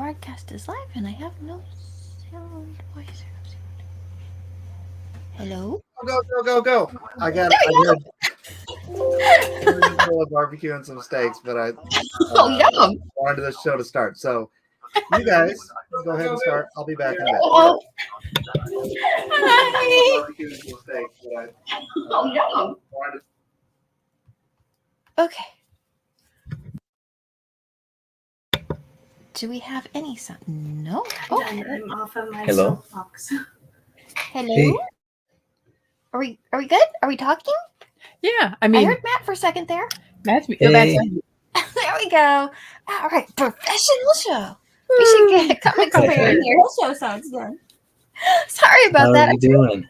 broadcast is live and I have no sound. Why is there no sound? Hello? Go. There we We're go. in the middle of barbecue and some steaks, but I Oh, yum. wanted the show to start. So you guys go ahead and start. I'll be back in a bit. Oh, hi. Barbecue and some steaks, but I Oh, yum. wanted Okay. Do we have any sound? No. Oh, I'm off of my Hello? soapbox. hello. Hey. Are we good? Are we talking? Yeah, I heard Matt for a second there. Matt's Hey. There we go. All right, professional show. We should get come prepared here. The show sounds done. Sorry about How that. are you doing?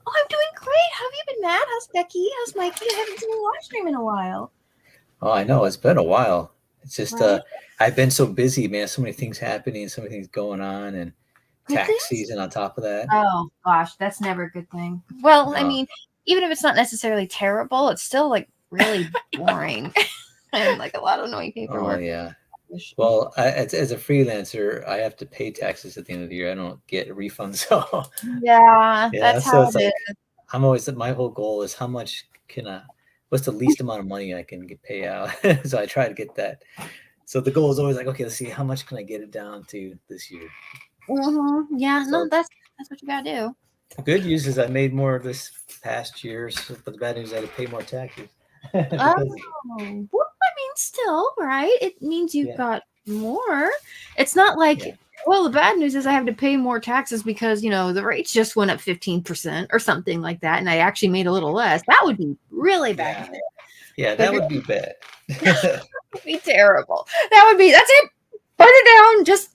Oh, I'm doing great. How have you been, Matt? How's Becky? How's Mikey? I haven't seen you live stream in a while. Oh, I know. It's been a while. It's just Right? I've been so busy, man. So many things happening, so many things going on, and Good tax things? season on top of that. Oh gosh, that's never a good thing. Well, I No. mean, even if it's not necessarily terrible, it's still like really boring and like a lot of annoying Oh, paperwork. yeah. Well, as a freelancer, I have to pay taxes at the end of the year. I don't get refunds. So, Yeah, yeah, that's so how it's it like is. I'm always my whole goal is how much what's the least amount of money I can pay out. So I try to get that. So the goal is always like, okay, let's see how much can I get it down to this year. Yeah, no, So that's what you gotta do. the good news is I made more this past year, but the bad news is I had to pay more taxes. Oh, Because, well, I mean, still, right? It means you've yeah, got more. It's not like, yeah, well, the bad news is I have to pay more taxes because, the rates just went up 15% or something like that, and I actually made a little less. That would be really bad. yeah, But that would be bad. that would be terrible. That's it. Burn it down. Just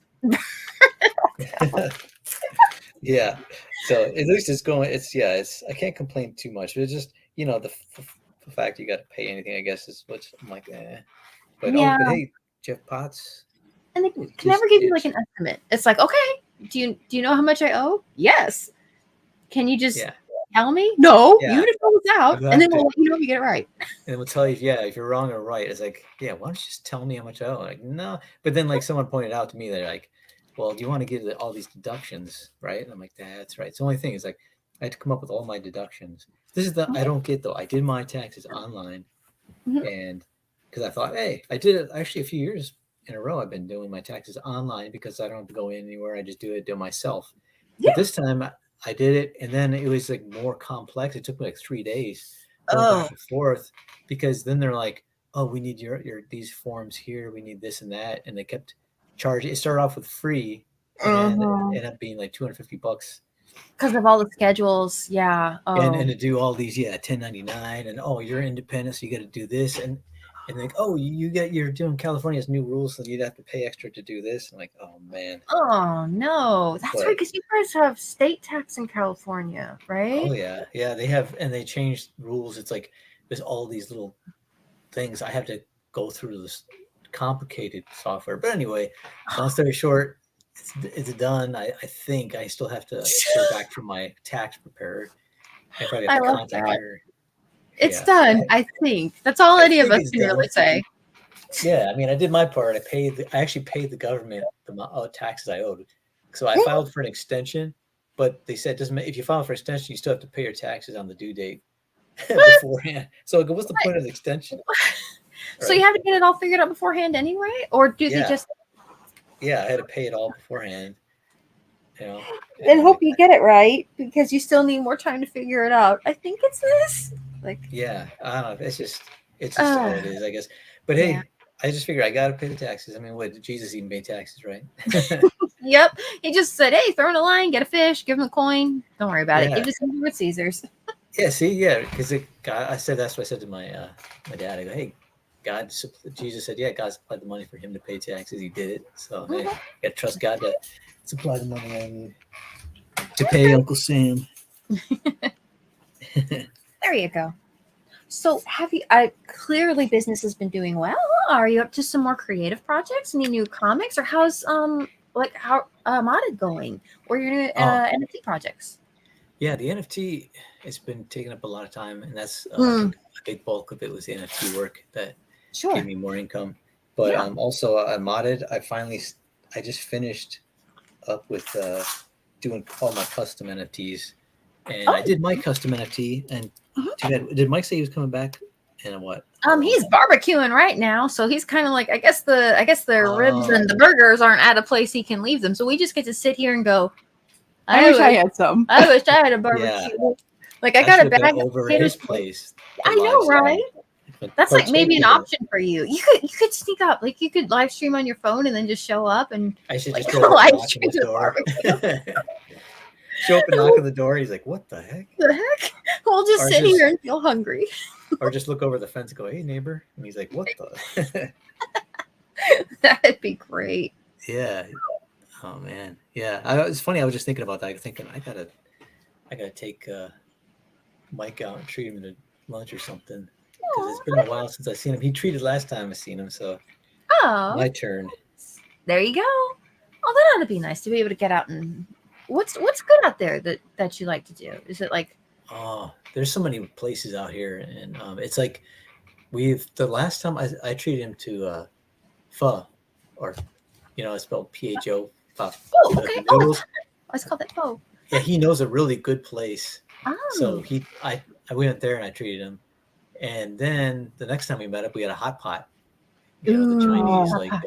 Yeah. So at least it's going. It's I can't complain too much. But it's just the fact you got to pay anything, I guess, is what's I'm like, eh. But yeah. but hey, Jeff Potts, And they it can never just give you like an estimate. It's like, okay, do you know how much I owe? Yes. Can you just yeah, tell me? No. You yeah. have to fill this out, You and have then to, we'll let you know if you get it right. and we'll tell you, if you're wrong or right. It's like, yeah, why don't you just tell me how much I owe? Like, no. But then like someone pointed out to me, they're like, well, do you want to get all these deductions, right? And I'm like, that's right. It's the only thing is like I had to come up with all my deductions. This is the I don't get though. I did my taxes online, Mhm. and because I thought, hey, I did it actually a few years in a row. I've been doing my taxes online because I don't have to go in anywhere. I just do it myself. But this time I did it, and then it was like more complex. It took me like 3 days going Oh. back and forth because then they're like, oh, we need your these forms here. We need this and that, and they kept charging. It started off with free, and then it ended up being like $250. Because of all the schedules, yeah. And Oh. to do all these 1099 and oh you're independent so you got to do this and like oh you're doing California's new rules so you'd have to pay extra to do this. I'm like, oh man. Oh no, that's right. But Because you guys have state tax in California, right? oh yeah they have, and they changed rules. It's like there's all these little things I have to go through this complicated software. But anyway, long story short, it's done. I think I still have to go back for my tax preparer. I probably have I to love contact that. her. It's Yeah, done. I think that's all I any of think us it's can done. really say. Yeah, I mean, I did my part. I actually paid the government the taxes I owed. So I filed for an extension, but they said doesn't if you file for extension, you still have to pay your taxes on the due date beforehand. So what's the point of the extension? So Right? you have to get it all figured out beforehand anyway, or do they Yeah, just yeah. I had to pay it all beforehand. then And hope you get it right because you still need more time to figure it out? I think it's this. Like, yeah, I don't know. It's just how it is, I guess. But yeah. hey, I just figured I got to pay the taxes. I mean, what Jesus even paid taxes, right? Yep. He just said, "Hey, throw in a line, get a fish, give him a coin. Don't worry about it. Yeah. Give it something with Caesars." Yeah, see, yeah, because I said that's what I said to my dad. I go, hey, Jesus said, yeah, God supplied the money for him to pay taxes. He did it, so hey, got to trust God to supply the money I need to pay Uncle Sam. There you go. So, have you? Clearly, business has been doing well. Are you up to some more creative projects? Any new comics, or how's how modded going, or your new NFT projects? Yeah, the NFT has been taking up a lot of time, and that's a big bulk of it was the NFT work that gave me more income. But also I modded. I just finished up with doing all my custom NFTs, and I did my custom NFT. And too bad, did Mike say he was coming back? And what? He's barbecuing right now, so he's kind of like, I guess the ribs and the burgers aren't at a place he can leave them, so we just get to sit here and go. I wish I had some. I wish I had a barbecue. Yeah. Like I got a should've been bag of over potatoes. his place. I know, right? That's like maybe an option for you. You could sneak up, like you could live stream on your phone and then just show up and I should like, just go live knock on stream the the door. barbecue. Show up and knock on the door. He's like, "What the heck?" The heck? We'll just Or sit just- here and feel hungry. Or just look over the fence and go, "Hey, neighbor," and he's like, "What the?" That'd be great. Yeah. Oh man. Yeah. It's funny. I was just thinking about that. Thinking I gotta take Mike out and treat him to lunch or something. Because it's been a while since I've seen him. He treated last time I seen him, so Oh, my turn. there you go. Oh, that ought to be nice to be able to get out and what's good out there that you like to do? Is it like Oh, there's so many places out here, and it's like the last time I treated him to pho, or it's spelled PHO. Pho. oh okay Noodles. let's call that pho. Yeah, he knows a really good place. Oh, So I went there and I treated him, and then the next time we met up, we had a hot pot. The Chinese, hot like, pot.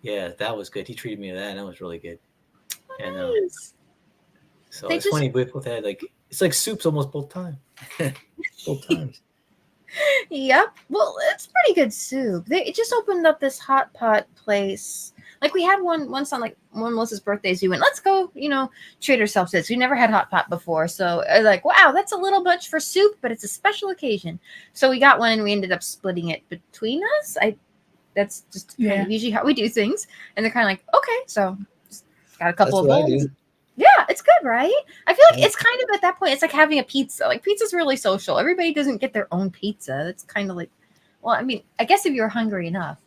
yeah, that was good. He treated me to that, and that was really good. And nice. so They it's just- funny. We both had it's like soups almost both times. Both times. Yep. Well, it's pretty good soup. They just opened up this hot pot place. Like we had once on like one Melissa's birthdays. We went, let's go, treat ourselves to this. We never had hot pot before, so I was like, wow, that's a little much for soup, but it's a special occasion. So we got one, and we ended up splitting it between us. That's just kind of usually how we do things, and they're kind of like, okay, so just got a couple That's of what I bowls. do. Yeah, it's good, right? I feel like Yeah. it's kind of at that point, it's like having a pizza. Like pizza's really social. Everybody doesn't get their own pizza. It's kind of like, well, I mean, I guess if you're hungry enough.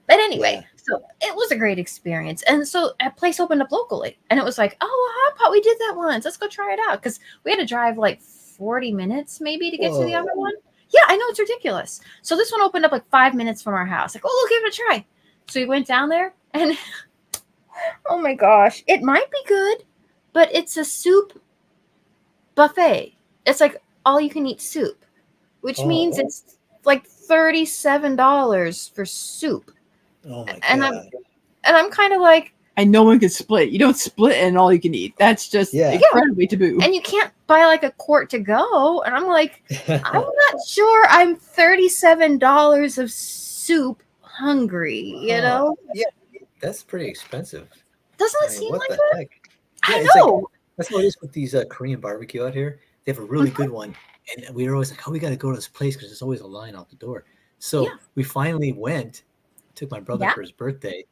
But anyway, so it was a great experience. And so a place opened up locally, and it was like, oh, a hot pot, we did that once. Let's go try it out. Because we had to drive like 40 minutes maybe to get to the other one. Yeah, I know, it's ridiculous. So this one opened up like 5 minutes from our house. Like, oh, we'll give it a try. So we went down there, and oh my gosh, it might be good, but it's a soup buffet. It's like all you can eat soup, which means it's like $37 for soup. Oh my god. And I'm kind of like, And no one can split. You don't split and all you can eat. That's just incredibly taboo. and you can't buy like a quart to go. And I'm like, I'm not sure I'm $37 of soup hungry, you know? Yeah, that's pretty expensive. Doesn't I it mean, seem what like the that? heck? I it's like- know. That's what it is with these Korean barbecue out here. They have a really good one, and we were always like, "Oh, we got to go to this place because there's always a line out the door." So we finally went. Took my brother for his birthday,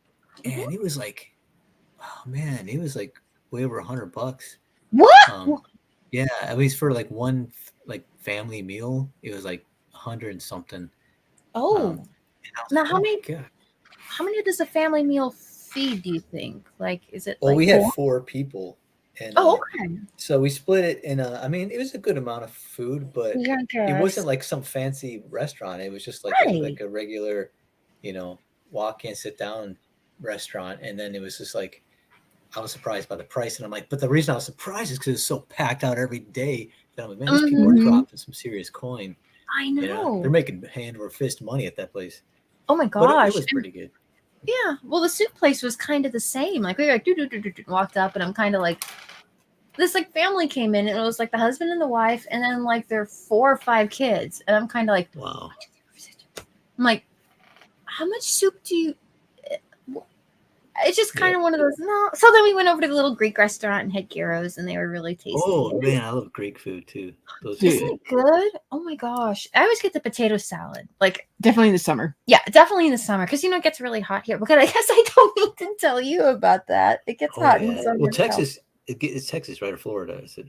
and it was like, oh man, it was like way over $100. What? Yeah, at least for like one family meal, it was like 100 and something. Oh, And I was now like, how "Oh, many? God." How many does a family meal feed? Do you think? Like, is it? Well, like we had four? 4 people, and Okay. so we split it in. I mean, it was a good amount of food, but Yeah, I it guess. wasn't like some fancy restaurant. It was just like Right. like a regular, walk in, sit down restaurant. And then it was just like, I was surprised by the price, and I'm like, but the reason I was surprised is because it's so packed out every day. That I'm like, man, these people are dropping some serious coin. I know. They're making hand over fist money at that place. Oh my But gosh. it was pretty good. Yeah. Well, the soup place was kind of the same. Like we were like walked up, and I'm kind of like, this like family came in, and it was like the husband and the wife, and then like their 4 or 5 kids, and I'm kind of like, Wow. I'm like, how much soup do you? It's just kind of one of those. No. So then we went over to the little Greek restaurant and had gyros, and they were really tasty. Oh man, I love Greek food too. Those Dude. Isn't it good? Oh my gosh. I always get the potato salad. Like, Definitely in the summer. yeah, definitely in the summer. Because, it gets really hot here. Because I guess I don't need to tell you about that. It gets hot in summer. Well, Texas, it's Texas, right? Or Florida. I said.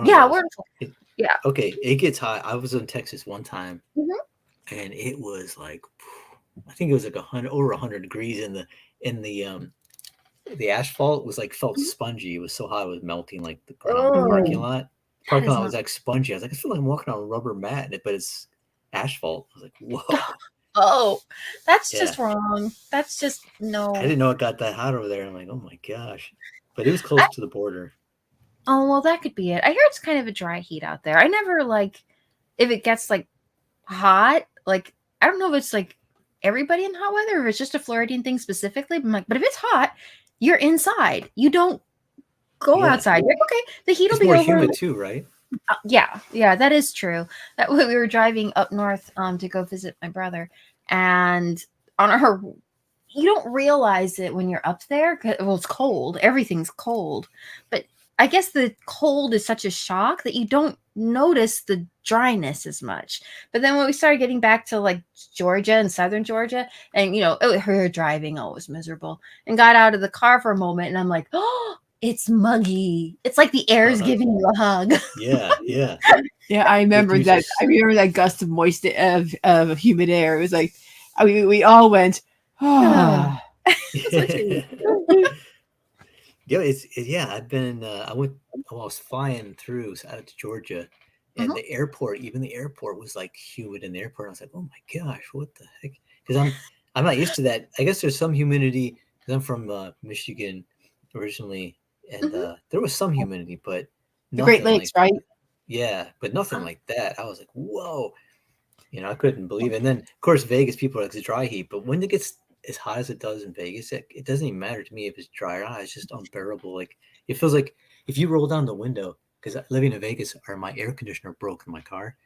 Yeah, we're in Okay, it gets hot. I was in Texas one time, Mhm. and it was like, I think it was like over 100 degrees in the asphalt was like felt spongy. It was so hot, it was melting like the ground in the parking Oh, lot. that Parking is lot not- was like spongy. I was like, I feel like I'm walking on a rubber mat, but it's asphalt. I was like, whoa. Oh, that's Yeah. just wrong. That's just no. I didn't know it got that hot over there. I'm like, oh my gosh. But it was close to the border. Oh, well, that could be it. I hear it's kind of a dry heat out there. I never like if it gets like hot. Like I don't know if it's like everybody in hot weather or if it's just a Floridian thing specifically. But I'm like, but if it's hot, you're inside. You don't go Yeah. outside. You're like, okay, the heat will It's be more over. humid too, right? Yeah, that is true. That we were driving up north to go visit my brother, and on our you don't realize it when you're up there. Well, it's cold. Everything's cold, but I guess the cold is such a shock that you don't notice the dryness as much. But then when we started getting back to like Georgia and southern Georgia, and her driving, oh, it was miserable, and got out of the car for a moment, and I'm like, oh, it's muggy. It's like the air's giving you a hug. Yeah, yeah. Yeah, I remember You that. just- I remember that gust of moist of humid air. It was like we all went. Ah. Yeah, I've been. I was flying through out to Georgia, and the airport. Even the airport was like humid in the airport. I was like, oh my gosh, what the heck? Because I'm not used to that. I guess there's some humidity because I'm from Michigan originally, and there was some humidity, but The Great nothing Lakes, like, right? yeah, but nothing like that. I was like, whoa, I couldn't believe it. And then of course Vegas people are like, it's dry heat, but when it gets as hot as it does in Vegas, it doesn't even matter to me if it's dry or not. It's just unbearable. Like it feels like if you roll down the window, because living in Vegas, my air conditioner broke in my car.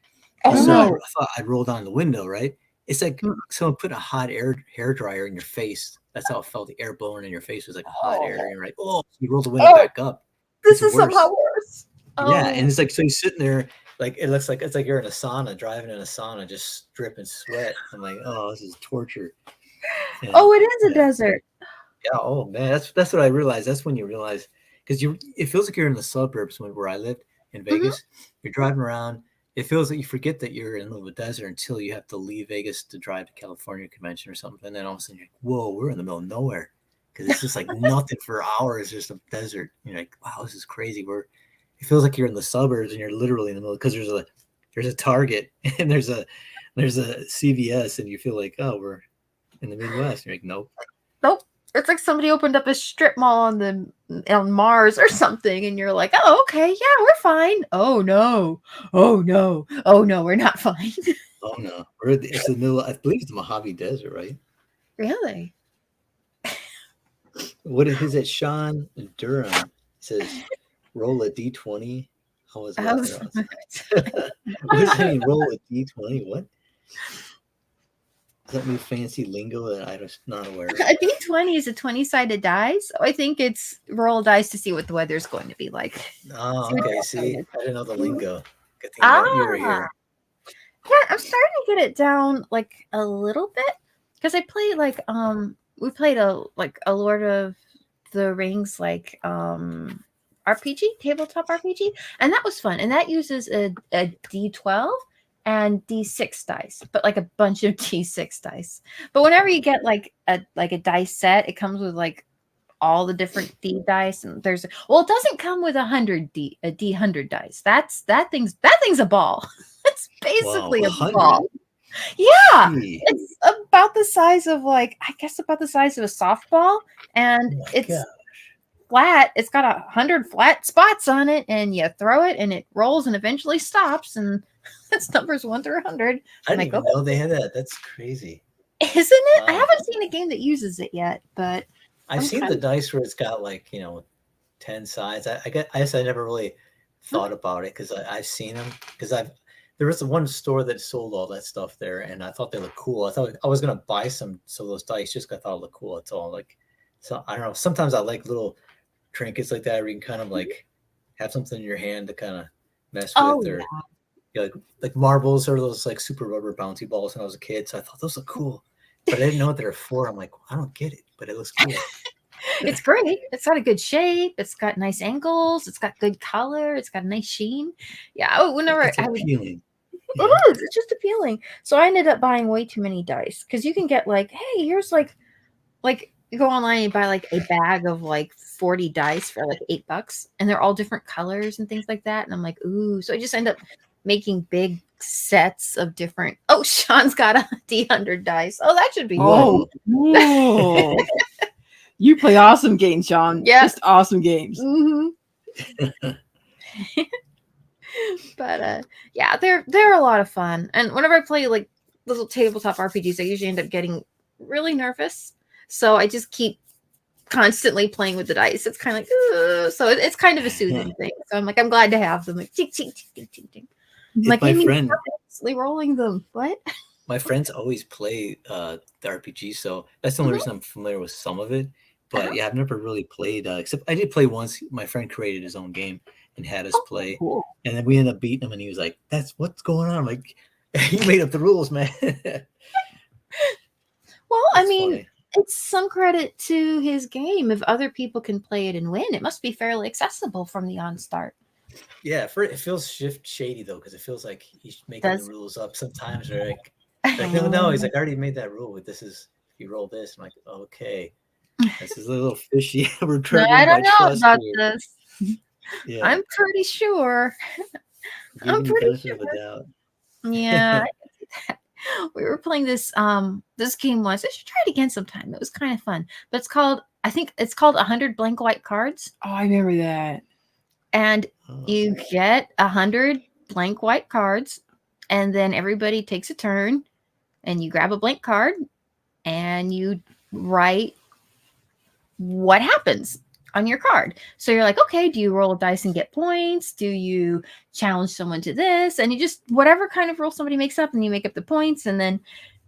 Oh So no! I thought I'd roll down the window, right? It's like someone put a hot hair dryer in your face. That's how it felt. The air blowing in your face was like hot air. And you're like, oh, you roll the window back up. This It's is somehow worse. Yeah, and it's like so you're sitting there, like it looks like it's like you're in a sauna, driving in a sauna, just dripping sweat. I'm like, oh, this is torture. And, it is a desert. Yeah. Oh man, that's what I realized. That's when you realize because it feels like you're in the suburbs where I lived in Vegas. You're driving around. It feels like you forget that you're in the middle of a desert until you have to leave Vegas to drive to California convention or something. And then all of a sudden you're like, whoa, we're in the middle of nowhere because it's just like nothing for hours, just a desert. You're like, wow, this is crazy. It feels like you're in the suburbs and you're literally in the middle because there's a Target and there's a CVS and you feel like, oh, we're in the Midwest. You're like, nope. It's like somebody opened up a strip mall on Mars or something, and you're like, oh, okay, yeah, we're fine. Oh no, we're not fine. Oh no, it's the middle. I believe it's the Mojave Desert, right? Really? What is it? Sean Durham says, roll a d20. I was I was- what does that mean? Roll a d20? What? Is that new fancy lingo that I'm not aware of? A D20 is a 20-sided dice. So I think it's roll dice to see what the weather's going to be like. Oh, okay. See, I didn't know the lingo. Good thing you were here. Yeah, I'm starting to get it down like a little bit because I played like we played a Lord of the Rings like RPG, tabletop RPG, and that was fun. And that uses a D12 and D6 dice, but like a bunch of D6 dice. But whenever you get like a dice set, it comes with like all the different D dice, and it doesn't come with a D100 dice. That thing's a ball. It's basically a ball. Yeah, it's about the size of a softball, and it's flat. It's got 100 flat spots on it, and you throw it, and it rolls, and eventually stops, and it's numbers 1 through 100. I didn't even know they had that. That's crazy, isn't it? Wow. I haven't seen a game that uses it yet, but I've seen the dice where it's got 10 sides. I guess I never really thought about it because I've seen them because there was one store that sold all that stuff there, and I thought they looked cool. I thought I was gonna buy some of those dice just because I thought it looked cool. It's all so I don't know. Sometimes I like little trinkets like that where you can kind of have something in your hand to kind of mess with, or like marbles or those super rubber bouncy balls when I was a kid. So I thought those look cool, but I didn't know what they were for. I'm like, I don't get it, but it looks cool. It's great. It's got a good shape. It's got nice angles. It's got good color. It's got a nice sheen. Yeah. It's appealing. It is. It's just appealing. So I ended up buying way too many dice because you can get hey, here's you go online and buy a bag of 40 dice for $8, and they're all different colors and things like that. And I'm like, ooh. So I just end up making big sets of different. Oh, Sean's got a D100 dice. Oh, that should be fun. Oh, cool. You play awesome games, Sean. Yeah. Just awesome games. Mhm. But yeah, they're a lot of fun. And whenever I play like little tabletop RPGs, I usually end up getting really nervous. So I just keep constantly playing with the dice. It's kind of like, so it's kind of a soothing thing. So I'm like, I'm glad to have them. Like, tick, tick, tick, tick, tick, tick. Like, my friend, constantly rolling them. What? my friends always play the RPG, so that's the only reason I'm familiar with some of it. But yeah, I've never really played, except I did play once. My friend created his own game and had us play. Cool. And then we ended up beating him, and he was like, "That's what's going on." I'm like, "You made up the rules, man." Well, I That's mean, funny. it's some credit to his game. If other people can play it and win, it must be fairly accessible from the onstart. Yeah, it feels shady though, because it feels like he's making Does- the rules up sometimes. Or like no, he's like, I already made that rule. But this is if you roll this. I'm like, okay, this is a little fishy. We're No, trying I to don't know trust about here. this. Yeah, I'm pretty sure. give I'm him the pretty benefit of sure. a doubt. Yeah. I can see that. We were playing this game once. I should try it again sometime. It was kind of fun. But I think it's called 100 blank white cards. Oh, I remember that. And Oh. you get 100 blank white cards, and then everybody takes a turn, and you grab a blank card, and you write what happens on your card. So you're like, okay, do you roll a dice and get points? Do you challenge someone to this? And you just, whatever kind of rule somebody makes up, and you make up the points, and then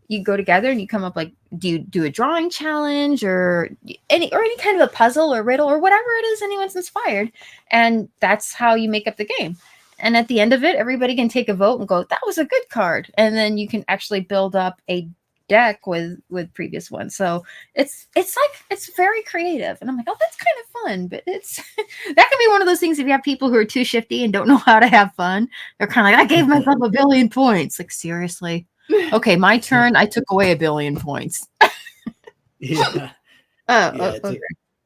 you go together and you come up like, do you do a drawing challenge or any kind of a puzzle or riddle or whatever it is anyone's inspired, and that's how you make up the game. And at the end of it, everybody can take a vote and go, that was a good card, and then you can actually build up a deck with previous ones. So it's very creative, and I'm like, oh, that's kind of fun. But it's that can be one of those things if you have people who are too shifty and don't know how to have fun. They're kind of like, I gave myself 1 billion points. Like, seriously? Okay, my turn. I took away 1 billion points. Yeah. Oh, Yeah, it's okay. like,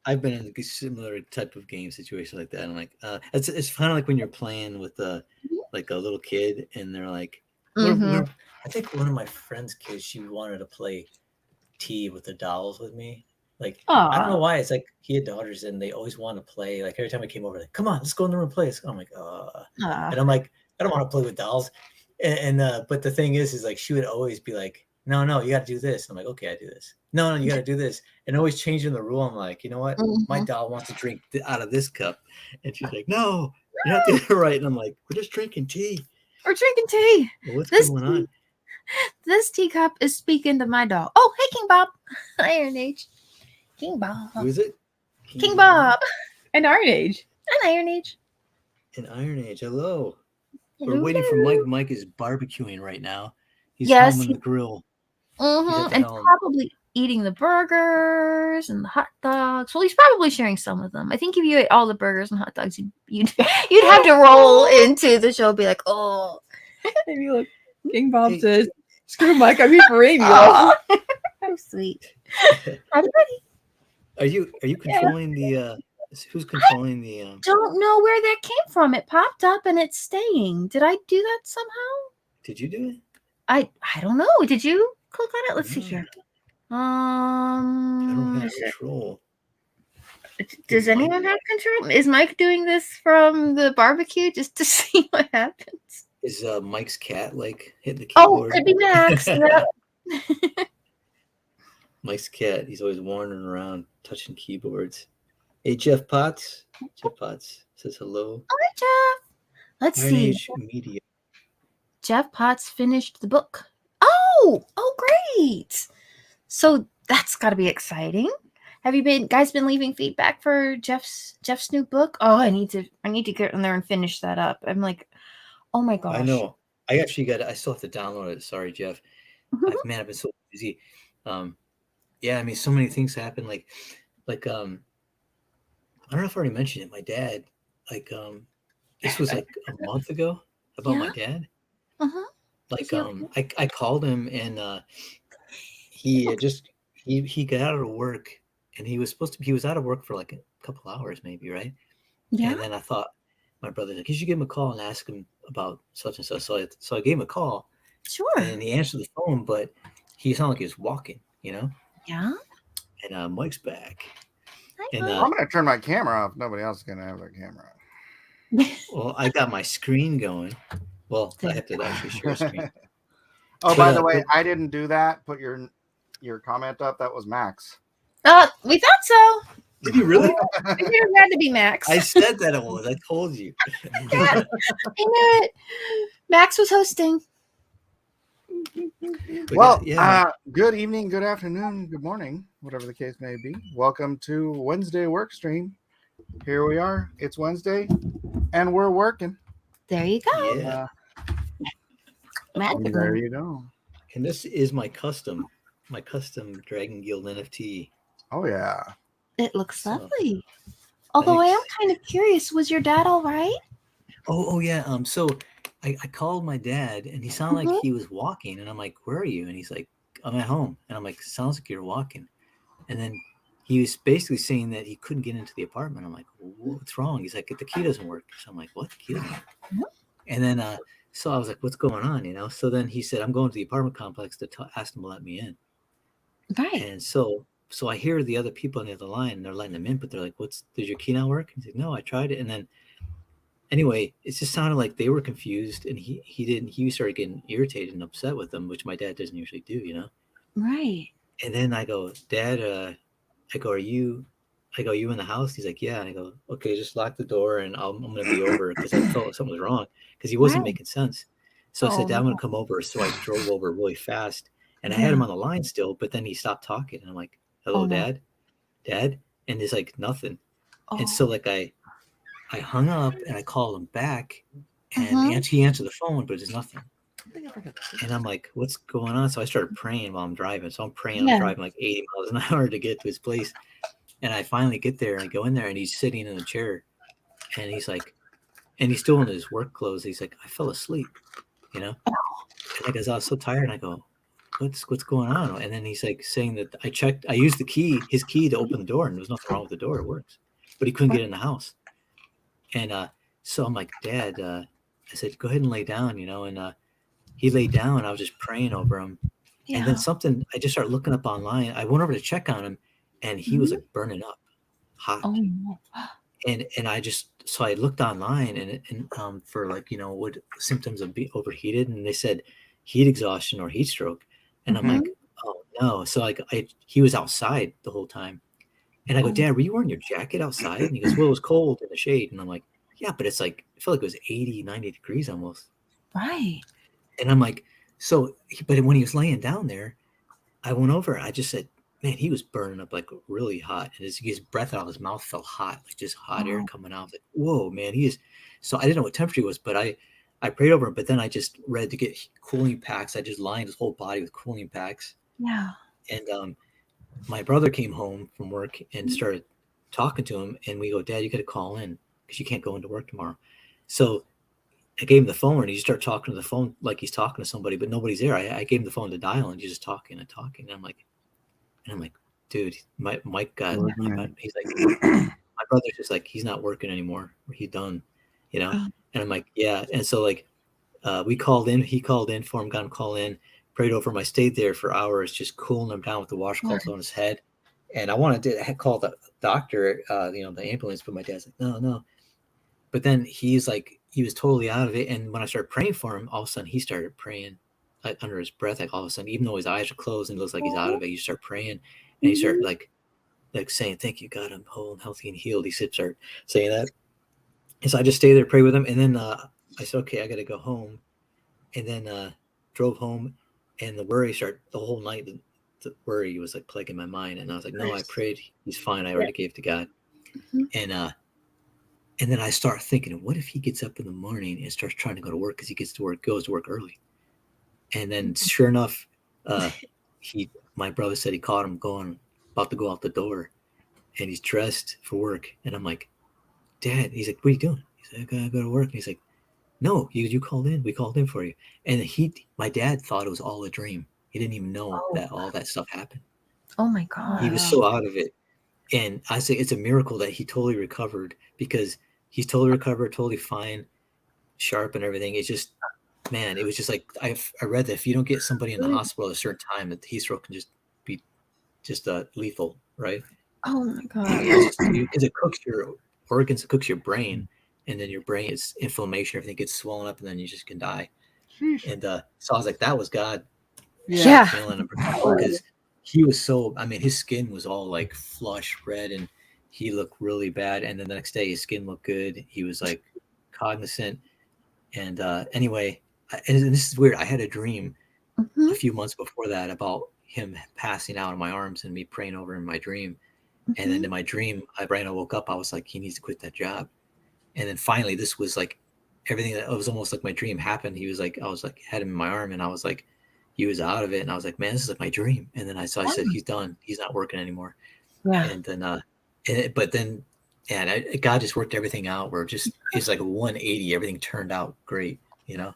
I've been in a similar type of game situation like that. I'm like, it's kind of like when you're playing with like a little kid, and they're like, Mhm. I think one of my friend's kids, she wanted to play tea with the dolls with me. Like, I don't know why. It's like he had daughters, and they always want to play. Like every time I came over, like, come on, let's go in the room and play. I'm like, and I'm like, I don't want to play with dolls. And but the thing is like she would always be like, no, you got to do this. I'm like, okay, I do this. No, you got to do this, and always changing the rule. I'm like, you know what? My doll wants to drink out of this cup, and she's like, no, you're not doing it right. And I'm like, we're just drinking tea. We're drinking tea. Well, what's This going on? This teacup is speaking to my dog. Oh, hey, King Bob. Iron Age. King Bob. Who is it? King Bob. An Iron Age. An Iron Age. An Iron Age. Hello. Hello. We're waiting for Mike. Mike is barbecuing right now. He's Yes, home on the grill. Mm-hmm. the And helm. probably eating the burgers and the hot dogs. Well, he's probably sharing some of them. I think if you ate all the burgers and hot dogs, you'd have to roll into the show and be like, oh. Maybe look. King Bob Hey. says, "Screw Mike, I'm here for Amy." Oh, how sweet. Everybody Are you controlling the who's controlling the don't know where that came from. It popped up and it's staying. Did I do that somehow? did you do it? I don't know. Did you click on it? Let's see No. here. I don't have Is it- control. does Mike- anyone have control? Is Mike doing this from the barbecue just to see what happens? Is Mike's cat like hitting the Oh, keyboard? could be Max. Yep. Mike's cat, he's always wandering around touching keyboards. Hey, Jeff Potts. Jeff Potts says hello. Hi, Jeff. Let's Iron see. Age Media. Jeff Potts finished the book. Oh, great. So that's got to be exciting. Have you guys been leaving feedback for Jeff's new book? Oh, I need to get in there and finish that up. I'm like, oh my gosh. I know. I still have to download it. Sorry, Jeff. I've been so busy. Yeah, I mean, so many things happen. Like, I don't know if I already mentioned it. My dad, this was like a month ago about my dad. Uh-huh. Like, Yeah. I called him, and he got out of work, and he was out of work for like a couple hours maybe, right? Yeah. And then I thought, my brother's like, you should give him a call and ask him about such and such. So I gave him a call, Sure. and he answered the phone, but he sounded like he was walking, Yeah. And Mike's back. Hi, And Mike. I'm gonna turn my camera off. Nobody else is gonna have their camera on. well, I got my screen going. Well, I have to actually share screen. Oh, But, by the way, but- I didn't do that. Put your comment up. That was Max. We thought so. Did you really? It had to be Max. I said that it was. I told you. I knew it. Max was hosting. But Well, yeah. good evening, good afternoon, good morning, whatever the case may be. Welcome to Wednesday work stream. Here we are. It's Wednesday, and we're working. There you go. Yeah. Magical. There you go. And this is my custom Dragon Guild NFT. Oh yeah. It looks So, lovely. Although I am thanks. kind of curious, was your dad all right? Oh yeah. So I called my dad, and he sounded like Mhm. he was walking, and I'm like, "Where are you?" And he's like, "I'm at home." And I'm like, "Sounds like you're walking." And then he was basically saying that he couldn't get into the apartment. I'm like, "What's wrong?" He's like, "The key doesn't work." So I'm like, "What? The key doesn't work?" And then so I was like, "What's going on?" So then he said, "I'm going to the apartment complex to ask them to let me in." Right. And so I hear the other people on the other line, and they're letting them in, but they're like, "Does your key not work?" He's like, "No, I tried it." And then anyway, it just sounded like they were confused, and he started getting irritated and upset with them, which my dad doesn't usually do. Right. And then I go, "Dad, are you in the house?" He's like, "Yeah." And I go, "Okay, just lock the door, and I'm gonna be over," because I felt something was wrong, because he wasn't Right. making sense. So I said, Oh, "Dad, I'm no. gonna come over." So I drove over really fast, and I had him on the line still, but then he stopped talking, and I'm like, "Hello, Oh, no. Dad," and it's like nothing. Oh. And so like I hung up, and I called him back, and Mhm. he answered the phone, but there's nothing. And I'm like, "What's going on?" So I started praying while I'm driving. So I'm praying. Yeah. I'm driving like 80 miles an hour to get to his place. And I finally get there, and I go in there, and he's sitting in a chair, and he's like, and he's still in his work clothes. He's like, "I fell asleep," And I guess I was so tired. And I go, what's going on?" And then he's like saying that I used his key to open the door, and there was nothing wrong with the door. It works, but he couldn't get in the house. And so I'm like, "Dad," I said, "Go ahead and lay down," and he laid down. I was just praying over him. And then I just started looking up online. I went over to check on him, and he was like burning up hot. Oh, no. And so I looked online, and for like, what symptoms of being overheated, and they said heat exhaustion or heat stroke. And I'm like, "Oh no." So like he was outside the whole time. And I go, "Dad, were you wearing your jacket outside?" And he goes, "Well, it was cold in the shade." And I'm like, "Yeah, but it's like, I felt like it was 80, 90 degrees almost." Right. And I'm like, but when he was laying down there, I went over, I just said, "Man, he was burning up like really hot." And his breath out of his mouth felt hot, like just hot air coming out. I was like, "Whoa, man, he is." So I didn't know what temperature he was, but I prayed over him, but then I just read to get cooling packs. I just lined his whole body with cooling packs. Yeah. And my brother came home from work and started talking to him. And we go, "Dad, you got to call in because you can't go into work tomorrow." So I gave him the phone, and he just started talking to the phone like he's talking to somebody, but nobody's there. I gave him the phone to dial, and he's just talking and talking. And I'm like, "Dude, Mike got." He's like, "My brother's just like, he's not working anymore. He's done," And I'm like, "Yeah." And so like, we called in. He called in for him. Got him call in. Prayed over him. I stayed there for hours, just cooling him down with the washcloth on his head. And I wanted to call the doctor, the ambulance, but my dad's like, "No." But then he was totally out of it. And when I started praying for him, all of a sudden he started praying like under his breath. Like all of a sudden, even though his eyes are closed and it looks like he's out of it, you start praying, and he started like saying, "Thank you, God, I'm whole and healthy and healed." He started saying that. And so I just stayed there, pray with him. And then I said, "Okay, I got to go home." And then drove home, and the whole night, the worry was like plaguing my mind. And I was like, "No, I prayed. He's fine. I already gave to God." And then I start thinking, what if he gets up in the morning and starts trying to go to work because he goes to work early? And then sure enough, my brother said he caught him about to go out the door, and he's dressed for work. And I'm like, "Dad," he's like, "What are you doing?" He's like, "I gotta go to work." And he's like, "No, you called in. We called in for you." And my dad thought it was all a dream. He didn't even know that all that stuff happened. Oh my God. He was so out of it. And I say it's a miracle that he totally recovered, because he's totally recovered, totally fine, sharp and everything. It's just, man, it was just like I read that if you don't get somebody in the hospital at a certain time, that the heat stroke can just be just lethal, right? Oh my god. Because it cooks your organs, it cooks your brain, and then your brain is inflammation, everything gets swollen up, and then you just can die. Sheesh. And so I was like, that was God Yeah. killing him, because he was so, I mean, his skin was all like flush red and he looked really bad. And then the next day his skin looked good. He was like cognizant. And anyway, and this is weird. I had a dream Mhm. a few months before that about him passing out in my arms and me praying over him in my dream. And then in my dream, right when I woke up, I was like, he needs to quit that job. And then finally, this was like everything that, it was almost like my dream happened. He was like, I was like, had him in my arm, and I was like, he was out of it. And I was like, man, this is like my dream. And then I said, he's done. He's not working anymore. Yeah. And then, but then, and God just worked everything out where it's like a 180. Everything turned out great, you know?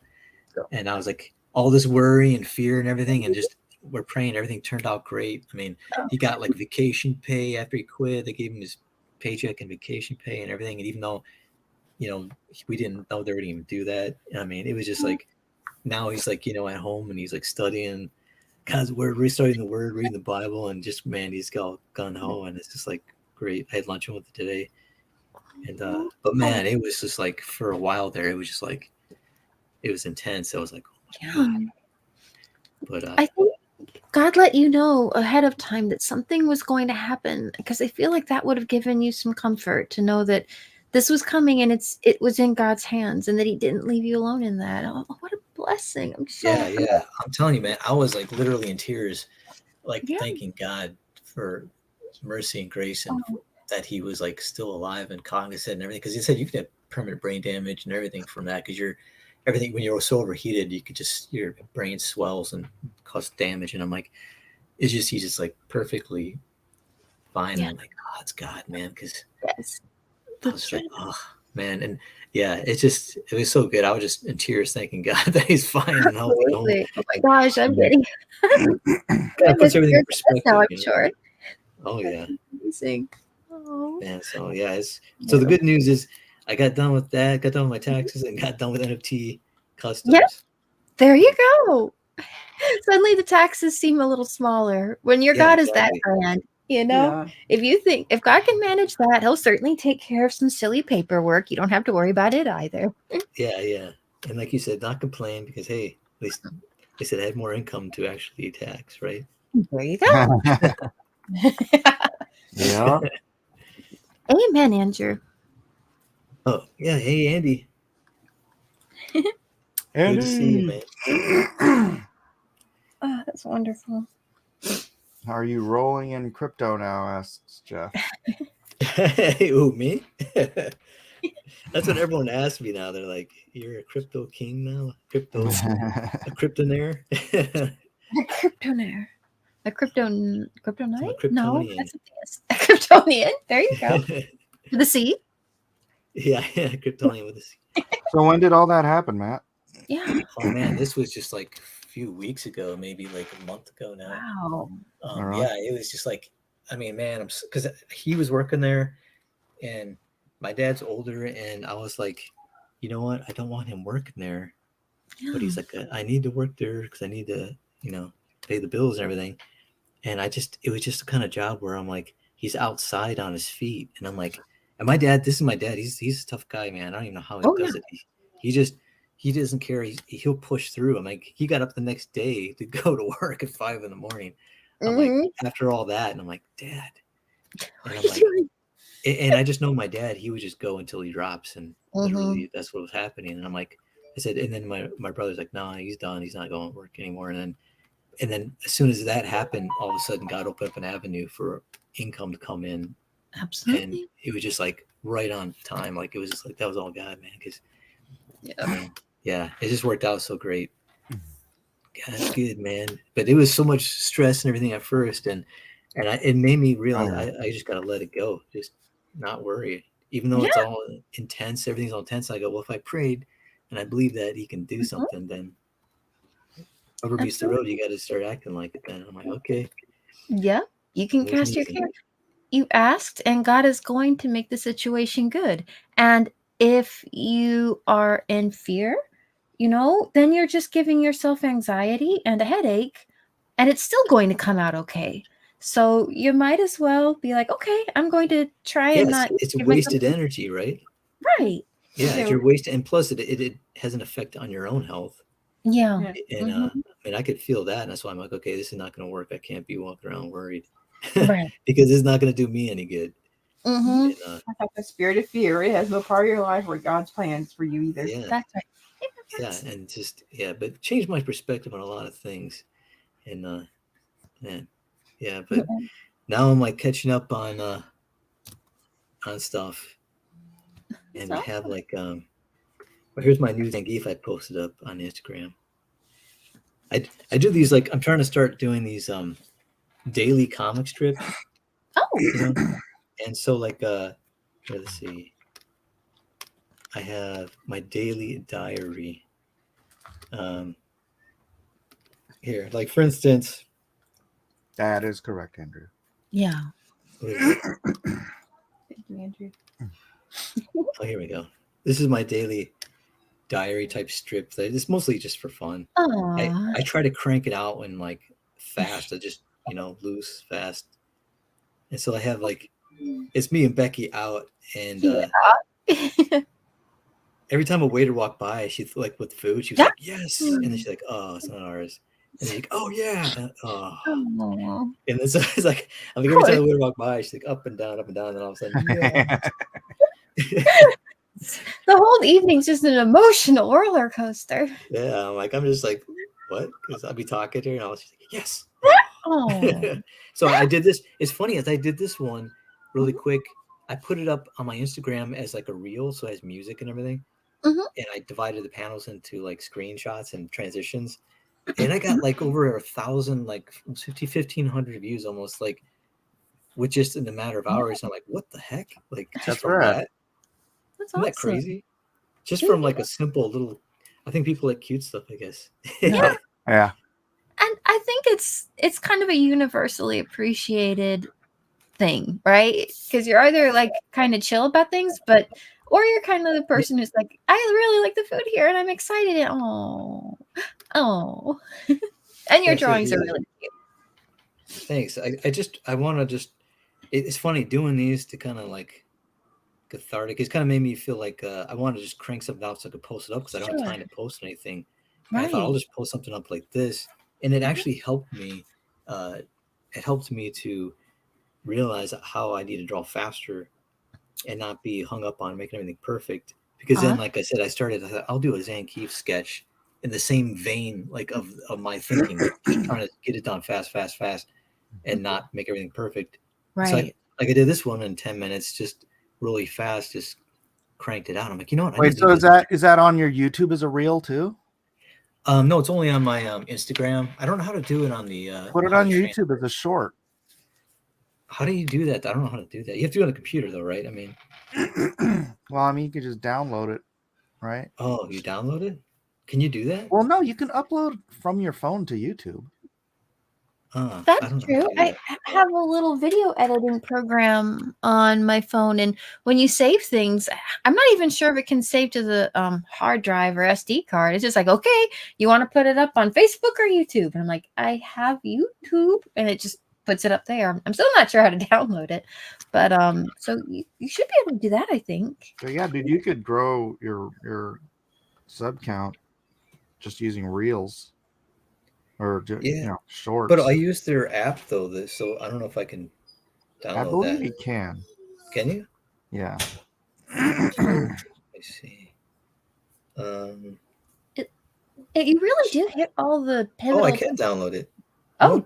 And I was like, all this worry and fear and everything, and just we're praying, everything turned out great. I mean, he got like vacation pay after he quit. They gave him his paycheck and vacation pay and everything. And even though, you know, we didn't know they were going to do that. I mean, it was just like, now he's like, you know, at home and he's like studying God's word, restarting the word, reading the Bible, and just, man, he's got gun ho, and it's just like great. I had lunch with him today. And but man, it was just like for a while there, it was just like, it was intense. I was like, oh my God. But I think God let you know ahead of time that something was going to happen, because I feel like that would have given you some comfort to know that this was coming and it was in God's hands, and that he didn't leave you alone in that. Oh, what a blessing. I'm so yeah. I'm telling you, man, I was like literally in tears, like Yeah. thanking God for mercy and grace, and that he was like still alive and cognizant and everything. Because he said you could have permanent brain damage and everything from that, because everything, when you're so overheated, you could just, your brain swells and cause damage. And I'm like, he's just like perfectly fine. Yeah. I'm like, oh, it's God, man. Because Yes. I was like, oh man. And yeah, it was so good. I was just in tears thanking God that he's fine and healthy. Absolutely. Oh my gosh, I'm getting It puts everything in perspective. now, I'm you know? sure. Oh yeah. Amazing. Oh. Man, so yeah, so the good news is I got done with that, got done with my taxes, and got done with NFT customs. Yep. There you go. Suddenly the taxes seem a little smaller when your God is that grand. You know, if God can manage that, he'll certainly take care of some silly paperwork. You don't have to worry about it either. Yeah. And like you said, not complain, because hey, at least they said I had more income to actually tax, right? There you go. Yeah. Amen, Andrew. Oh yeah, hey Andy. Andy. Good to see you, man. Oh, that's wonderful. Are you rolling in crypto now? Asks Jeff. Ooh, me? That's what everyone asks me now. They're like, "You're a crypto king now? A cryptonaire?" A cryptonaire. A crypto knight? No, Kryptonian. that's a Kryptonian. There you go. With the C. Yeah, Kryptonian with a C. So when did all that happen, Matt? Yeah. Oh man, this was just like a few weeks ago, maybe like a month ago now. Wow. Right. Yeah, it was just like, I mean, man, because he was working there, and my dad's older, and I was like, you know what? I don't want him working there. Yeah. But he's like, I need to work there because I need to, you know, pay the bills and everything. And it was just a kind of job where I'm like, he's outside on his feet, and I'm like, and my dad, this is my dad. He's a tough guy, man. I don't even know how he does it. He doesn't care. He'll push through. I'm like, he got up the next day to go to work at 5 a.m. I'm like, after all that, and I'm like, Dad, and I'm like, and I just know my dad, he would just go until he drops, and literally that's what was happening. And I'm like, I said, and then my brother's like, no, he's done. He's not going to work anymore. And then as soon as that happened, all of a sudden God opened up an avenue for income to come in. Absolutely. And it was just like right on time. Like it was just like, that was all God, man. Because yeah, it just worked out so great. God's good, man. But it was so much stress and everything at first, and it made me realize I just gotta let it go, just not worry, even though it's all intense. Everything's all intense. I go, well, if I prayed and I believe that he can do something, then rubber meets the road. You got to start acting like it. Then I'm like, okay. Yeah, you can cast your care. You asked, and God is going to make the situation good. And if you are in fear, then you're just giving yourself anxiety and a headache, and it's still going to come out okay. So you might as well be like, okay, I'm going to try and not it's give myself wasted energy, right? right. Yeah, if you're wasting, and plus it has an effect on your own health. Yeah. And Mhm. I mean, I could feel that, and that's why I'm like, okay, this is not going to work. I can't be walking around worried Right. because it's not going to do me any good. Mm-hmm. And, That's like the spirit of fear. It has no part of your life or God's plans for you either. yeah, That's right. yeah, and just but changed my perspective on a lot of things, and man, yeah, but now I'm like catching up on stuff, and So, have like well, here's my new Zangief I posted up on Instagram. I do these, like, I'm trying to start doing these daily comic strips, oh, and so like here, let's see, I have my daily diary. Here, like for instance, That is correct, Andrew. yeah. what is it? Thank you, Andrew. Oh, here we go. This is my daily diary type strip. It's mostly just for fun. Aw. I try to crank it out when like fast. I just loose fast, and so I have like it's me and Becky out, and every time a waiter walked by, she's like with food, she was like yes, and then she's like, oh, it's not ours, and then like, oh yeah, oh. Aw. And then so it's like every time the waiter walked by, she's like up and down, and then all of a sudden, yeah. The whole evening's just an emotional roller coaster. Yeah, I'm just like, what? Because I'll be talking to her, and I was just like, yes. Oh. So I did this. It's funny, as I did this one really quick, I put it up on my Instagram as like a reel, so it has music and everything. Mhm. And I divided the panels into like screenshots and transitions. And I got like over 1,000, like 1,500 views almost, like with just in a matter of hours. I'm like, what the heck? Like just That's from rad. that? That's Isn't that awesome. crazy? Just from like a simple little, I think people like cute stuff, I guess. Yeah. Yeah. And I think it's kind of a universally appreciated thing, right? Because you're either like kind of chill about things, or you're kind of the person who's like, I really like the food here and I'm excited. And and your Yeah, so drawings are really cute. thanks. I want to just, it's funny doing these to kind of like cathartic. It's kind of made me feel like I want to just crank something out so I could post it up because I don't have time to post anything. And I thought I'll Right. just post something up like this. And it actually helped me. It helped me to realize how I need to draw faster and not be hung up on making everything perfect. Because then, like I said, I thought, I'll do a Zangief sketch in the same vein, like of my thinking, like just trying to get it done fast, and not make everything perfect. Right. So I did this one in 10 minutes, just really fast, just cranked it out. I'm like, you know what? Wait, so is that on your YouTube as a reel too? No, it's only on my Instagram. I don't know how to do it on the. Put it on your YouTube as a short. How do you do that? I don't know how to do that. You have to do it on the computer, though, right? I mean, well, I mean, you could just download it, right? Oh, you download it? Can you do that? Well, no, you can upload from your phone to YouTube. That's true. I have a little video editing program on my phone, and when you save things, I'm not even sure if it can save to the hard drive or SD card. It's just like, okay, you want to put it up on Facebook or YouTube? And I'm like, I have YouTube, and it just puts it up there. I'm still not sure how to download it, but so you should be able to do that, I think. So yeah, dude, you could grow your sub count just using reels. Or shorts. But I use their app though, so I don't know if I can download that. I believe you can. Can you? Yeah. I see. You really do hit all the pivotal. Oh, I can download it. Oh,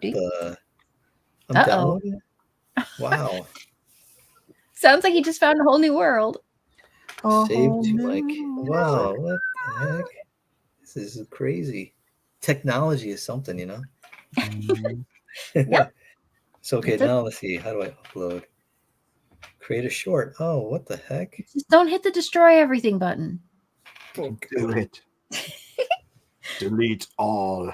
I'm downloading it? Wow. Sounds like you just found a whole new world. Save to like, wow, what the heck? This is crazy. Technology is something, Yep. So, okay, now let's see. How do I upload? Create a short. Oh, what the heck? Just don't hit the destroy everything button. Do it. Delete all.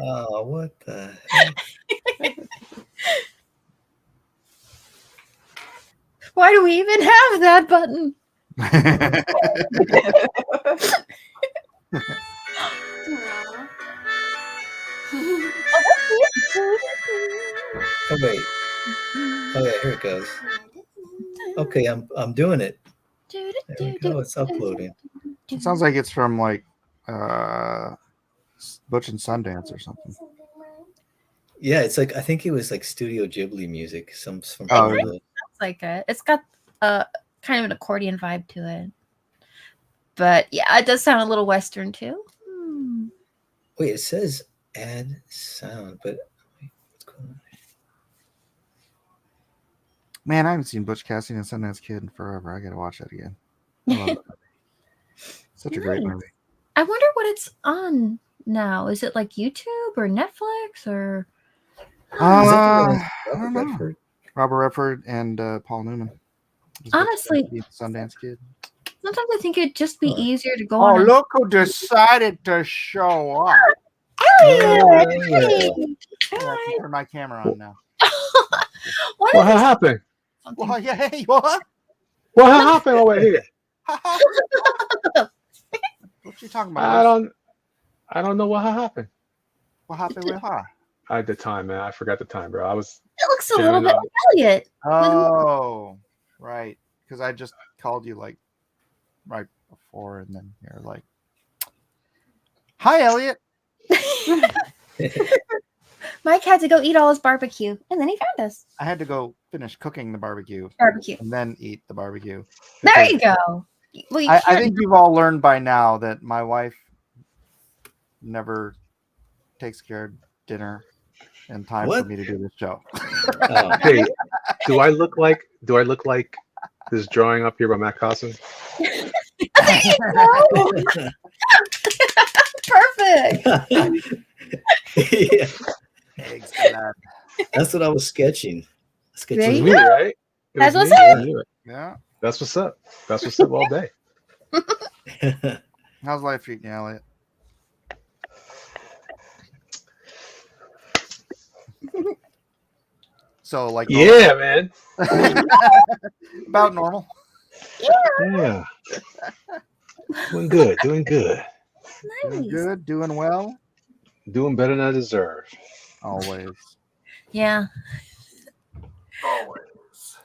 Oh, what the heck? Why do we even have that button? Oh wait. Oh yeah, here it goes. Okay, I'm doing it. There we go. It's uploading. It sounds like it's from like Butch and Sundance or something. Yeah, it's like I think it was like Studio Ghibli music. Some from Oh, some of yeah. the- Sounds like it. It's got kind of an accordion vibe to it. But yeah, it does sound a little Western too. Hmm. Wait, it says add sound, but wait, what's going on? Man, I haven't seen Butch Cassidy and Sundance Kid in forever. I gotta watch that again. I love that movie. Such a great Nice. movie. I wonder what it's on now. Is it like YouTube or Netflix or? Is that the one with I Robert don't know. Redford? Robert Redford and Paul Newman. Is Butch Honestly- Cassidy and Sundance Kid. Sometimes I think it'd just be Huh. easier to go Oh, on. a- look who decided to show up. Elliot! Yeah. Hey! Yeah, I Hi. can turn my camera on now. What What is happened? something? Well, yeah, hey, what? What happened over here? What you talking I about? don't know what happened. What happened with her? I had the time, man. I forgot the time, bro. I was It looks a little Jamming bit on. like Elliot. Oh, right. Because I just called you like right before, and then you're like, "Hi, Elliot." Mike had to go eat all his barbecue, and then he found us. I had to go finish cooking the barbecue Barbecue. and then eat the barbecue. There because you go. Well, you I can't. think you've all learned by now that my wife never takes care of dinner in time for What? me to do this show. Oh, hey, do I look like this drawing up here by Matt Carson? There you go. Perfect. yeah, Eggs for that. that's what I was sketching. It There was you me, go. right? It That's was what's me. up. I knew it. Yeah. That's what's up. That's what's up all day. How's life treating you, Elliot? So, like, Yeah, man. about normal. Yeah. Doing good. Doing good. Doing Nice. good, doing well. Doing better than I deserve. Always. Yeah. Always.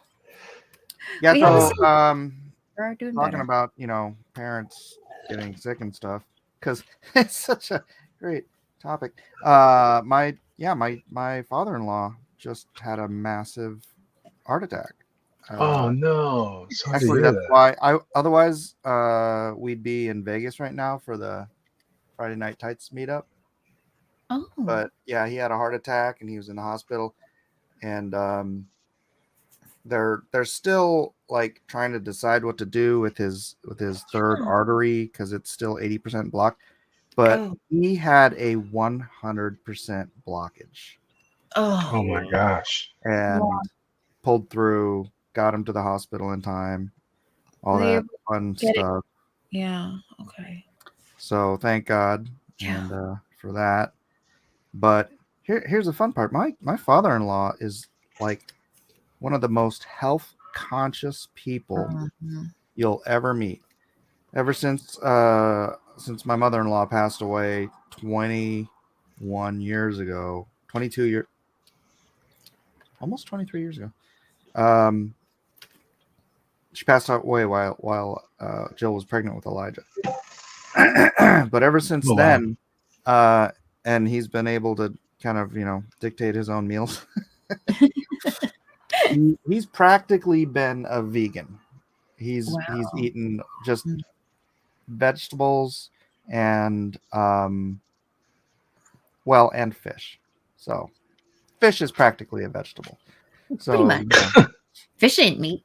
Yeah, We so haven't We're doing talking better. about, parents getting sick and stuff, because it's such a great topic. My father-in-law just had a massive heart attack. Oh no. Sorry to Actually, hear that's that. why otherwise we'd be in Vegas right now for the Friday Night Tights meetup. Oh. But yeah, he had a heart attack and he was in the hospital, and they're still like trying to decide what to do with his third artery because it's still 80% blocked. But Oh. he had a 100% blockage Oh. Oh my gosh. and Wow. pulled through, got him to the hospital in time, all Were you that able fun get it? stuff. Yeah. Okay. So thank God Yeah. and for that. But here's the fun part. My father-in-law is like one of the most health conscious people Mhm. you'll ever meet. Ever since my mother-in-law passed away 21 years ago, 22 years, almost 23 years ago. She passed away while Jill was pregnant with Elijah. But ever since Oh, wow. then, and he's been able to kind of, dictate his own meals. He's practically been a vegan. He's Wow. eaten just Mm. vegetables and and fish. So fish is practically a vegetable. So Pretty much. Fish ain't meat.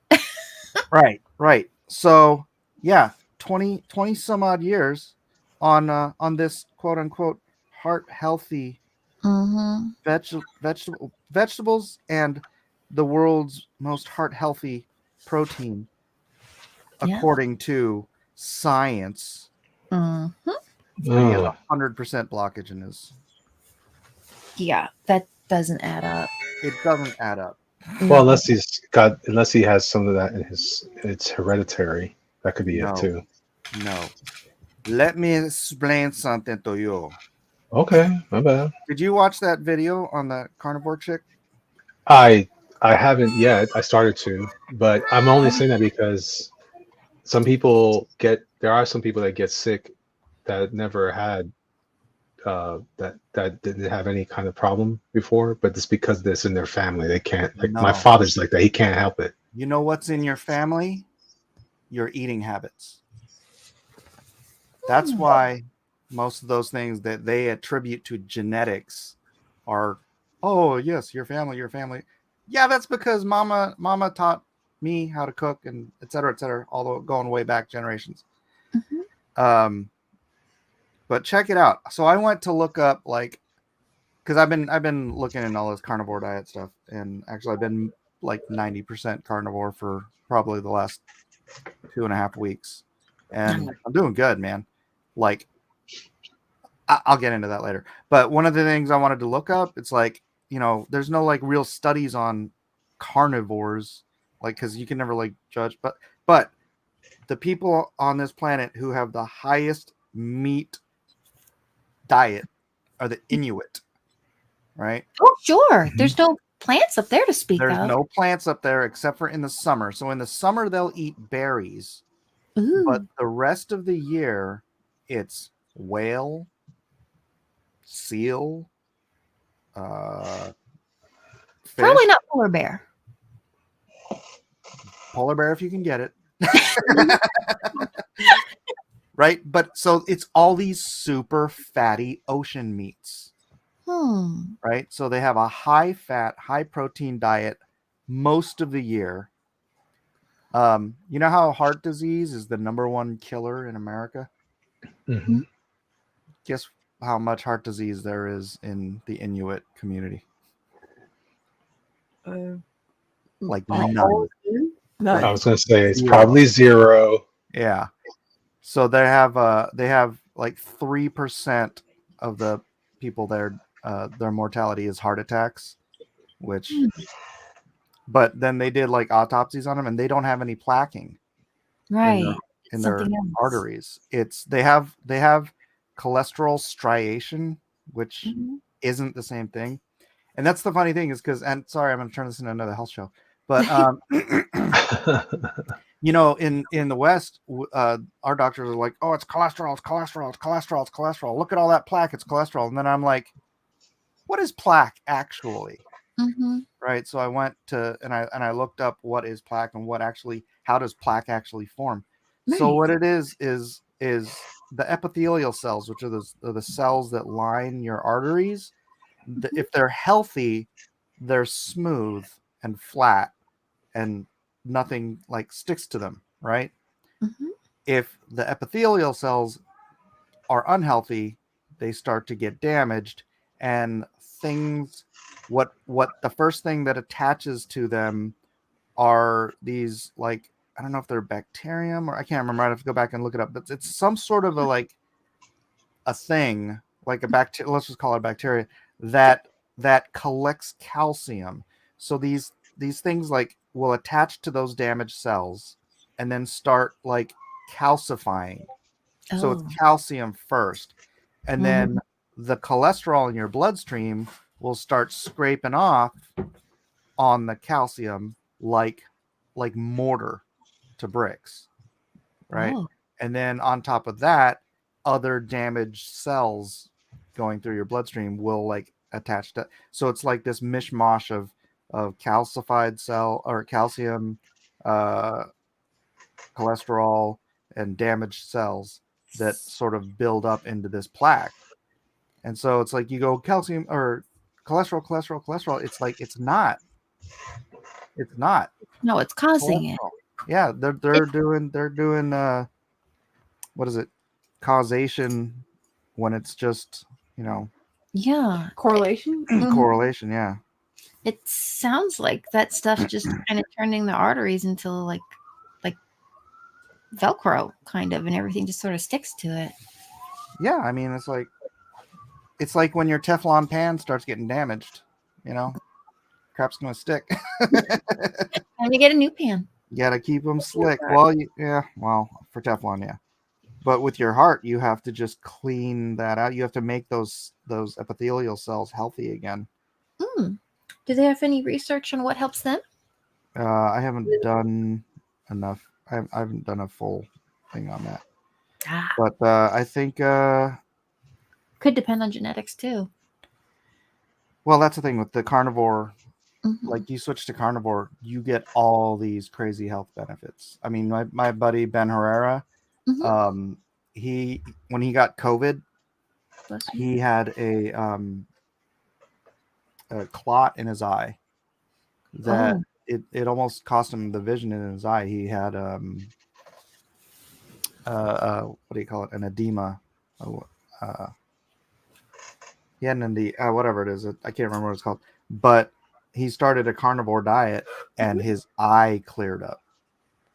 right. So yeah, 20 some odd years on this quote unquote heart healthy Mm-hmm. vegetables and the world's most heart healthy protein, Yeah. according to science. Mm-hmm. And he has Ugh. 100% blockage in his. Yeah, that doesn't add up. It doesn't add up. Well, unless he has some of that in it's hereditary. That could be No. it too. No. Let me explain something to you. Okay, my bad. Did you watch that video on the carnivore chick? I haven't yet. I started to, but I'm only saying that because there are some people that get sick that never had that didn't have any kind of problem before, but it's because this in their family. They can't, like my No. father's like that. He can't help it. You know what's in your family? Your eating habits. That's why most of those things that they attribute to genetics are, oh yes, your family. Yeah, that's because mama taught me how to cook and et cetera, although going way back generations. Mhm. But check it out. So I went to look up, like, because I've been looking in all this carnivore diet stuff, and actually I've been like 90% carnivore for probably the last 2.5 weeks, and I'm doing good, man. Like, I'll get into that later. But one of the things I wanted to look up, it's like, there's no like real studies on carnivores, like, because you can never like judge, but the people on this planet who have the highest meat diet are the Inuit, right? Oh, sure. There's no plants up there to speak There's of. no plants up there except for in the summer. So in the summer they'll eat berries, Ooh. but the rest of the year it's whale, seal, Probably fish, not polar bear. polar bear if you can get it. Right? But so it's all these super fatty ocean meats. Right? So they have a high fat, high protein diet most of the year. You know how heart disease is the #1 killer in America? Mm-hmm. Guess how much heart disease there is in the Inuit community? Like none. I was going to say it's Zero. probably 0. Yeah. So they have like 3% of the people there, their mortality is heart attacks, which but then they did like autopsies on them and they don't have any plaquing Right. in their Something else. arteries. They have cholesterol striation, which Mhm. isn't the same thing. And that's the funny thing is and sorry, I'm going to turn this into another health show, but in the West, our doctors are like, oh, it's cholesterol, it's cholesterol, it's cholesterol, it's cholesterol. Look at all that plaque, it's cholesterol. And then I'm like, what is plaque actually? Mhm. Right. So I went to and I looked up what is plaque and how does plaque actually form. So Right. what it is the epithelial cells, which are the cells that line your arteries. If they're healthy, they're smooth and flat and nothing like sticks to them, right? Mhm. If the epithelial cells are unhealthy, they start to get damaged, and what the first thing that attaches to them are these, like, I don't know if they're bacterium or I can't remember. I have to go back and look it up, but it's some sort of a thing, like a bacteria, let's just call it a bacteria that collects calcium. So these things like will attach to those damaged cells and then start like calcifying. So it's Oh. calcium first, and then Mhm. the cholesterol in your bloodstream will start scraping off on the calcium like mortar to bricks, right? Oh. And then on top of that, other damaged cells going through your bloodstream will like attach to. So it's like this mishmash of calcified cell or calcium, uh, cholesterol, and damaged cells that sort of build up into this plaque. And so it's like you go calcium or cholesterol. It's like it's not. It's not No, it's causing it. cholesterol. Yeah, they're doing what is it? Causation when it's just, Yeah. Correlation. correlation, yeah. It sounds like that stuff just kind of turning the arteries into like Velcro kind of, and everything just sort of sticks to it. Yeah, I mean it's like when your Teflon pan starts getting damaged, crap's gonna stick. Time to get a new pan. You gotta keep them slick. Well, well, for Teflon, yeah. But with your heart, you have to just clean that out. You have to make those epithelial cells healthy again. Mm. Do they have any research on what helps them? I haven't done enough. I haven't done a full thing on that. But I think could depend on genetics too. Well, that's the thing with the carnivore. Mhm. Like you switch to carnivore, you get all these crazy health benefits. I mean, my buddy Ben Herrera, Mhm. he when he got COVID, Bless you. he had a clot in his eye that Oh. it almost cost him the vision in his eye. He had what do you call it? An edema. He had an whatever it is. I can't remember what it's called. But he started a carnivore diet, and his eye cleared up.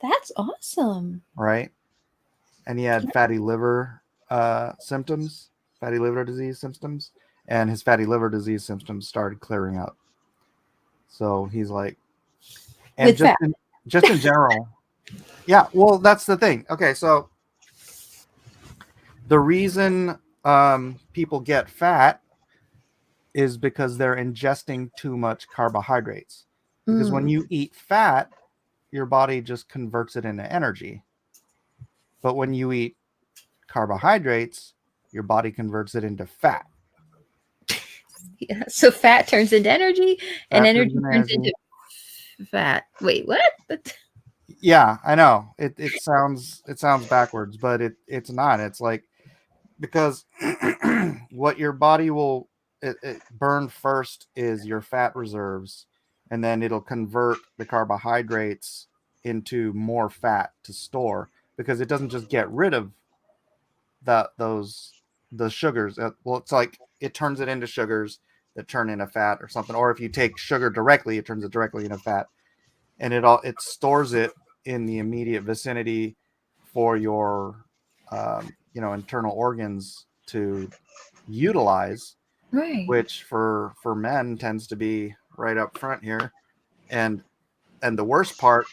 That's awesome. Right, and he had fatty liver symptoms, fatty liver disease symptoms, and his fatty liver disease symptoms started clearing up. So he's like, and With just in general, yeah. Well, that's the thing. Okay, so the reason people get fat is because they're ingesting too much carbohydrates. Because when you eat fat, your body just converts it into energy. But when you eat carbohydrates, your body converts it into fat. Yeah, so fat turns into energy, and Fat energy turns into turns energy. into fat. Wait, what? Yeah, I know. It sounds backwards, but it's not. It's like because what your body will it burn first is your fat reserves, and then it'll convert the carbohydrates into more fat to store, because it doesn't just get rid of the sugars. Well, it's like it turns it into sugars that turn into fat or something. Or if you take sugar directly, it turns it directly into fat, and it stores it in the immediate vicinity for your internal organs to utilize, Right. which for men tends to be right up front here. And the worst part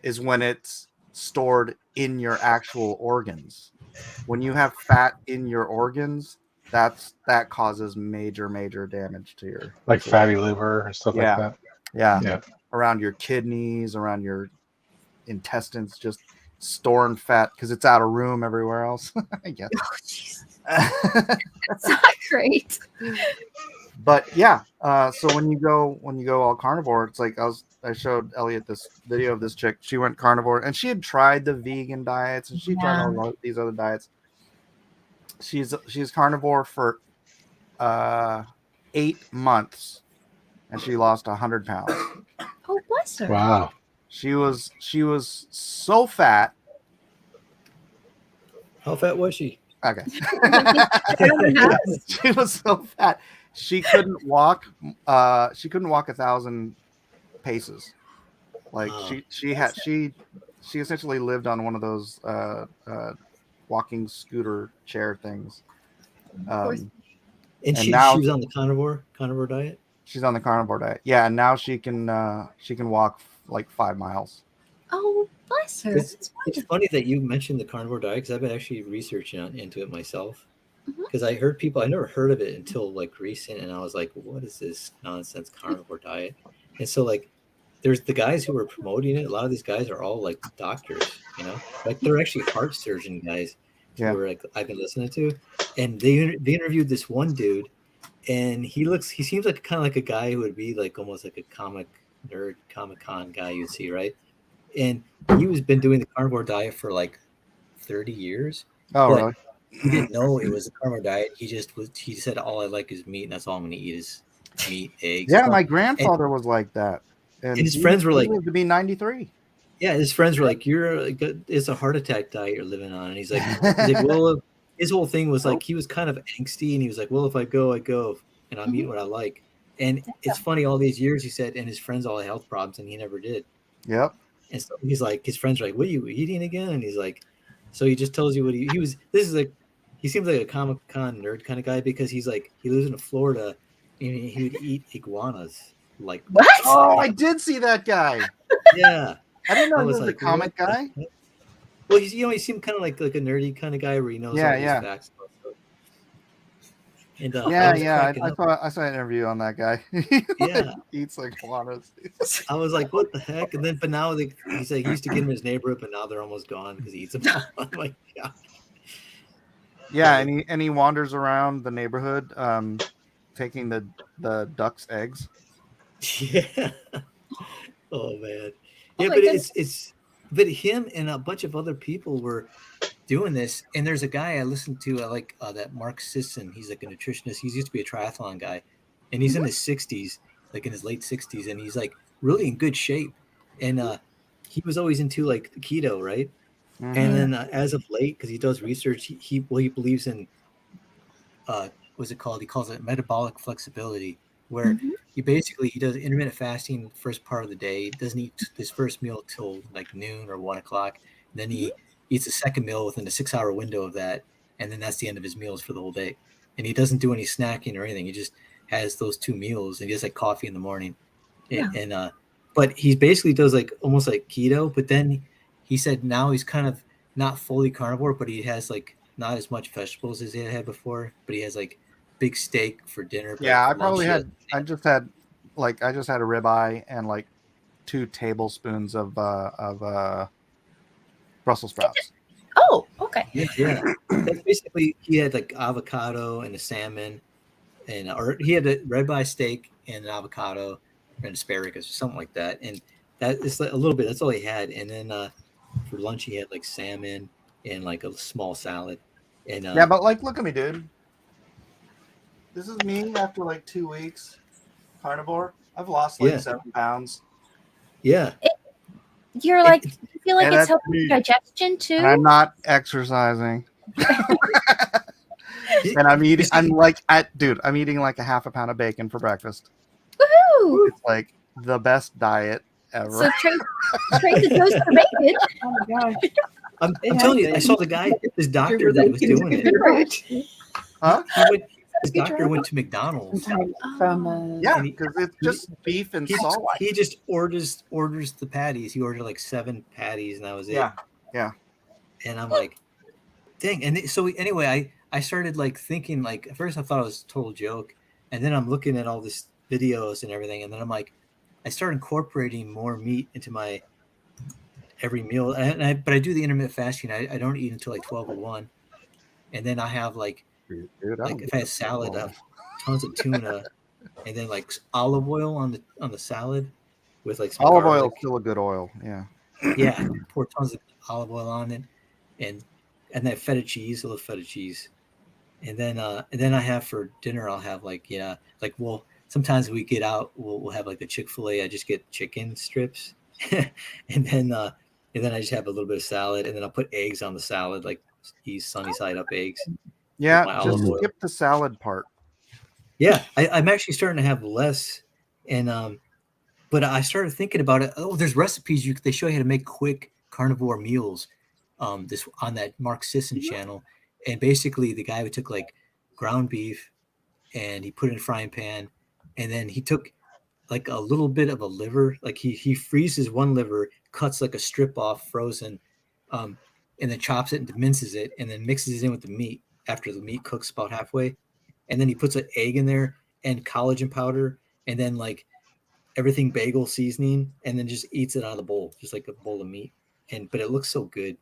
is when it's stored in your actual organs. When you have fat in your organs, that causes major damage to your Like fatty liver and stuff like that. yeah, around your kidneys, around your intestines, just storing fat because it's out of room everywhere else. I guess. Oh, Jesus. That's not great. But yeah, so when you go all carnivore, it's like I showed Elliot this video of this chick. She went carnivore, and she had tried the vegan diets, and she tried all these other diets. She's carnivore for 8 months, and she lost 100 pounds. Oh, bless her. Wow. She was so fat. How fat was she? Okay. She was so fat. She couldn't walk. She couldn't walk 1,000 paces. Like she essentially lived on one of those walking scooter chair things. And she was on the carnivore diet. She's on the carnivore diet. Yeah, and now she can walk like 5 miles. Oh, bless her. It's funny that you mentioned the carnivore diet, because I've been actually researching into it myself. Because I heard people, I never heard of it until like recent, and I was like, what is this nonsense carnivore diet? And so like there's the guys who are promoting it. A lot of these guys are all like doctors, like they're actually heart surgeon guys who are like I've been listening to. And they interviewed this one dude, and he seems like kind of like a guy who would be like almost like a comic nerd, Comic-Con guy you'd see, right? And he was been doing the carnivore diet for like 30 years. Oh, really? He didn't know it was a carnivore diet. He said, all I like is meat, and that's all I'm going to eat is meat, eggs. Yeah, my grandfather was like that. And his friends were like, to be 93. Yeah, his friends were like, it's a heart attack diet you're living on. And he's like, well, his whole thing was like, he was kind of angsty, and he was like, well, if I go, and I'm eating what I like. And it's funny, all these years, he said, and his friends all had health problems, and he never did. Yep. And so he's like, his friends are like, what are you eating again? And he's like, so he just tells you what he was. This is like, he seems like a Comic-Con nerd kind of guy, because he's like, he lives in Florida, and he would eat iguanas. Like, what? Oh, I did see that guy. Yeah. I didn't know I he was was a like, comic what the guy. heck? Well, he's he seemed kind of like a nerdy kind of guy where he knows Yeah, all these yeah. facts. And I Yeah, was yeah. cracking up. I saw an interview on that guy. Yeah. Eats iguanas. I was like, what the heck? And then, but now he's like, he used to get him in his neighborhood, but now they're almost gone because he eats them. I'm like, yeah. Yeah, and he wanders around the neighborhood, taking the ducks' eggs. Yeah. Oh man. Oh Yeah, my but goodness. but him and a bunch of other people were doing this. And there's a guy I listened to, I like that Mark Sisson. He's like a nutritionist. He used to be a triathlon guy, and he's in his 60s, like in his late 60s, and he's like really in good shape. And he was always into like keto, right? Mhm. And then as of late, because he does research, he believes in what's it called? He calls it metabolic flexibility, where Mhm. he does intermittent fasting the first part of the day. He doesn't eat his first meal till like noon or 1 o'clock. Then he eats a second meal within a 6 hour window of that, and then that's the end of his meals for the whole day. And he doesn't do any snacking or anything. He just has those 2 meals, and he has like coffee in the morning. Yeah. And but he basically does like almost like keto. But then he said now he's kind of not fully carnivore, but he has like not as much vegetables as he had before. But he has like big steak for dinner. But Yeah, for lunch, I just had a ribeye and like 2 tablespoons of Brussels sprouts. Oh, okay. yeah. That's basically he had like avocado and a salmon, and or he had a ribeye steak and an avocado and asparagus or something like that. And that is like a little bit. That's all he had. And then for lunch he had like salmon and like a small salad. And Yeah, but like, look at me, dude. This is me after like 2 weeks carnivore. I've lost like Yeah. 7 pounds. yeah. You're like, It- you feel like and it's that's helping me. your digestion And too? I'm not exercising. And I'm eating. I'm eating like a half a pound of bacon for breakfast. Woohoo! It's like the best diet ever. So trade the toast for bacon. Oh my gosh. I'm It telling you, I has saw the guy, this doctor that was doing it. Huh? His doctor went to McDonald's. From Yeah, And he- because it's just beef and He, salt. he just orders the patties. He ordered like 7 patties, and that was it. Yeah. And I'm like, dang. And so anyway, I started like thinking, like at first I thought it was a total joke, and then I'm looking at all these videos and everything, and then I'm like, I start incorporating more meat into my every meal. But I do the intermittent fasting. I don't eat until like 12 or 1, and then I have like Dude, if I had salad, I have tons of tuna, and then like olive oil on the salad with like some olive garlic. oil is still a good oil. Yeah. Yeah, pour tons of olive oil on it, and then feta cheese. I love feta cheese. And then I have for dinner, I'll have like sometimes we get out, we'll have like a Chick-fil-A. I just get chicken strips, and then I just have a little bit of salad, and then I'll put eggs on the salad, like these sunny side up eggs. Yeah, my just olive oil. skip the salad part. Yeah, I'm actually starting to have less, and but I started thinking about it. Oh, there's recipes they show you how to make quick carnivore meals. This on that Mark Sisson channel, and basically the guy who took like ground beef and he put it in a frying pan, and then he took like a little bit of a liver, like he freezes one liver, cuts like a strip off frozen, and then chops it and minces it, and then mixes it in with the meat after the meat cooks about halfway, and then he puts an egg in there and collagen powder, and then like everything bagel seasoning, and then just eats it out of the bowl, just like a bowl of meat. But it looks so good,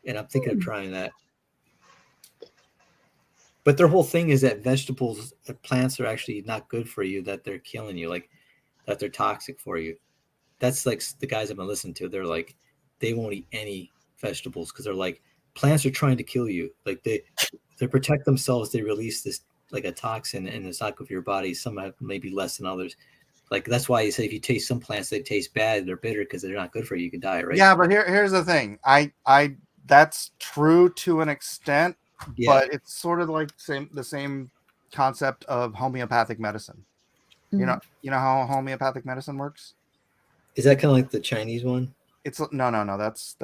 and I'm thinking of trying that. But their whole thing is that vegetables, plants are actually not good for you, that they're killing you, like that they're toxic for you. That's like the guys I've been listening to. They're like, they won't eat any vegetables because they're like, plants are trying to kill you. Like they protect themselves. They release this like a toxin, and it's not good for your body. Some have maybe less than others. Like that's why you say if you taste some plants, they taste bad. They're bitter because they're not good for you. You can die, right? Yeah, but here's the thing. I that's true to an extent, Yeah. but it's sort of like the same concept of homeopathic medicine. You know how homeopathic medicine works? Is that kind of like the Chinese one? It's no. That's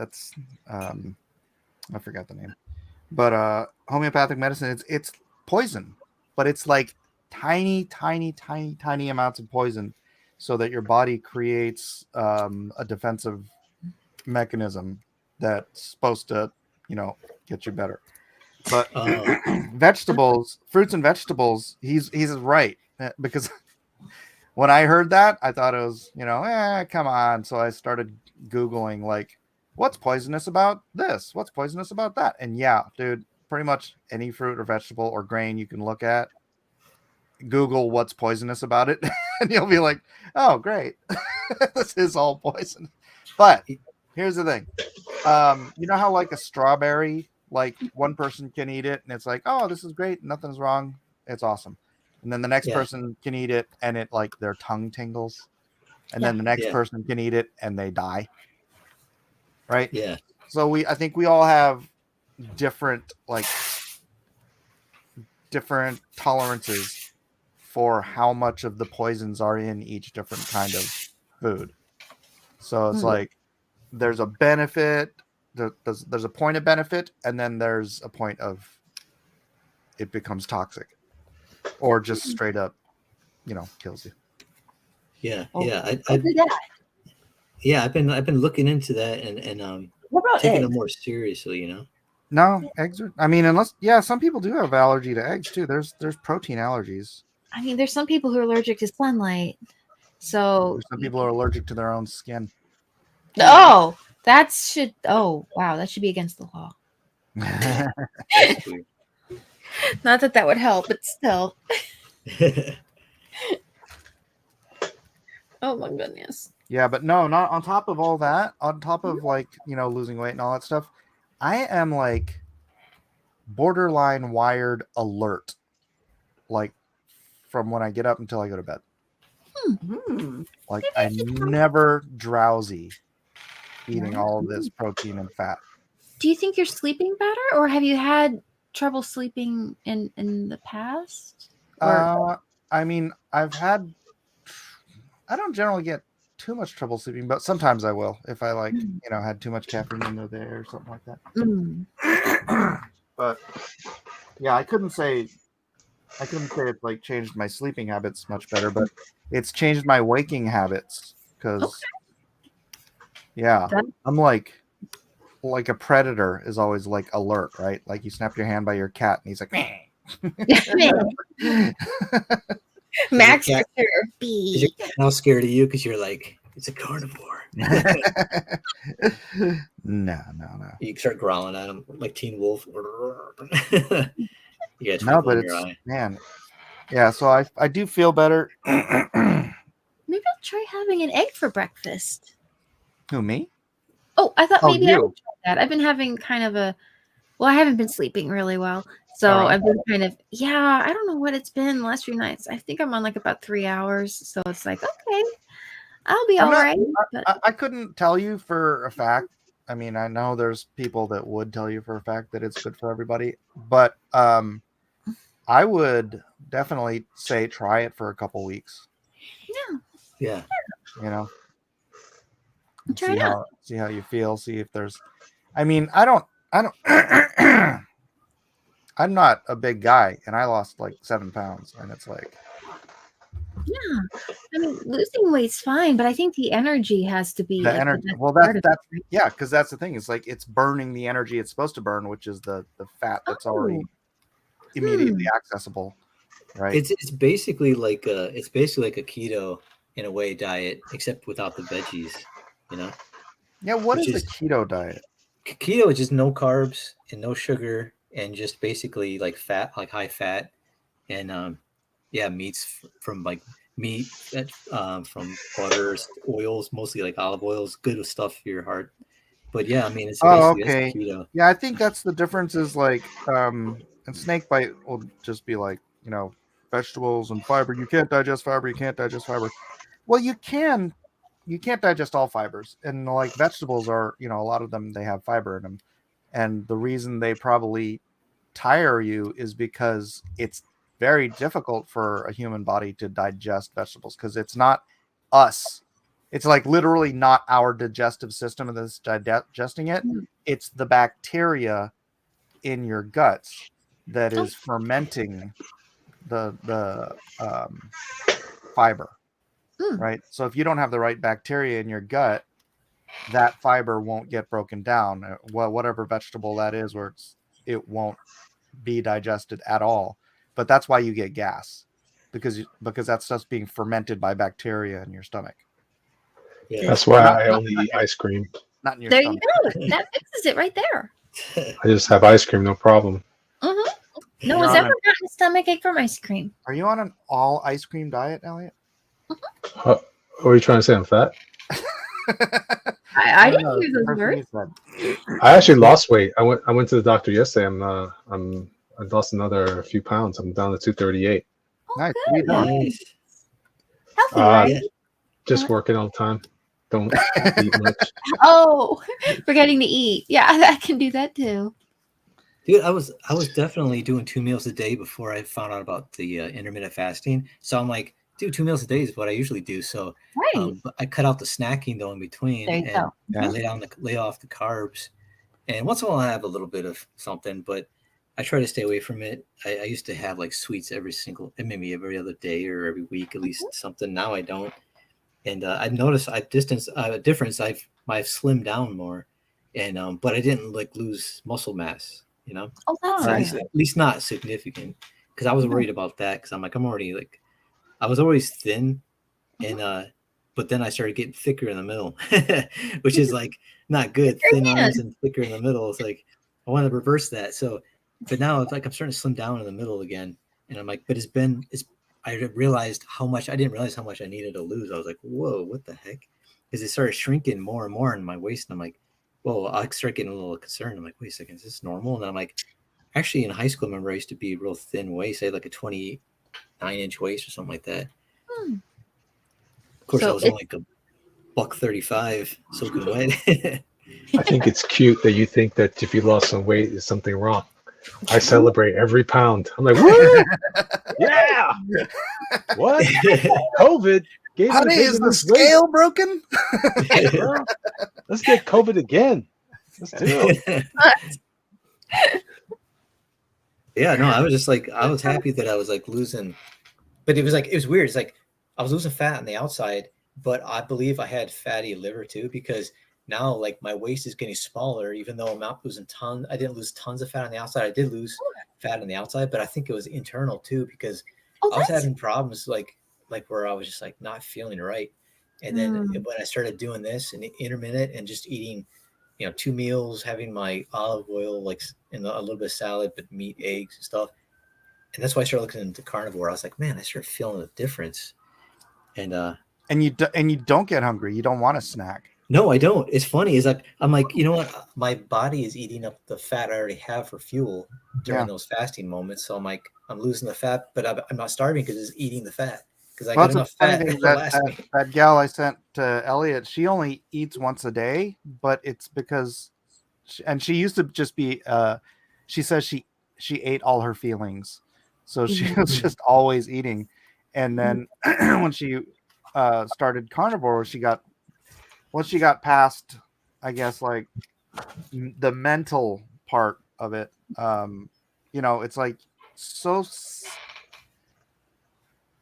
I forgot the name. But homeopathic medicine, it's poison, but it's like tiny amounts of poison so that your body creates a defensive mechanism that's supposed to, get you better. But vegetables, fruits and vegetables, he's right, because when I heard that, I thought it was, come on. So I started Googling, like, what's poisonous about this? What's poisonous about that? And yeah, dude, pretty much any fruit or vegetable or grain you can look at, Google what's poisonous about it, and you'll be like, oh, great. This is all poison. But here's the thing. You know how like a strawberry, like one person can eat it and it's like, oh, this is great. Nothing's wrong. It's awesome. And then the next person can eat it and it like their tongue tingles. And then the next person can eat it and they die. Right? Yeah. So I think we all have different tolerances for how much of the poisons are in each different kind of food. So it's like there's a benefit, there's a point of benefit, and then there's a point of it becomes toxic or just straight up, kills you. Yeah. Oh, Yeah. I've been looking into that and What about taking eggs? it more seriously, No, eggs are, some people do have allergy to eggs too. There's protein allergies. I mean, there's some people who are allergic to sunlight. So There's some people are allergic to their own skin. oh, that should that should be against the law. Not that would help, but still. Oh my goodness. Yeah, but no, not on top of all that, on top of losing weight and all that stuff, I am like borderline wired alert, like from when I get up until I go to bed. Like I'm never drowsy eating all of this protein and fat. Do you think you're sleeping better, or have you had trouble sleeping in the past? I don't generally get too much trouble sleeping, but sometimes I will if I had too much caffeine in the day or something like that. But yeah, I couldn't say it's like changed my sleeping habits much better, but it's changed my waking habits because I'm like a predator is always like alert, right? Like you snap your hand by your cat and he's like, meh. Max Is B. your cat now scared of you because you're like, it's a carnivore? No. You start growling at him like Teen Wolf. You got No, but in your eye. man. Yeah, so I do feel better. Maybe I'll try having an egg for breakfast. Who, me? Oh, I thought maybe I you. would try that. I've been having kind of I haven't been sleeping really well. So Right. I've been kind of, I don't know what it's been the last few nights. I think I'm on like about 3 hours. So it's like, okay, I'll be all right. But I couldn't tell you for a fact. I mean, I know there's people that would tell you for a fact that it's good for everybody, but I would definitely say try it for a couple weeks. Yeah. Try it out. See how you feel. See if there's. I mean, I don't. I'm not a big guy, and I lost like 7 pounds, and it's like. Yeah, I mean, losing weight's fine, but I think the energy has to be The like, energy. best Well, part of that's it, right? yeah, because that's the thing. It's like it's burning the energy it's supposed to burn, which is the fat that's already immediately accessible, right? It's basically like a keto in a way diet, except without the veggies. Yeah. What Which is is- the keto diet? Keto is just no carbs and no sugar and just basically like fat, like high fat, and meats from like meat from butters, oils, mostly like olive oils, good stuff for your heart. But yeah, I mean, it's basically that's Okay. keto. Yeah, I think that's the difference. Is like, and snake bite will just be like, vegetables and fiber. You can't digest fiber. You can't digest fiber. Well, you can. You can't digest all fibers, and like vegetables are, a lot of them they have fiber in them, and the reason they probably tire you is because it's very difficult for a human body to digest vegetables because it's not us. It's like literally not our digestive system that's digesting it. It's the bacteria in your guts that is fermenting the fiber. right? So if you don't have the right bacteria in your gut, that fiber won't get broken down. Well, whatever vegetable that is, where it won't be digested at all. But that's why you get gas, because that stuff's being fermented by bacteria in your stomach. Yeah. That's why Not- I not- only eat ice cream. Not in your There stomach. you go. That fixes it right there. I just have ice cream, no problem. Mm-hmm. No You're one's on ever gotten a stomach ache from ice cream. Are you on an all ice cream diet, Elliot? What are you trying to say? I'm fat? I didn't know, hear that's the those first thing words. you said. I actually lost weight. I went to the doctor yesterday. I lost another few pounds. I'm down to 238. Oh, Nice. good. What are you doing? Nice. Healthy, Uh, right? Yeah. Just working all the time. Don't eat much. Oh, forgetting to eat. Yeah, I can do that too. Dude, I was definitely doing 2 meals a day before I found out about the intermittent fasting. So I'm like, dude, 2 meals a day is what I usually do. So Right. but I cut out the snacking though in between, There you and go. I lay off the carbs. And once in a while I have a little bit of something, but I try to stay away from it. I used to have like sweets maybe every other day or every week, at least something. Now I don't. And I've noticed a difference. I've slimmed down more, and but I didn't like lose muscle mass. Oh, that's Right. nice. At least not significant, because I was worried about that. Because I'm already like, I was always thin, and but then I started getting thicker in the middle, which is like not good. Very Thin good. arms and thicker in the middle. It's like I want to reverse that. So, but now it's like I'm starting to slim down in the middle again, and I'm like, but I realized how much I didn't realize how much I needed to lose. I was like, whoa, what the heck? Because it started shrinking more and more in my waist, and I'm like, whoa, I start getting a little concerned. I'm like, wait a second, is this normal? And then I'm like, actually, in high school, I remember I used to be real thin waist. I had like a 29-inch waist or something like that. Hmm. Of course, So I was only like a $135 soaking wet. I think it's cute that you think that if you lost some weight, there's something wrong. I celebrate every pound. I'm like, woo! Yeah! What? COVID gave me Honey, is the scale broken? weight, girl. Let's get COVID again. Let's do it. Yeah, no, I was just like, I was happy that I was like losing, but it was weird. It's like I was losing fat on the outside, but I believe I had fatty liver too, because now like my waist is getting smaller, even though I'm not losing tons. I didn't lose tons of fat on the outside. I did lose fat on the outside, but I think it was internal too, because Oh, I was that's having problems like where I was just like not feeling right. And then when I started doing this and intermittent and just eating, 2 meals, having my olive oil, like in a little bit of salad, but meat, eggs and stuff. And that's why I started looking into carnivore. I was like, man, I started feeling a difference. And And you don't get hungry. You don't want a snack. no, I don't. It's funny. Is like I'm like, you know what? My body is eating up the fat I already have for fuel during those fasting moments. So I'm like, I'm losing the fat, but I'm not starving because it's eating the fat, because I Well, got that's enough a funny fat thing, to last me. that gal I sent to Elliot, she only eats once a day, but it's because, she used to just be, she says she ate all her feelings, so she was just always eating, and then when she started carnivore, once she got past, I guess, like the mental part of it, it's like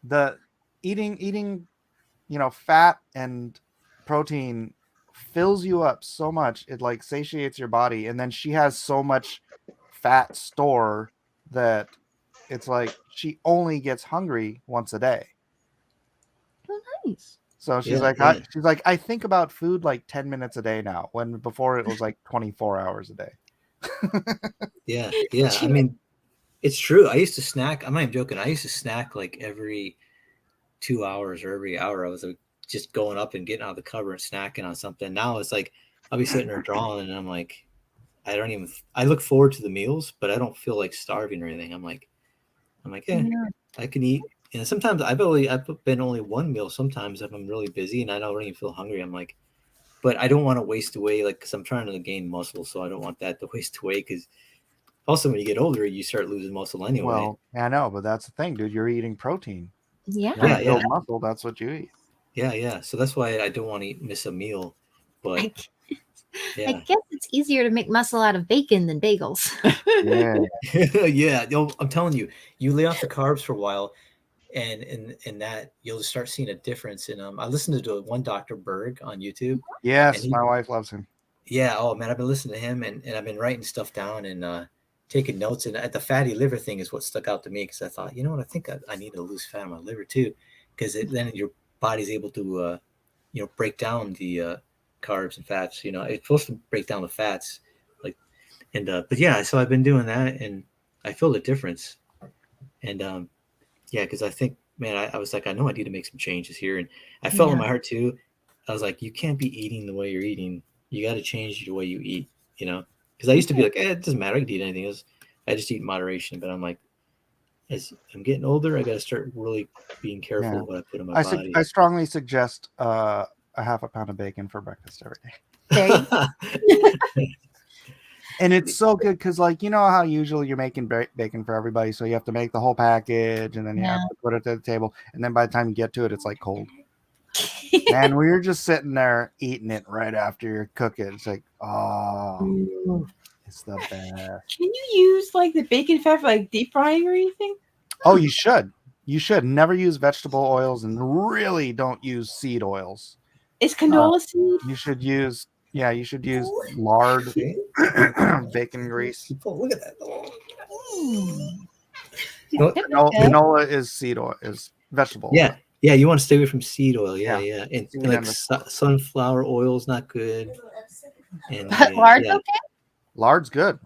the eating fat and protein fills you up so much, it like satiates your body, and then she has so much fat store that it's like she only gets hungry once a day. oh, nice. So she's like, I think about food like 10 minutes a day now, when before it was like 24 hours a day. Yeah. I mean, it's true. I used to snack. I'm not even joking. I used to snack like every 2 hours or every hour. I was like just going up and getting out of the cupboard and snacking on something. Now it's like I'll be sitting there drawing, and I'm like, I look forward to the meals, but I don't feel like starving or anything. I'm like, Yeah. I can eat. And sometimes I've been only one meal sometimes if I'm really busy and I don't even feel hungry. I'm like, but I don't want to waste away, like, because I'm trying to gain muscle, so I don't want that to waste away, because also when you get older, you start losing muscle anyway. Well, I know, but that's the thing, dude. You're eating protein. Yeah. You want to Yeah. build muscle, that's what you eat. Yeah. So that's why I don't want to miss a meal. But I yeah. guess it's easier to make muscle out of bacon than bagels. Yeah. Yeah. I'm telling you, you lay off the carbs for a while, and in that you'll start seeing a difference in I listened to one Dr. Berg on YouTube. Yes, And my wife loves him. Yeah, oh man, I've been listening to him, and I've been writing stuff down and taking notes. And the fatty liver thing is what stuck out to me, because I thought, you know what, I think I need to lose fat on my liver too, because then your body's able to break down the carbs and fats. It's supposed to break down the fats, like, and but yeah, so I've been doing that, and I feel the difference. And yeah, because I think, man, I was like, I know I need to make some changes here, and I felt in my heart too. I was like, you can't be eating the way you're eating. You got to change the way you eat, because I used to be like, it doesn't matter, I can eat anything else. I just eat in moderation. But I'm like, as I'm getting older, I got to start really being careful of what I put in my body. I strongly suggest a half a pound of bacon for breakfast every day. There And it's so good because, like, you know how usually you're making bacon for everybody, so you have to make the whole package, and then you have to put it to the table, and then by the time you get to it, it's like cold. And we were just sitting there eating it right after you cook it. It's like, oh, it's the best. Can you use like the bacon fat for like deep frying or anything? Oh, you should. You should never use vegetable oils, and really don't use seed oils. Is canola seed? You should use lard, bacon grease. Look at that. Canola is seed oil, is vegetable oil. Yeah, you want to stay away from seed oil. Yeah. And Seed like and sunflower oil is not good. And Lard's okay? Lard's good.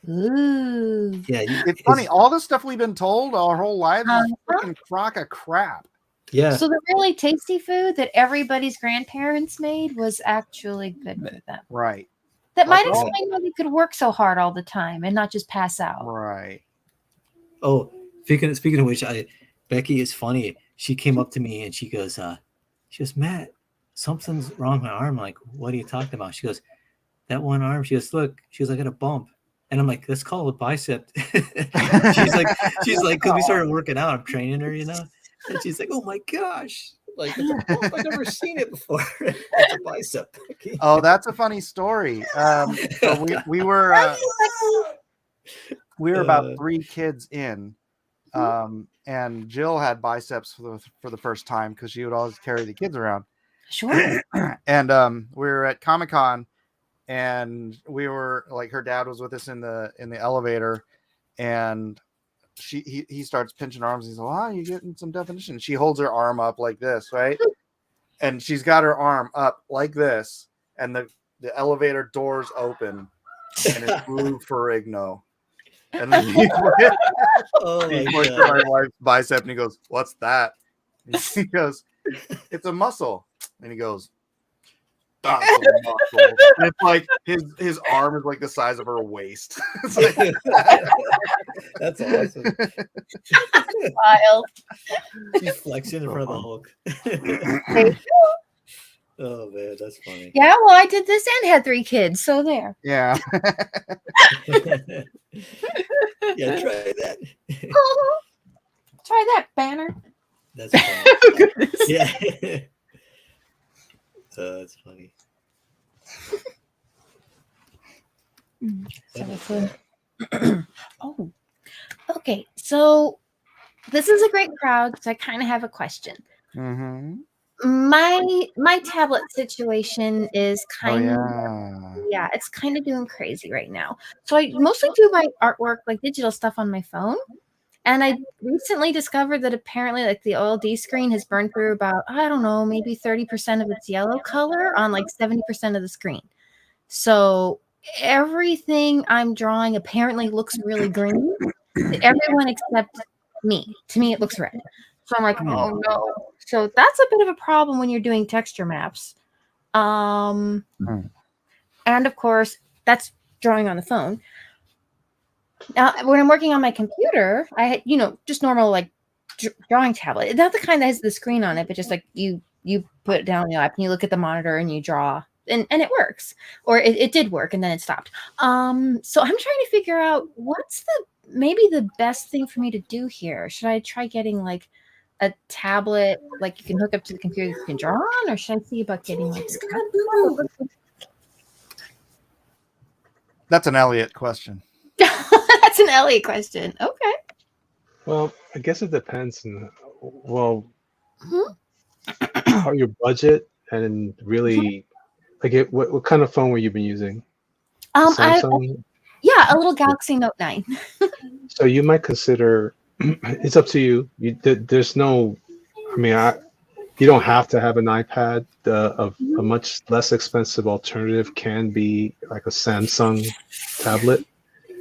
Ooh. Yeah, It's funny. All the stuff we've been told our whole lives is a freaking crock of crap. Yeah. So the really tasty food that everybody's grandparents made was actually good for them. Right. That might explain why they could work so hard all the time and not just pass out. Right. Oh, speaking of which, Becky is funny. She came up to me and she goes, Matt, something's wrong with my arm. I'm like, what are you talking about? She goes, that one arm. She goes, look. She goes, I got a bump. And I'm like, let's call it a bicep. she's like, because we started working out. I'm training her, And she's like, oh my gosh. Like, I've never seen it before. It's a bicep. Oh, that's a funny story. So we were about 3 kids in. And Jill had biceps for the first time because she would always carry the kids around. Sure. And we were at Comic-Con, and we were like, her dad was with us in the elevator, and he starts pinching arms. He's like, "Wow, you're getting some definition." She holds her arm up like this, right? And she's got her arm up like this, and the elevator doors open, and it's Blue Ferrigno. And then he points to my wife's bicep, and he goes, "What's that?" And she goes, "It's a muscle." And he goes, "That's a muscle." And it's like his arm is like the size of her waist. It's like, that's awesome. Wild. She's flexing in front of the Hulk. Oh man, that's funny. Yeah, well, I did this and had 3 kids, so there. yeah. Yeah, try that. Try that, Banner. That's funny. Yeah. That's funny. Oh, okay. So this is a great crowd, so I kind of have a question. Mm-hmm. My tablet situation is kind of yeah. it's kind of doing crazy right now. So I mostly do my artwork, like digital stuff, on my phone. And I recently discovered that apparently, like, the OLED screen has burned through about, I don't know, maybe 30% of its yellow color on like 70% of the screen. So everything I'm drawing apparently looks really green to everyone except me. To me, it looks red. So I'm like, oh no. So that's a bit of a problem when you're doing texture maps. And of course, that's drawing on the phone. Now, when I'm working on my computer, I just normal like drawing tablet, not the kind that has the screen on it, but just like you put it down on the app and you look at the monitor and you draw, and it works, or it did work and then it stopped. So I'm trying to figure out what's maybe the best thing for me to do here. Should I try getting like a tablet, like you can hook up to the computer you can draw on, or should I see about getting like That's an Elliot question. That's an Elliot question. Okay. Well, I guess it depends on, well, Mhm. how your budget and really like what kind of phone were you been using? The I Samsung? yeah, a little Galaxy Note 9. So you might consider it's up to you. There's no, I mean, you don't have to have an iPad. A much less expensive alternative can be like a Samsung tablet.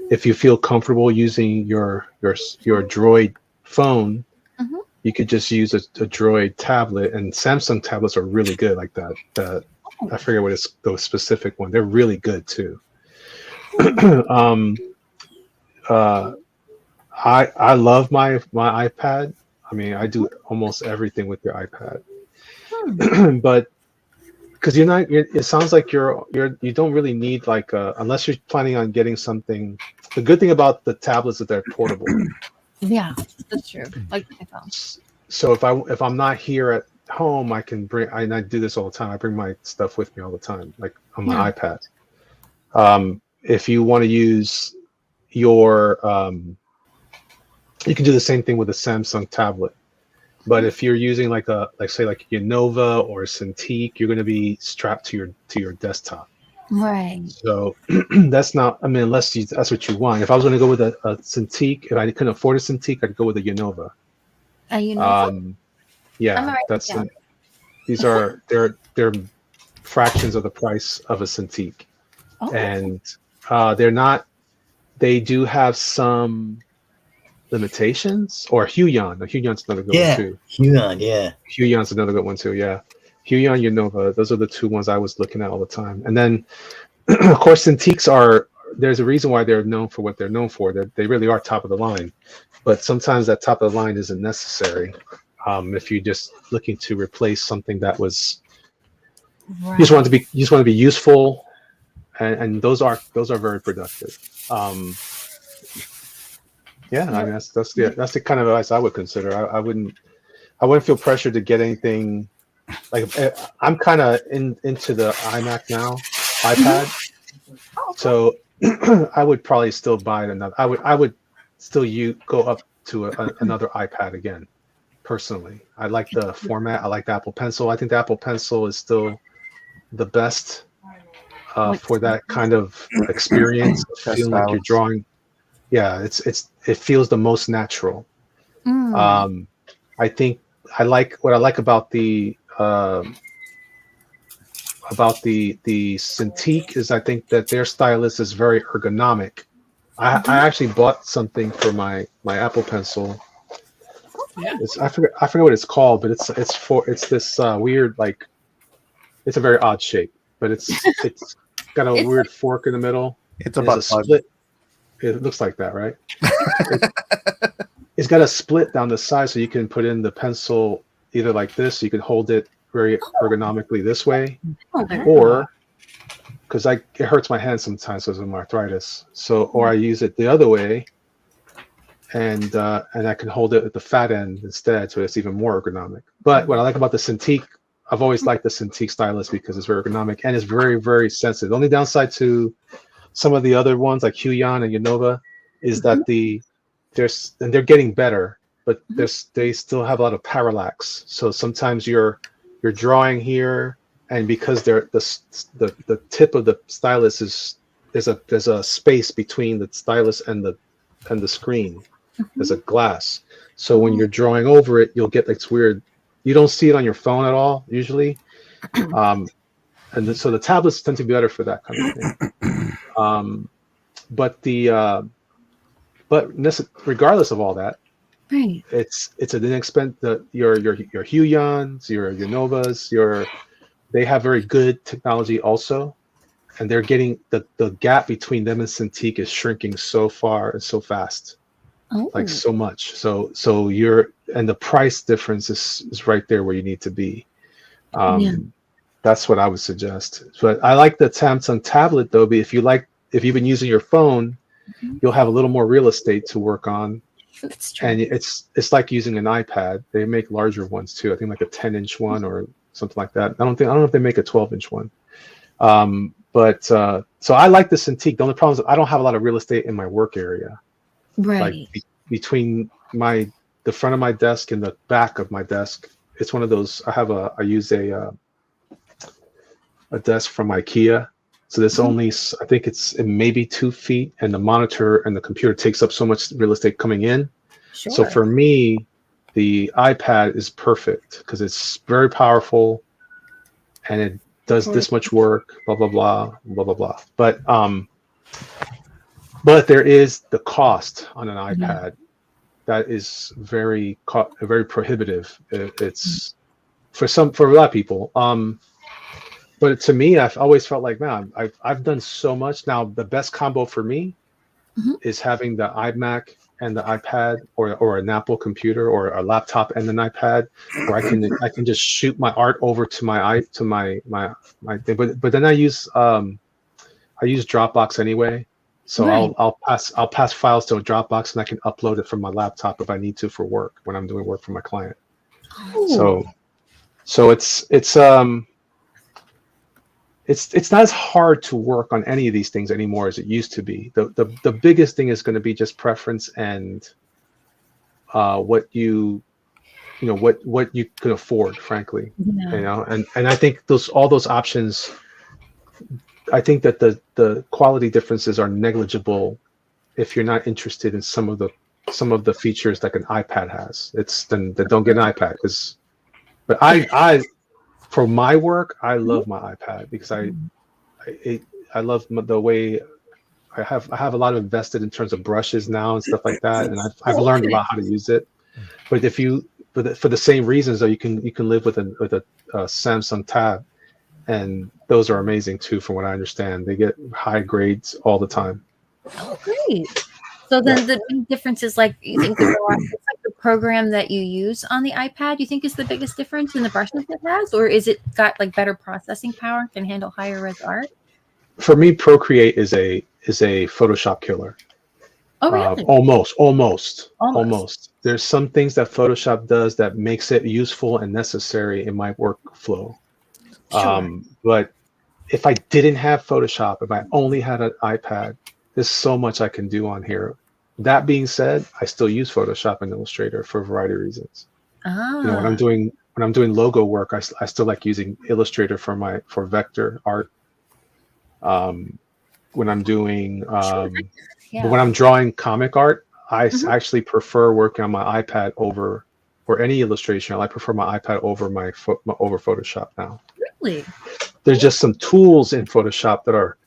If you feel comfortable using your Droid phone, Mhm. you could just use a Droid tablet. And Samsung tablets are really good like that. I forget what it's the specific one. They're really good too. um, uh, I love my iPad. I mean, I do almost everything with your iPad. But because it sounds like you don't really need like unless you're planning on getting something. The good thing about the tablets is that they're portable. Yeah, that's true. Like my phone. So if I'm not here at home, I can bring. And I do this all the time. I bring my stuff with me all the time, like on my iPad. If you want to use your, you can do the same thing with a Samsung tablet. But if you're using like say like a Unova or a Cintiq, you're going to be strapped to your desktop. Right. So that's not. I mean, unless that's what you want. If I was going to go with a Cintiq, if I couldn't afford a Cintiq, I'd go with a Unova. You know. Yeah, that's these are they're fractions of the price of a Cintiq, and they're not. They do have some limitations. Or Huion. Huion's another good one too. Huion's another good one too. Yeah, Huion, Unova. Those are the two ones I was looking at all the time. And then, of course, Cintiqs are. There's a reason why they're known for what they're known for. They really are top of the line, but sometimes that top of the line isn't necessary. If you're just looking to replace something that was, you just want to be useful, and those are very productive. Yeah, I mean that's the kind of advice I would consider. I wouldn't feel pressured to get anything. Like I'm kind of into the iMac now, iPad. So I would probably still buy another. I would still go up to another iPad again. Personally, I like the format. I like the Apple Pencil. I think the Apple Pencil is still the best for that kind of experience, feeling like you're drawing. Yeah, it feels the most natural. I think what I like about the Cintiq is I think that their stylus is very ergonomic. I actually bought something for my Apple Pencil. I forget what it's called, but it's this weird, like, it's a very odd shape, but it's got a weird fork in the middle. It's a split. It looks like that, right? It's got a split down the side, so you can put in the pencil either like this, so you can hold it very ergonomically this way, or because it hurts my hand sometimes because of my arthritis. So, or I use it the other way, and I can hold it at the fat end instead, so it's even more ergonomic. But what I like about the Cintiq, I've always liked the Cintiq stylus because it's very ergonomic and it's very, very sensitive. The only downside to some of the other ones like Huion and Unova is that they're getting better, but they still have a lot of parallax. So sometimes you're drawing here, and because the tip of the stylus there's a space between the stylus and the screen. There's a glass. So when you're drawing over it, you'll get this weird. You don't see it on your phone at all usually, so the tablets tend to be better for that kind of thing. But regardless of all that, right, it's an inexpensive. Your Huions, your Unovas, they have very good technology also, and they're getting the gap between them and Cintiq is shrinking so far and so fast. Like so much. So and the price difference is right there where you need to be. That's what I would suggest. But I like the Samsung tablet though. But if you've been using your phone, you'll have a little more real estate to work on. That's true. And it's like using an iPad. They make larger ones too. I think like a 10-inch one or something like that. I don't know if they make a 12-inch one. So I like the Cintiq. The only problem is I don't have a lot of real estate in my work area. Right. Like between the front of my desk and the back of my desk. It's one of those. I use a desk from IKEA. So this only, I think it's maybe 2 feet, and the monitor and the computer takes up so much real estate coming in. Sure. So for me, the iPad is perfect because it's very powerful, and it does this much work. Blah blah blah blah blah blah. But there is the cost on an iPad that is very prohibitive. It's for a lot of people. But to me, I've always felt like, man, I've done so much. Now, the best combo for me is having the iMac and the iPad, or an Apple computer or a laptop and an iPad, where I can just shoot my art over to my thing. But then I use Dropbox anyway. So I'll pass files to a Dropbox, and I can upload it from my laptop if I need to for work when I'm doing work for my client. Oh. So it's not as hard to work on any of these things anymore as it used to be. The biggest thing is going to be just preference and what you can afford, frankly. And I think all those options, I think that the quality differences are negligible if you're not interested in some of the features like an iPad has. Then don't get an iPad. But I for my work, I love my iPad because I love the way I have a lot of invested in terms of brushes now and stuff like that, and I've learned a lot how to use it. But for the same reasons, though, you can live with a Samsung Tab, and those are amazing too, from what I understand. They get high grades all the time. Oh, great. So then the big difference is, like, you think it's like the program that you use on the iPad, you think is the biggest difference in the brushes it has, or is it got like better processing power and can handle higher res art? For me, Procreate is a Photoshop killer. Oh, really? Almost. There's some things that Photoshop does that makes it useful and necessary in my workflow. Sure. But if I didn't have Photoshop, if I only had an iPad, there's so much I can do on here. That being said, I still use Photoshop and Illustrator for a variety of reasons. When I'm doing logo work, I still like using Illustrator for vector art. When I'm doing but when I'm drawing comic art, I actually prefer working on my iPad over any illustration. I prefer my iPad over over Photoshop now. Really? There's just some tools in Photoshop that are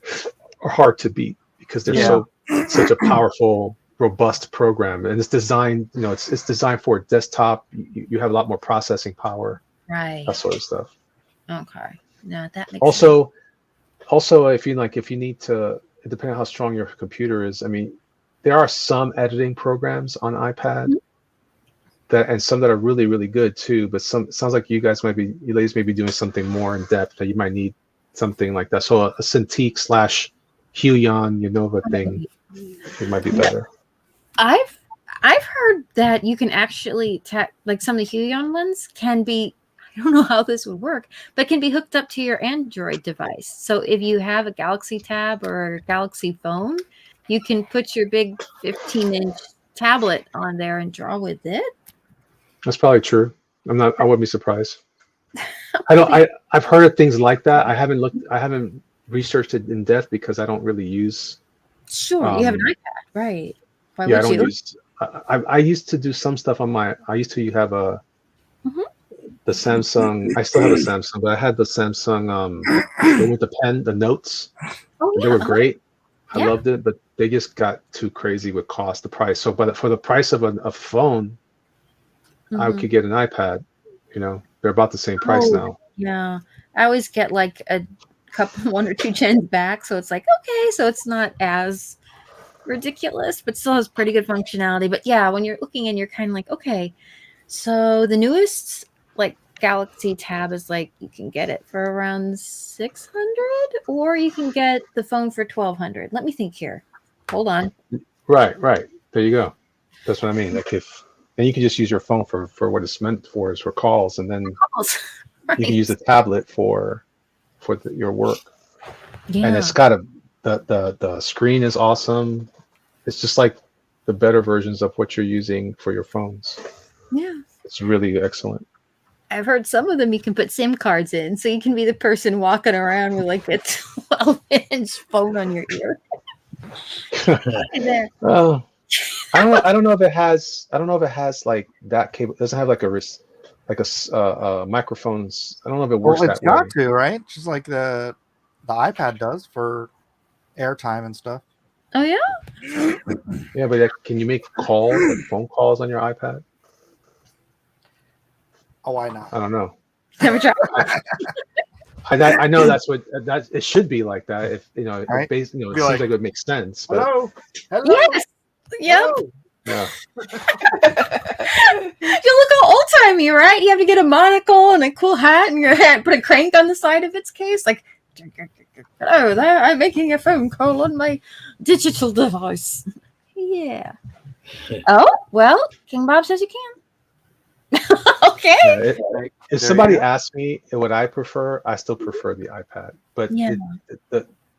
hard to beat because they're such a powerful, robust program, and it's designed. It's designed for a desktop. You have a lot more processing power. Right. That sort of stuff. Okay. No, that makes sense. Also, if you need to, depending on how strong your computer is, I mean, there are some editing programs on iPad and some that are really, really good too. But sounds like you ladies may be doing something more in depth that you might need something like that. So a Cintiq / Huion Unova thing, it might be better. I've heard that you can actually like some of the Huion ones can be, I don't know how this would work, but can be hooked up to your Android device. So if you have a Galaxy Tab or a Galaxy phone, you can put your big 15-inch tablet on there and draw with it. That's probably true. I wouldn't be surprised. I've heard of things like that. I haven't researched it in depth because I don't really use. Sure, you have an iPad, right? Why I would don't you? use. I used to do some stuff on I used to have the Samsung. I still have a Samsung, but I had the Samsung with the pen, the notes. Oh, They were great. I loved it, but they just got too crazy with the price. So, but for the price of a phone, I could get an iPad. They're about the same price now. Yeah, I always get like a couple, 1 or 2 gens back, so it's like, okay, so it's not as ridiculous, but still has pretty good functionality. But yeah, when you're looking and you're kind of like, okay, so the newest like Galaxy Tab is like, you can get it for around $600, or you can get the phone for $1,200. Let me think here. Hold on. Right. There you go. That's what I mean. Like and you can just use your phone for what it's meant for, is for calls, and then Right. you can use the tablet for your work. Yeah. And it's got the screen is awesome. It's just like the better versions of what you're using for your phones. Yeah. It's really excellent. I've heard some of them you can put SIM cards in, so you can be the person walking around with like a 12-inch phone on your ear. There. Oh, I don't know if it has. I don't know if it has like that cable. It doesn't have like a microphones. I don't know if it works Well, it's that way. got to, right? Just like the iPad does for airtime and stuff. Oh yeah. Yeah, but can you make calls, like phone calls, on your iPad? Oh, why not? I don't know. Never tried. I know that's what that it should be like that. If you know, Right. it Be seems like, like it would make sense. But Hello. Yes. Yep. Hello. yeah, You look all old timey, right? You have to get a monocle and a cool hat and your hat, put a crank on the side of its case, like. Hello there, I'm making a phone call on my digital device. Yeah. Oh, well, King Bob says you can. Okay. yeah, There if you somebody go. asks me what I prefer, I still prefer the iPad. But Yeah.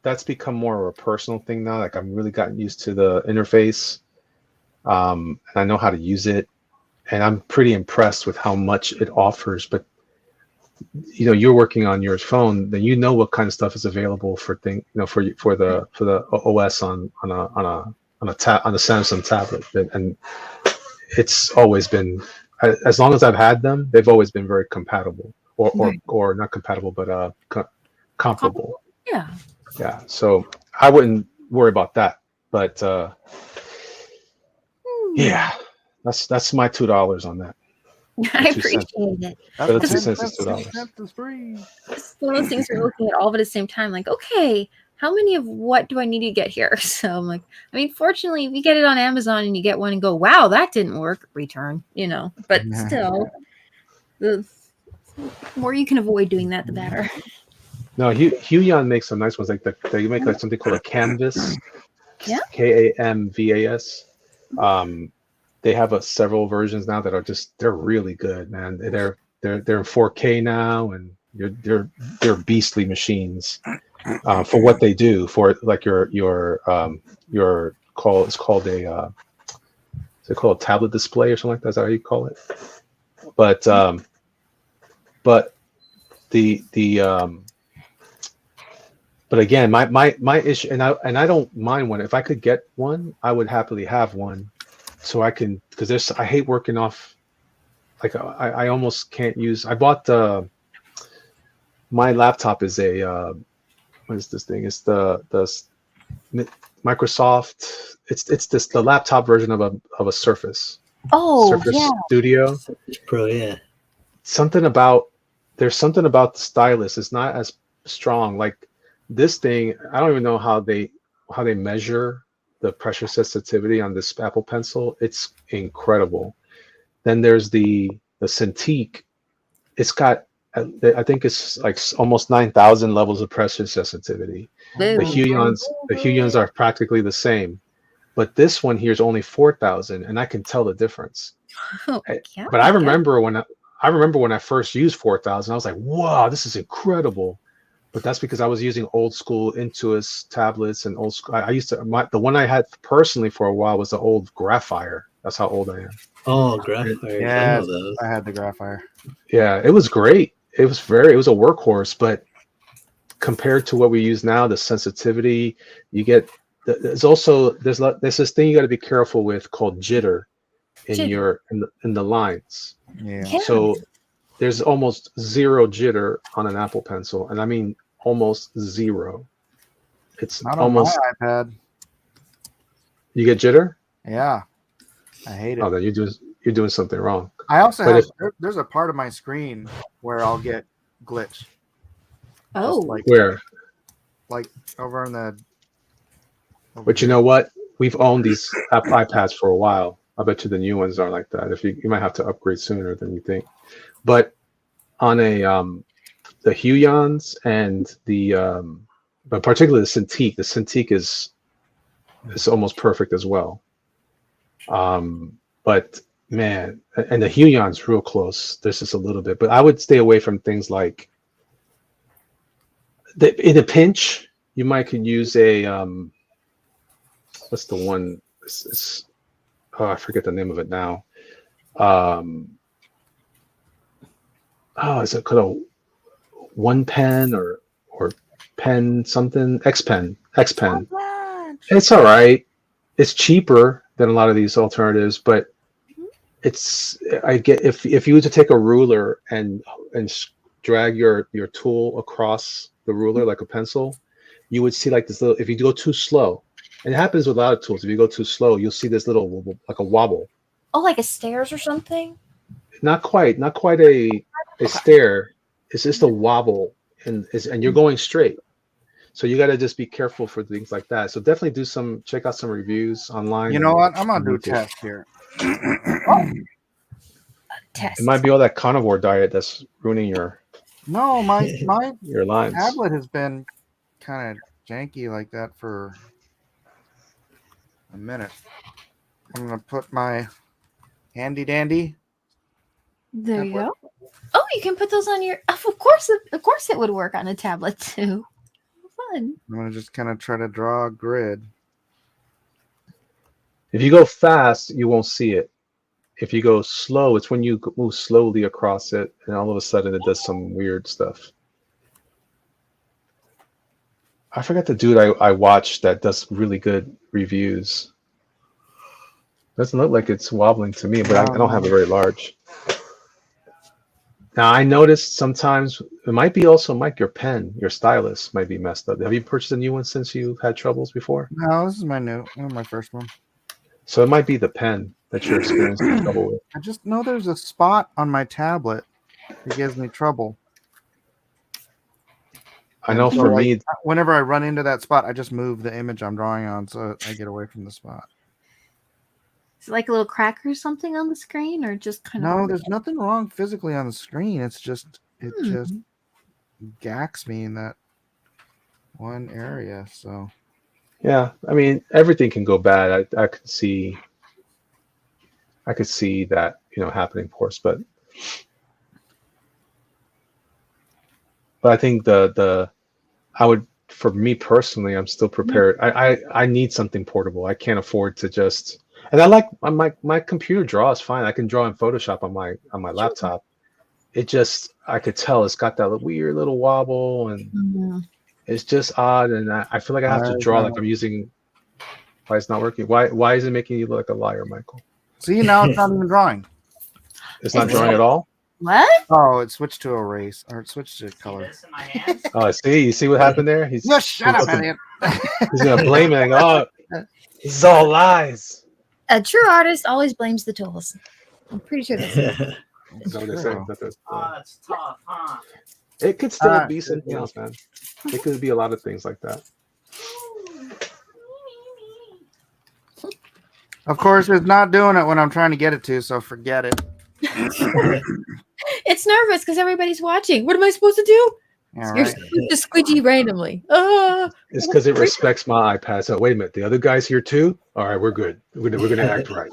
that's become more of a personal thing now. Like, I'm really gotten used to the interface, and I know how to use it, and I'm pretty impressed with how much it offers. But you know, you're working on your phone, then you know what kind of stuff is available for the OS on the Samsung tablet, and it's always been, as long as I've had them, they've always been very compatible, or not compatible, but comparable. Yeah. Yeah, so I wouldn't worry about that. But yeah, that's my $2 on that. I 2 cents. appreciate it. For the That's 2 10 cents is $2. 10 cents is free. It's one of those things you're looking at all at the same time, like, okay, how many of what do I need to get here? So I'm like, I mean, fortunately, if you get it on Amazon and you get one and go, wow, that didn't work, return, you know. But still, the more you can avoid doing that, the better. No, Huion makes some nice ones. Like they make like something called a canvas. Yeah. Canvas. They have several versions now that are they're really good, man. They're in 4K now, and they're beastly machines for what they do. For like your call, it's called a is it called a tablet display or something like that? Is that how you call it? But but again, my issue, and I don't mind one. If I could get one, I would happily have one, so I can, because I hate working off. Like I almost can't use. I bought my laptop is a what is this thing? It's the Microsoft. It's the laptop version of a Surface. Oh, Surface yeah. Studio. Pro, yeah. There's something about the stylus. It's not as strong. Like this thing, I don't even know how they measure the pressure sensitivity on this Apple Pencil. It's incredible. Then there's the Cintiq. It's got, I think it's like almost 9,000 levels of pressure sensitivity. Boom. The Huions are practically the same, but this one here is only 4,000, and I can tell the difference. Oh, yeah, But I remember when I first used 4,000, I was like, "Wow, this is incredible!" But that's because I was using old school Intuos tablets and old school. I used to the one I had personally for a while was the old Graphire. That's how old I am. Oh, Graphite. Yeah, I know those. I had the Graphire. Yeah, it was great. It was a workhorse, but compared to what we use now, the sensitivity you get, there's this thing you got to be careful with called jitter in the lines. Yeah. So there's almost zero jitter on an Apple Pencil, and I mean almost zero. It's Not on almost my iPad. You get jitter. Yeah. I hate it. Oh, then you're doing something wrong. I also But have there's a part of my screen where I'll get glitch. Oh, Just like over in the. But you know what? We've owned these iPads for a while. I bet you the new ones are like that. If you might have to upgrade sooner than you think. But on the Huions and but particularly the Cintiq is almost perfect as well. But man, and the Huion's real close. There's just a little bit, but I would stay away from things like in a pinch. You might could use a what's the one? oh, I forget the name of it now. Is it called a One Pen or Pen something? X Pen. It's all right. It's cheaper than a lot of these alternatives, but it's I get if you were to take a ruler and drag your tool across the ruler like a pencil, you would see like this little. If you go too slow, and it happens with a lot of tools. If you go too slow, you'll see this little wobble, like a wobble. Oh, like a stairs or something? Not quite a stair. It's just a wobble, and you're going straight. So you got to just be careful for things like that. So definitely check out some reviews online. You know what? I'm gonna do a test here. Test. It might be all that carnivore diet that's ruining your No, my your lives. tablet has been kind of janky like that for a minute. I'm gonna put my handy dandy. There you tablet. go. Oh, you can put those on your. Of course, it would work on a tablet too. Fun. I'm gonna just kind of try to draw a grid. If you go fast, you won't see it. If you go slow, it's when you move slowly across it, and all of a sudden it does some weird stuff. I forgot the dude I watched that does really good reviews. Doesn't look like it's wobbling to me, but I don't have it very large. Now I noticed sometimes it might be also, Mike, your pen, your stylus might be messed up. Have you purchased a new one since you've had troubles before? No, this is my first one. So it might be the pen that you're experiencing trouble with. I just know there's a spot on my tablet that gives me trouble. I know for me, whenever I run into that spot, I just move the image I'm drawing on so I get away from the spot. Is it like a little crack or something on the screen, or just kind of? No, there's nothing wrong physically on the screen. It's just just gacks me in that one area. So yeah, I mean everything can go bad. I could see that happening, of course, but I think I would, for me personally, I'm still prepared. I need something portable. I can't afford to just. And I like my computer draws fine. I can draw in Photoshop on my laptop. It just, I could tell it's got that weird little wobble, and it's just odd. And I feel like I have to draw like I'm using. Why it's not working? Why is it making you look like a liar, Michael? see, now it's not even drawing. It's not drawing at all. What? Oh, it switched to erase, or it switched to color. Oh, see, you see what happened there? Just shut up, Elliot. He's gonna blame it. Oh, this is all lies. A true artist always blames the tools. I'm pretty sure that's it. Is that what they say? That's tough, huh? It could still be something else, man. It could be a lot of things like that. Of course, it's not doing it when I'm trying to get it to, so forget it. It's nervous because everybody's watching. What am I supposed to do? All You're right. supposed to squidgy randomly. It's because it respects my iPad. So wait a minute, the other guy's here too. All right, we're good. We're gonna act right.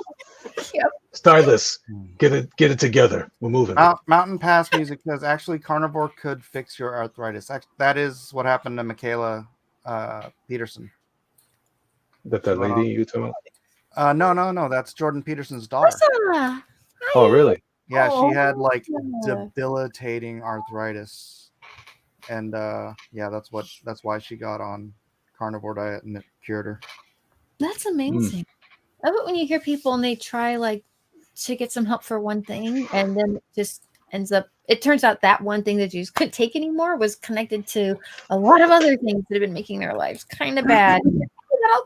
Yep. Stylus, get it together. We're moving. Mountain Pass Music says actually carnivore could fix your arthritis. That is what happened to Michaela Peterson. That lady you talking about? No. That's Jordan Peterson's daughter. Oh, really? Yeah, she had like yeah. debilitating arthritis, and that's why she got on Carnivore Diet, and it cured her. That's amazing. I love it when you hear people and they try like to get some help for one thing, and then it just ends up. It turns out that one thing that you just couldn't take anymore was connected to a lot of other things that have been making their lives kind of bad.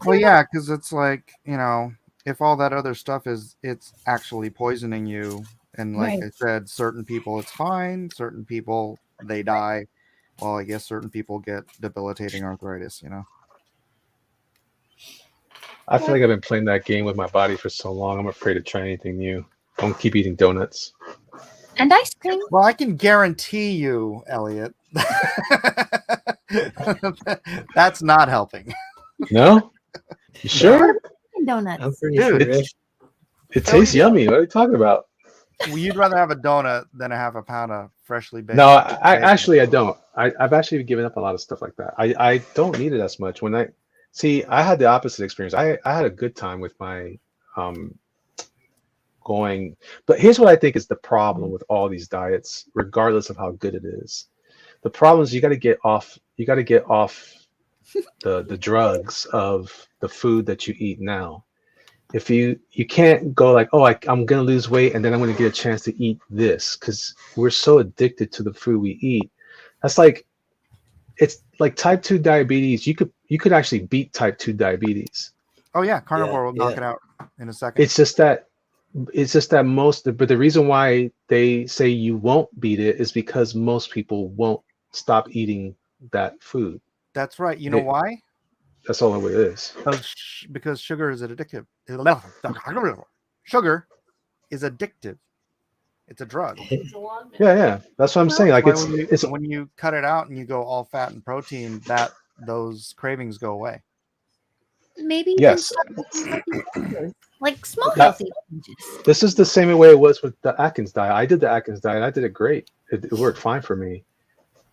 Well, yeah, because it's like, if all that other stuff it's actually poisoning you, and like Right. I said, certain people it's fine, certain people they die. Well, I guess certain people get debilitating arthritis. I feel like I've been playing that game with my body for so long. I'm afraid to try anything new. I'm gonna keep eating donuts. And ice cream. Well, I can guarantee you, Elliot, that's not helping. No? You sure? Donuts. I'm pretty Dude, sure. It tastes yummy. What are you talking about? Well, you'd rather have a donut than a half a pound of freshly baked. No, I don't. I've actually given up a lot of stuff like that. I don't need it as much. I had the opposite experience. I had a good time with my going. But here's what I think is the problem with all these diets, regardless of how good it is. The problem is you got to get off. You got to get off the drugs of the food that you eat now. If you can't go like, oh, I'm gonna lose weight and then I'm gonna get a chance to eat this, because we're so addicted to the food we eat. That's like, it's like type 2 diabetes. You could actually beat type 2 diabetes. Oh yeah, carnivore will knock yeah. it out in a second. It's just that but the reason why they say you won't beat it is because most people won't stop eating that food. That's right. You know why? That's all it is. Because sugar is addictive. Sugar is addictive. It's a drug. Yeah. That's what I'm saying. Like That's why it's when you cut it out and you go all fat and protein, that those cravings go away. Maybe you Yes. can start with healthy foods, like small That- healthy changes. This is the same way it was with the Atkins diet. I did the Atkins diet. I did it great. It worked fine for me.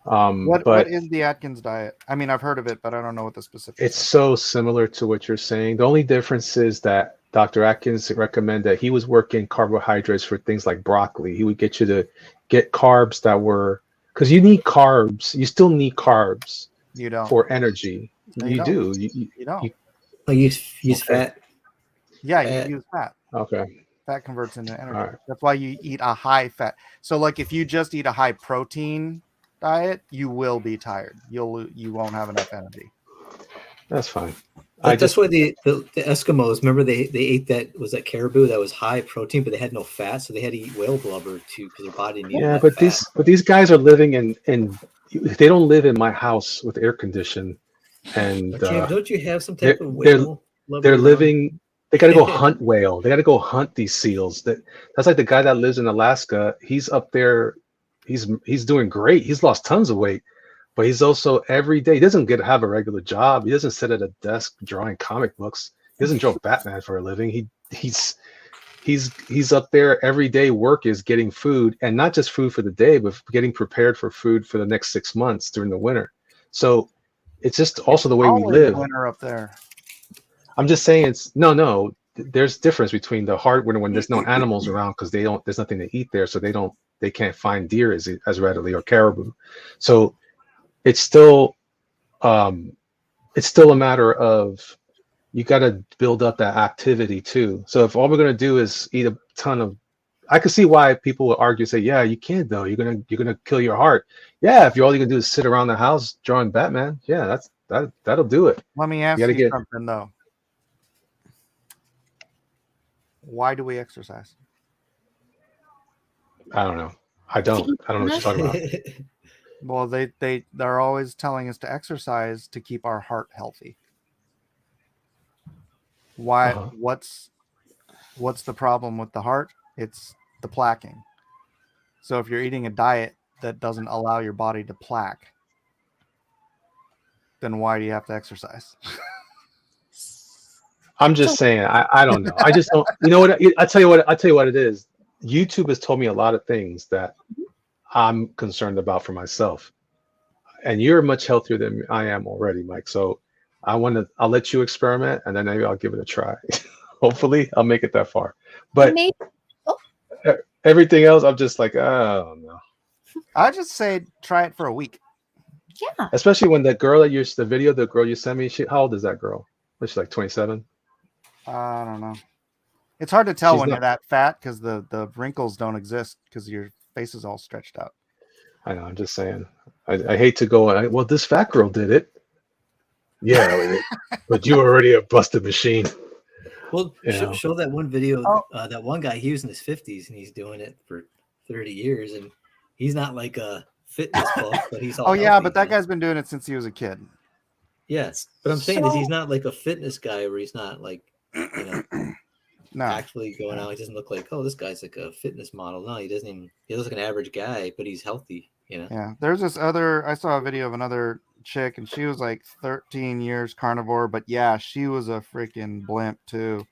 What But is the Atkins diet? I mean, I've heard of it, but I don't know what the specifics. it's so similar to what you're saying. The only difference is that Dr. Atkins recommended that he was working carbohydrates for things like broccoli. He would get you to get carbs that were, because you need carbs. You still need carbs You don't. for energy. No, You you do. You don't. Oh, use Okay. fat. Yeah, fat. you use fat. Okay. Fat converts into energy. All right. That's why you eat a high fat. So, like, if you just eat a high protein diet, you will be tired. You won't have enough energy. That's fine. That's why the Eskimos, remember they ate that caribou that was high protein, but they had no fat, so they had to eat whale blubber too because their body needed that but fat. these guys are living in they don't live in my house with air condition, and Jim, don't you have some type of they're- whale blubber they're around? living. They got to go hunt whale. They got to go hunt these seals. That's like the guy that lives in Alaska. He's up there. He's doing great. He's lost tons of weight, but he's also every day. He doesn't have a regular job. He doesn't sit at a desk drawing comic books. He doesn't draw Batman for a living. He's up there every day. Work is getting food, and not just food for the day, but getting prepared for food for the next 6 months during the winter. So it's just also the way we Always live. winter up there. I'm just saying it's no. There's difference between the hard winter when there's no animals around because there's nothing to eat there, so they can't find deer as readily or caribou. So it's still a matter of you got to build up that activity too. So if all we're gonna do is eat a ton of, I could see why people would argue, say, yeah, you can't though. You're gonna kill your heart. Yeah, if all you're gonna do is sit around the house drawing Batman, yeah, that'll do it. Let me ask gotta you get- something though. Why do we exercise? I don't know. I don't know what you're talking about. Well, they're always telling us to exercise to keep our heart healthy. Why? Uh-huh. What's the problem with the heart? It's the plaquing. So if you're eating a diet that doesn't allow your body to plaque, then why do you have to exercise? I'm just saying. I don't know. I just don't. You know what? I tell you what it is. YouTube has told me a lot of things that I'm concerned about for myself, and you're much healthier than I am already, Mike. So I'll let you experiment, and then maybe I'll give it a try. Hopefully, I'll make it that far. But Maybe everything else, I'm just like, oh no. I just say try it for a week. yeah. Especially when the girl the girl you sent me, how old is that girl? Was she like 27? I don't know. It's hard to tell She's when not- you're that fat because the wrinkles don't exist because your face is all stretched out. I know. I'm just saying. I hate to go. Well, this fat girl did it. Yeah, but you already a busted machine. Well, Yeah. show that one video. Oh. That one guy, he was in his 50s and he's doing it for 30 years, and he's not like a fitness buff, but he's all. Oh yeah, healthy, but that you know? guy's been doing it since he was a kid. Yes, but I'm saying that he's not like a fitness guy where he's not like, No, actually going out. He doesn't look like, oh, this guy's like a fitness model. No, he doesn't even. He looks like an average guy, but he's healthy. yeah. There's this other. I saw a video of another chick, and she was like 13 years carnivore, but yeah, she was a freaking blimp too,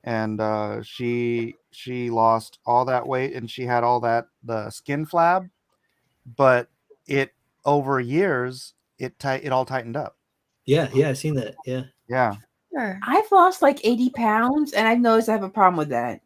and she lost all that weight, and she had all the skin flab, but it over years it all tightened up. Yeah, I've seen that. Yeah. Yeah. Sure. I've lost like 80 pounds and I've noticed I have a problem with that.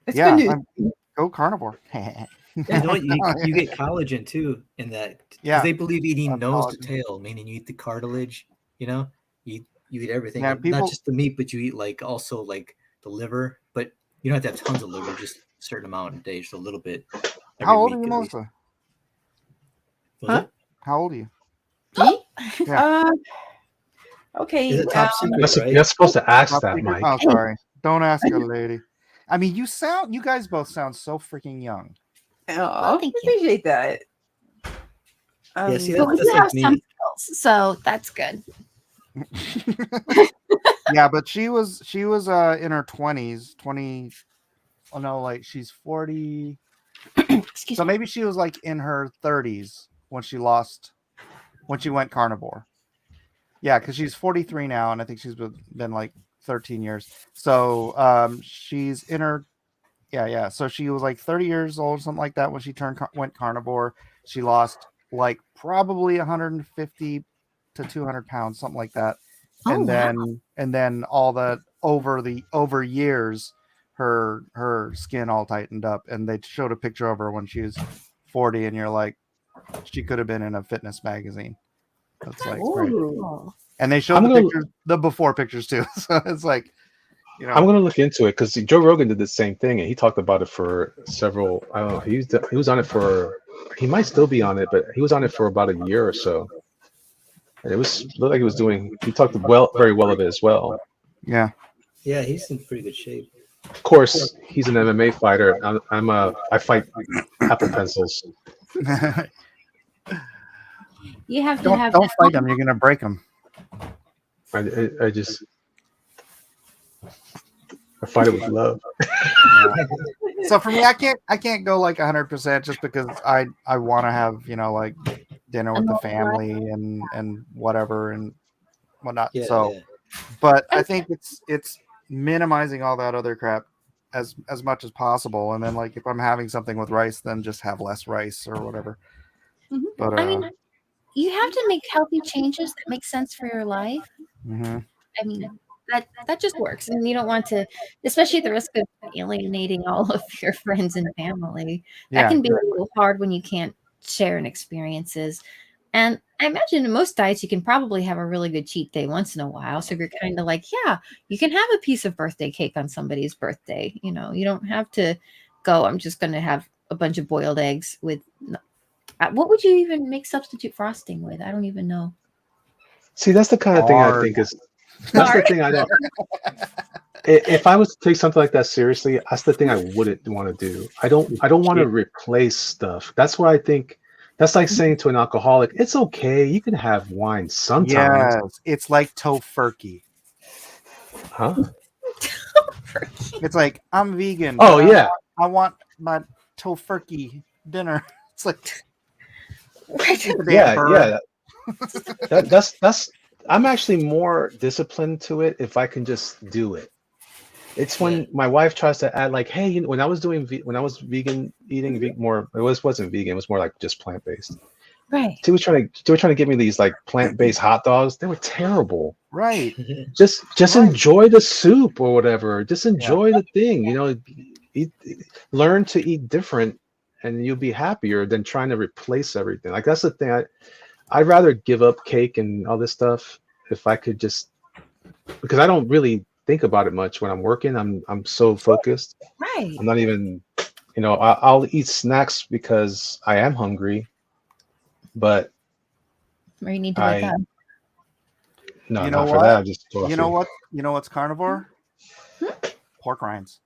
It's Yeah, good news. go carnivore. You know what? You get collagen too in that. Yeah. Because they believe eating Love nose to collagen. tail, meaning you eat the cartilage. You know, you eat everything. Yeah, Not people- just the meat, but you eat like also like the liver. But you don't have to have tons of liver, just a certain amount a day, just a little bit. every How old are week you, at least. Melissa? Was Huh? it? How old are you? Me? Yeah. Okay. Is it top secret, That's, right? you're supposed to ask Top that, secret? Mike. Oh, sorry. Don't ask a lady. I mean, you guys both sound so freaking young. Oh, thank you. appreciate that. Yeah, see, But we that's do have like some me. skills, so that's good. Yeah, but she was in her 20s, 20. Oh no, like she's 40. Excuse So me. maybe she was like in her 30s when she went carnivore. Yeah, because she's 43 now, and I think she's been like 13 years. So she's in her yeah. So she was like 30 years old, something like that, when she went carnivore. She lost like probably 150 to 200 pounds, something like that. Oh, And wow. then all the over years, her skin all tightened up, and they showed a picture of her when she was 40, and you're like, she could have been in a fitness magazine. That's like great. Ooh. And they showed I'm the gonna- pictures, the before pictures too. So it's like, I'm gonna look into it because Joe Rogan did the same thing, and he talked about it for several. I don't know. He was on it for. He might still be on it, but he was on it for about a year or so. And it looked like he was doing. He talked very well of it as well. yeah. Yeah, he's in pretty good shape. Of course, he's an MMA fighter. I fight Apple pencils. You have to Don't have fight them. You're gonna break them. I just I fight it with love. So for me, I can't go like 100% just because I want to have like dinner with the normal family and whatever and whatnot. Yeah, So, yeah. but I think it's minimizing all that other crap as much as possible, and then like if I'm having something with rice, then just have less rice or whatever. Mhm. But I mean, you have to make healthy changes that make sense for your life. mhm. I mean, that just works, and you don't want to, especially at the risk of alienating all of your friends and family. That Yeah. can be a little hard when you can't share in experiences. And I imagine in most diets, you can probably have a really good cheat day once in a while. So you're kind of like, yeah, you can have a piece of birthday cake on somebody's birthday. You don't have to go, I'm just going to have a bunch of boiled eggs with. What would you even make substitute frosting with? I don't even know. See, that's the kind of thing I Hard. think is. That's the thing I don't. If I was to take something like that seriously, that's the thing I wouldn't want to do. I don't want to replace stuff. That's what I think. That's like saying to an alcoholic, "It's okay, you can have wine sometimes." Yes, it's like tofurkey. Huh? It's like I'm vegan. Oh but yeah. I want my tofurkey dinner. It's like Yeah. That's. I'm actually more disciplined to it if I can just do it. It's when my wife tries to add like, hey, when I was vegan eating more, wasn't vegan. It was more like just plant based. Right. They were trying to give me these like plant based hot dogs. They were terrible. Right. Just Right. enjoy the soup or whatever. Just enjoy the thing. Learn to eat different, and you'll be happier than trying to replace everything. Like that's the thing. I'd rather give up cake and all this stuff if I could just, because I don't really think about it much when I'm working. I'm so focused. Right. I'm not even, I'll eat snacks because I am hungry, but Or you need to wake up. no, You know not for what? that. Just You know what? You know what's carnivore? Pork rinds.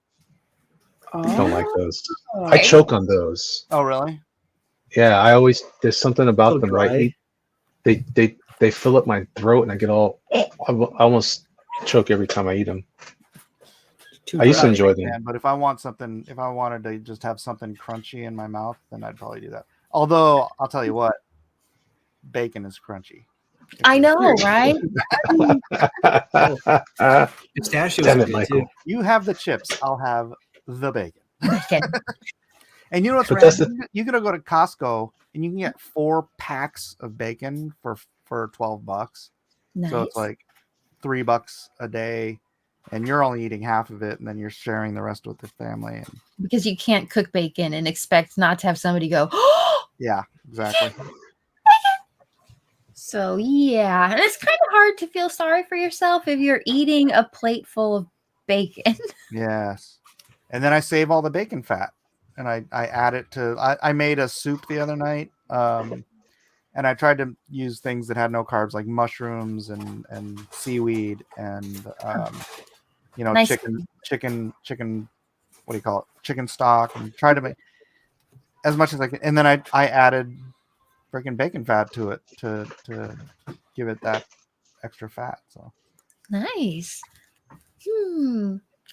I don't like those. I Okay. choke on those. Oh, really? Yeah, there's something about So them, dry. right? They fill up my throat and I get I almost choke every time I eat them. I used to enjoy them. Yeah, but if I wanted to just have something crunchy in my mouth, then I'd probably do that. Although I'll tell you what, bacon is crunchy. I know, right? Pistachio Damn is it, good Michael. too. You have the chips, I'll have the bacon. Bacon. And you know what's But random? that's You're gonna go to Costco and you can get 4 packs of bacon for $12. Nice. So it's like $3 a day. and you're only eating half of it, and then you're sharing the rest with the family. And Because you can't cook bacon and expect not to have somebody go, yeah, exactly. So yeah, and it's kind of hard to feel sorry for yourself if you're eating a plate full of bacon. Yes. And then I save all the bacon fat, and I add it to. I made a soup the other night, and I tried to use things that had no carbs, like mushrooms and seaweed and Nice. chicken. What do you call it? Chicken stock, and try to make as much as I can. And then I added freaking bacon fat to it to give it that extra fat. So Nice.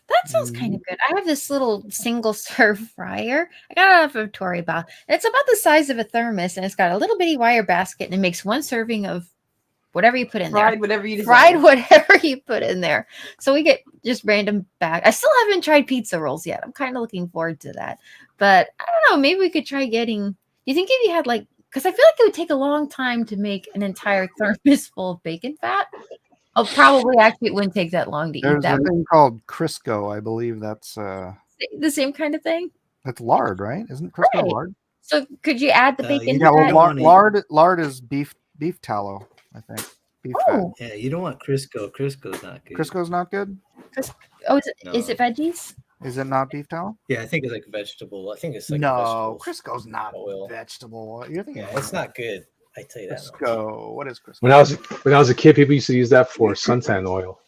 That sounds kind of good. I have this little single serve fryer. I got it off of Tory Bow. It's about the size of a thermos, and it's got a little bitty wire basket, and it makes one serving of whatever you put in there. Fried whatever you desire. Fried whatever you put in there. So we get just random bag. I still haven't tried pizza rolls yet. I'm kind of looking forward to that. But I don't know. Maybe we could try getting. Do you think if you had like? Because I feel like it would take a long time to make an entire thermos full of bacon fat. Oh, probably actually it wouldn't take that long to eat there's that. a thing called Crisco, I believe. That's The same kind of thing. that's lard, right? Isn't Crisco Right. lard? So could you add the bacon? You Yeah, to that? well, don't wanna lard is beef tallow, I think. Beef Oh, Yeah, you don't want Crisco. Crisco's not good. fat. Crisco's not good. oh, No. is it veggies? Is it not beef tallow? Yeah, I think it's like vegetable. I think it's like No, vegetable Crisco's not oil. vegetable. You're thinking Yeah, it's not good. I tell you that. much. Crisco. What is Crisco? When I was a kid, people used to use that for suntan oil.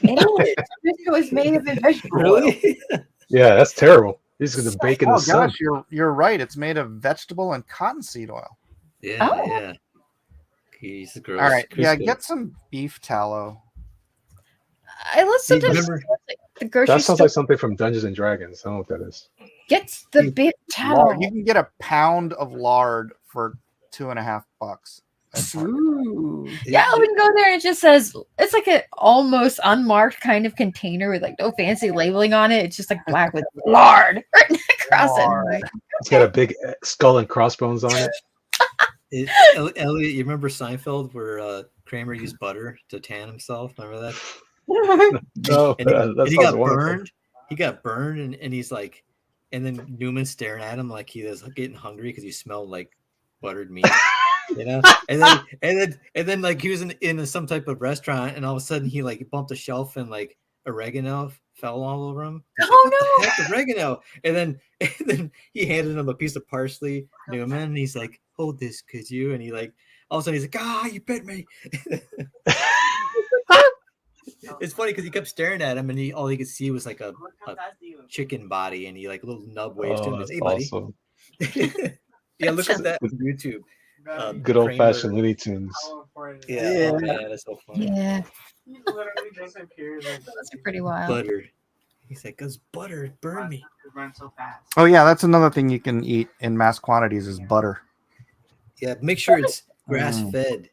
It was made of vegetable oil. Really? Yeah, that's terrible. You just get the bacon in Oh the sun. gosh, you're right. It's made of vegetable and cottonseed oil. Yeah, Oh. yeah. He's gross. All right, yeah, Crisco. get some beef tallow. I let's Do you sometimes remember- the grocery That sounds store like something from Dungeons and Dragons. I don't know what that is. gets the big tallow. Lard. You can get a pound of lard for $2.50. That's not- Ooh. Yeah, we can go there and it just says it's like an almost unmarked kind of container with like no fancy labeling on it. It's just like black with lard written across Lard. it. It's got a big skull and crossbones on it. Elliot, you remember Seinfeld where Kramer used butter to tan himself? Remember that? No, And he, that and he sounds got wonderful. burned. He got burned, and he's like, and then Newman's staring at him like he was getting hungry because he smelled like buttered meat, you know. And then like he was in some type of restaurant, and all of a sudden he like bumped a shelf and like oregano fell all over him. He's like, Oh, "What the heck, oregano!" And then he handed him a piece of parsley, Newman, and he's like, "Hold this, could you?" And he like all of a sudden he's like, "Ah, you bit me." It's funny because he kept staring at him, and all he could see was like a chicken body, and he like a little nub waves to him. Oh, He's, that's "Hey, buddy." awesome. Yeah, look at that on YouTube. Good old fashioned Kramer- Looney Tunes. Yeah, oh, man, that's so funny. Yeah, literally disappears. that's pretty wild. Butter. He's like, "Cause butter burned me." It runs so fast. Oh yeah, that's another thing you can eat in mass quantities is butter. Yeah, make sure it's grass fed.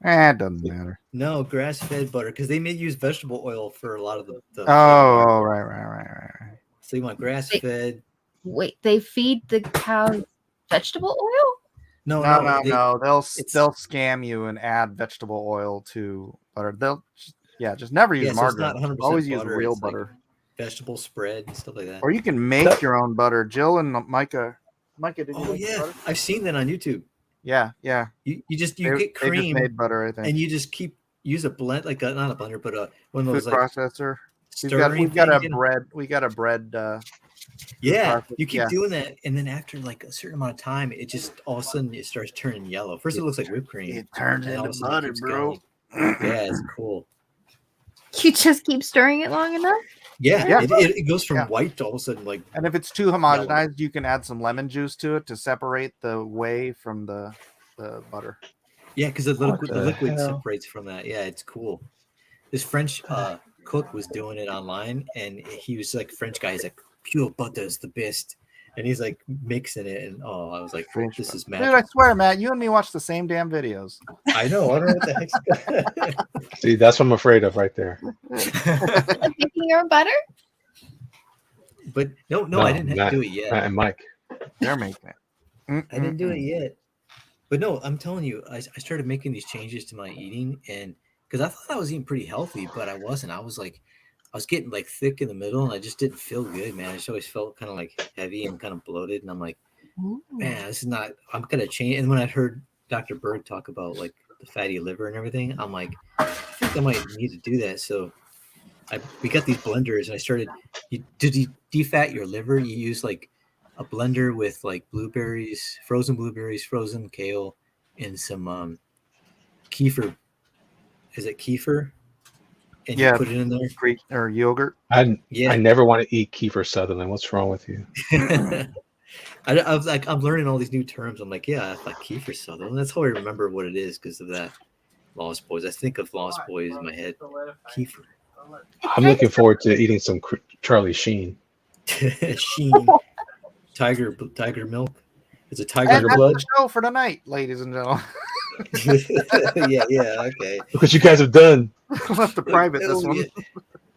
It doesn't matter. No, grass fed butter because they may use vegetable oil for a lot of the. Oh, right. So you want grass fed? Wait, they feed the cows vegetable oil? No, No. They'll it's- scam you and add vegetable oil to butter. They'll just never use Yeah, so it's not margarine. 100% Always use butter, real it's like- butter. vegetable spread and stuff like that. Or you can make your own butter. Jill and Micah, did you Oh make yeah, butter? I've seen that on YouTube. Yeah. You They get just cream made butter, I think. and you just use a blend not a blender, but one of Food those like processor. stirring. We've got a things, you know? bread. We got a bread. Yeah, process, you keep yeah. doing that, and then after like a certain amount of time, it just all of a sudden it starts turning yellow. First, it looks like whipped cream. It turns and all into of a sudden it butter, keeps bro. going. Yeah, it's cool. You just keep stirring it long enough? Yeah, Yeah. It goes from Yeah. white to all of a sudden like And if it's too homogenized, you can add some lemon juice to it to separate the whey from the butter. yeah, because the liquid the hell? separates from that. Yeah, it's cool. This French cook was doing it online, and he was like French guy. He's like pure butter is the best, and he's like mixing it, and I was like, French this is Dude, I magic. swear, Matt, you and me watch the same damn videos. I know. I don't know what the heck's. See, that's what I'm afraid of right there. Making your own butter? But no, I didn't have Matt- to do it yet. Matt and Mike. They're making it. I didn't do it yet. But no, I'm telling you, I started making these changes to my eating, and because I thought I was eating pretty healthy, but I wasn't. I was like I was getting like thick in the middle, and I just didn't feel good, man. I just always felt kind of like heavy and kind of bloated, and I'm like, man, this is not. I'm gonna change. And when I heard Dr. Berg talk about like the fatty liver and everything, I'm like, I think I might need to do that. So we got these blenders, and I started. To defat your liver, you use like a blender with like blueberries, frozen kale, and some kefir. Is it kefir? And Yeah. you put it in there. Greek or yogurt. I Yeah. never want to eat Kiefer Sutherland. What's wrong with you? I was like, I'm learning all these new terms. I'm like, yeah, I thought Kiefer Sutherland. That's how I remember what it is because of that. Lost Boys. I think of Lost Boys in my head. Kiefer. I'm looking forward to eating some Charlie Sheen. Sheen. Tiger milk. It's a tiger And that's blood. the show for tonight, ladies and gentlemen. yeah, okay. Look what you guys have done. We'll have to private this one. Yeah.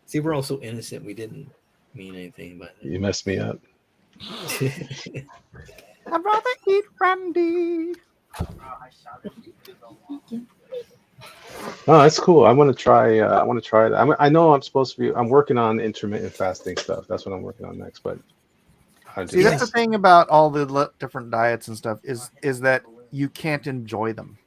See, we're all so innocent. We didn't mean anything by that. You messed me up. I'd rather eat Randy. Oh, that's cool. I want to try. I want to try it. I know I'm supposed to be. I'm working on intermittent fasting stuff. That's what I'm working on next. But See, that's the thing about all the different diets and stuff is that you can't enjoy them,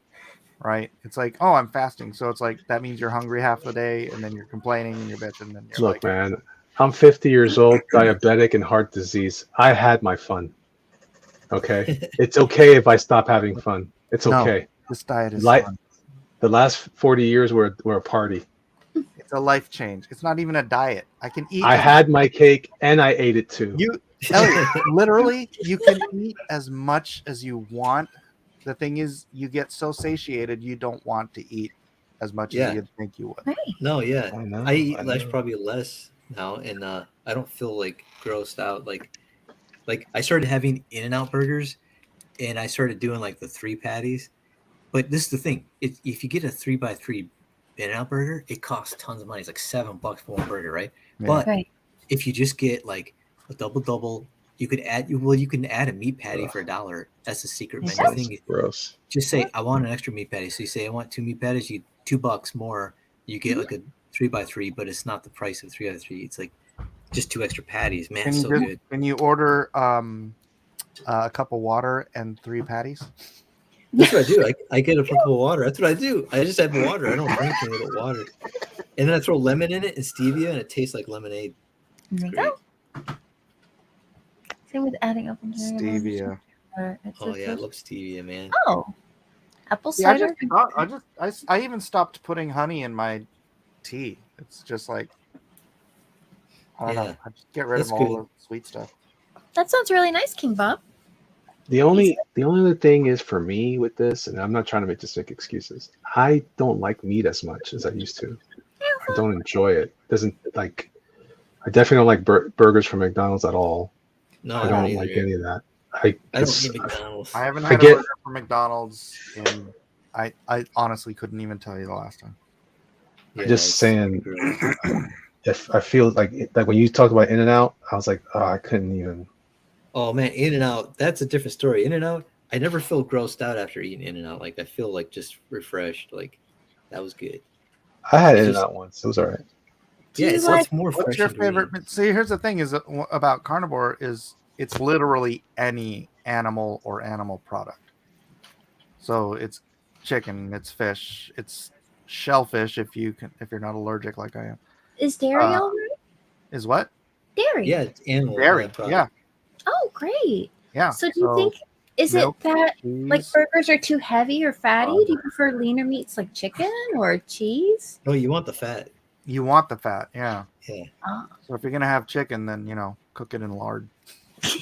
right? It's like, oh, I'm fasting, so it's like that means you're hungry half the day, and then you're complaining and you're bitching. And you're look, man, I'm 50 years old, diabetic, and heart disease. I had my fun. Okay, it's okay if I stop having fun. It's okay. No, this diet is fun. The last 40 years were a party. It's a life change. It's not even a diet. I can eat. I had my cake and I ate it too. Elliot, literally, you can eat as much as you want. The thing is, you get so satiated, you don't want to eat as much as you think you would. No, yeah. I eat know. probably less now, and I don't feel like grossed out. Like I started having In-N-Out burgers, and I started doing like the 3 patties. But this is the thing: if you get a 3x3 In-N-Out burger, it costs tons of money. It's like $7 for one burger, right? Yeah. But if you just get like a double, you can add a meat patty for $1. That's the secret menu thing. Gross. Just say I want an extra meat patty. So you say I want 2 meat patties. You $2 more. You get like a 3x3, but it's not the price of 3x3. It's like just 2 extra patties. Man, it's so good. Can you order a cup of water and 3 patties? That's what I do. I get a cup of water. That's what I do. I just have water. I don't drink any but water. And then I throw lemon in it and stevia, and it tastes like lemonade. There you go. Same with adding apple Stevia. Oh yeah, I love stevia, man. Oh, apple Yeah, cider. I even stopped putting honey in my tea. It's just like I don't know. I just get rid of all the sweet stuff. That sounds really nice, King Bob. The only other thing is for me with this, and I'm not trying to make excuses. I don't like meat as much as I used to. I don't enjoy it. I definitely don't like burgers from McDonald's at all. No, I don't like any of that. I don't eat McDonald's. I haven't had a burger from McDonald's, and I honestly couldn't even tell you the last time. I'm just saying, if I feel like when you talked about In-N-Out, I was like, oh, I couldn't even. Oh man, In-N-Out, that's a different story. In-N-Out, I never feel grossed out after eating In-N-Out. Like I feel like just refreshed. Like that was good. I had In-N-Out once. It was all right. Yeah, it's more fresh. What's your favorite? See, here's the thing: is about carnivore is it's literally any animal or animal product. So it's chicken, it's fish, it's shellfish if you're not allergic like I am. Is dairy all right? Is what? Dairy. Yeah, it's animal. Dairy. Yeah. Oh, great. Yeah. So do you think it that like burgers are too heavy or fatty? Do you prefer leaner meats like chicken or cheese? No, you want the fat. You want the fat, yeah. Yeah. So if you're gonna have chicken, then cook it in lard.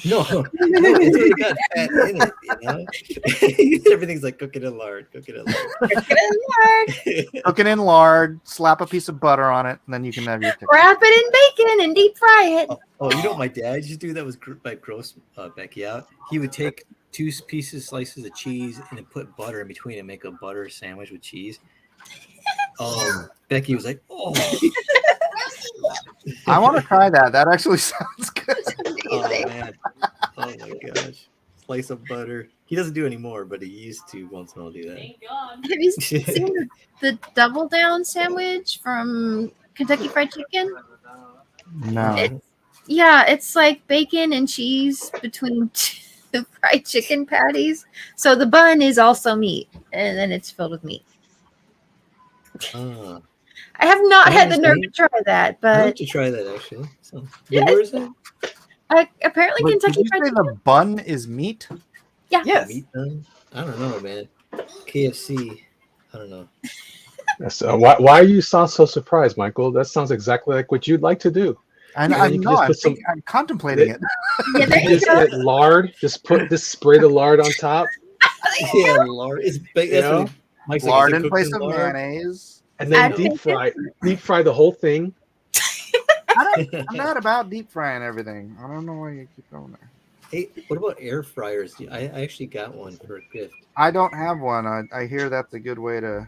No, it's already got fat in it. Everything's like cook it in lard. Cook it in lard. Cook it in lard. Slap a piece of butter on it, and then you can have your chicken. Wrap it in bacon and deep fry it. Oh, you know what my dad used to do that was like gross Becky out? He would take 2 slices of cheese and then put butter in between and make a butter sandwich with cheese. Becky was like, "Oh, I want to try that. That actually sounds good." Oh man! Oh my gosh! Slice of butter. He doesn't do anymore, but he used to once in a while do that. Thank God. Have you seen the double down sandwich from Kentucky Fried Chicken? No. Yeah, it's like bacon and cheese between two fried chicken patties. So the bun is also meat, and then it's filled with meat. Ah, I have not had the Sounds nerve to neat. try that, I'd but like to try that actually. So, Yeah, where is it? apparently Wait, did Kentucky you Fried say Chicken. the bun is meat? Yeah. Yes. Meat bun? I don't know, man. KFC. I don't know. Yes, why you sound so surprised, Michael? That sounds exactly like what you'd like to do. I And know. then you can just put some. I'm contemplating it. Yeah, there You you just go. get lard. Just spray the lard on top. Yeah, lard. It's big. You That's what know? Mike's Lard like. Is it in cooked place in of lard? mayonnaise. And then Add deep bacon. fry the whole thing. I'm not about deep frying everything. I don't know why you keep going there. Hey, what about air fryers? I actually got one for a gift. I don't have one. I hear that's a good way to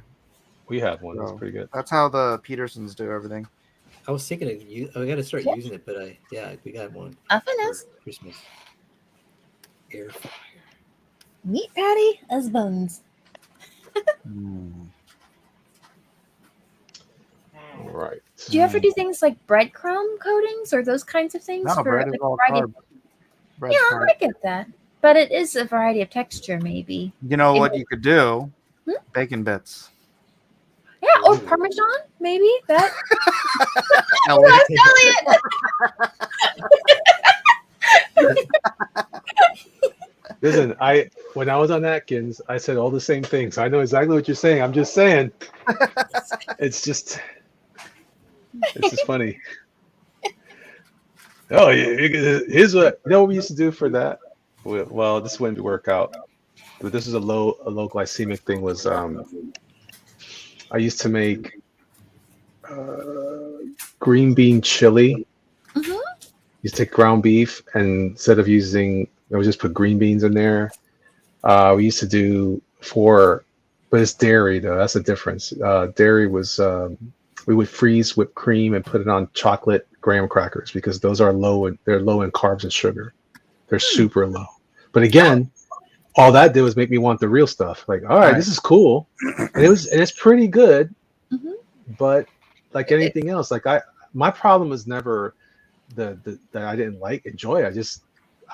We have one. That's go. pretty good. That's how the Petersons do everything. I was thinking of you. I got to start using it, but we got one Oven for is Christmas. Air fryer. meat patty as buns. All right. Do you ever do things like breadcrumb coatings or those kinds of things? No, bread is like, all variety carb. Bread's Yeah, carb. I get that. But it is a variety of texture, maybe. You know what you could do? Hmm? Bacon bits. Yeah, or Ooh. Parmesan, maybe. That. Elliot. Elliot! Listen, when I was on Atkins, I said all the same things. I know exactly what you're saying. I'm just saying. It's just funny. Oh, here's what we used to do for that. Well, this wouldn't work out, but this is a low glycemic thing. Was I used to make green bean chili. Mhm. You take ground beef, and instead of using, I would just put green beans in there. We used to do but it's dairy though. That's the difference. Dairy was we would freeze whipped cream and put it on chocolate graham crackers because those are they're low in carbs and sugar. They're super low. But again, all that did was make me want the real stuff. Like, all right, this is cool, and it's pretty good. Mhm. But like anything else, my problem was never that I didn't enjoy it.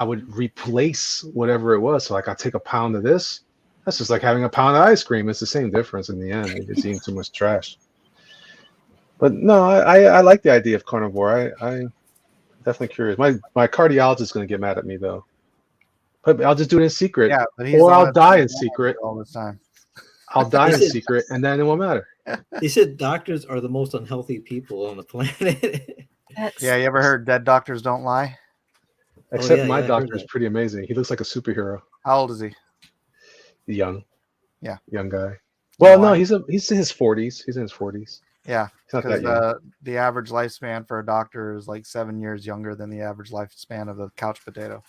I would replace whatever it was. So like I take a pound of this. That's just like having a pound of ice cream. It's the same difference in the end. You're just eating too much trash. But no, I like the idea of carnivore. I definitely curious. My cardiologist is going to get mad at me though. But I'll just do it in secret. Yeah, but Or I'll die in secret. all this time. I'll die in secret, and then it won't matter. They said doctors are the most unhealthy people on the planet. Yeah, you ever heard dead doctors don't lie? Except yeah, my I heard doctor is that. pretty amazing. He looks like a superhero. How old is he? Young. Yeah. Young guy. Well, no, why? he's in his 40s. He's in his 40s. Yeah, He's not that because young. the average lifespan for a doctor is like 7 years younger than the average lifespan of the couch potato.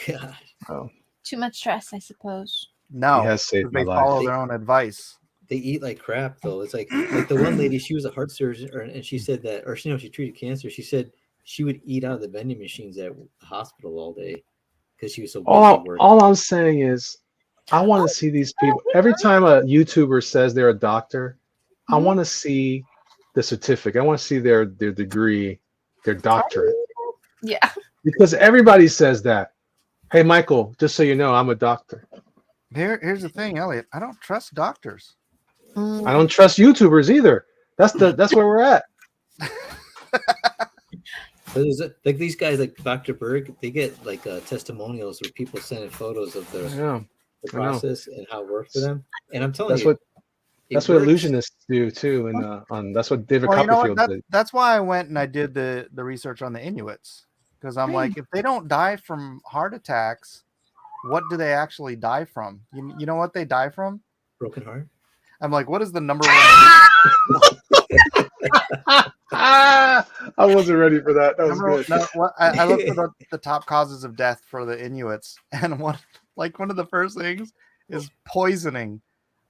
God. Oh, Too much stress, I suppose. No, he has saved 'cause my they life. follow their own advice. They eat like crap though. It's like the one lady, she was a heart surgeon, and she said that, or she treated cancer. She said she would eat out of the vending machines at the hospital all day because she was so busy working. All I'm saying is, I want to see these people. Every time a YouTuber says they're a doctor, I want to see the certificate. I want to see their degree, their doctorate. Yeah. Because everybody says that. Hey, Michael, just so you know, I'm a doctor. Here's the thing, Elliot. I don't trust doctors. I don't trust YouTubers either. That's where we're at. Like these guys, like Dr. Berg, they get like testimonials where people send in photos of the process and how it worked for them. And I'm telling you, that's what illusionists do too. And that's what David Copperfield did. That's why I went and I did the research on the Inuits, because I'm like, if they don't die from heart attacks, what do they actually die from? You know what they die from? Broken heart. I'm like, what is the number one? I wasn't ready for that. That was good. I looked at the top causes of death for the Inuits, and one of the first things is poisoning.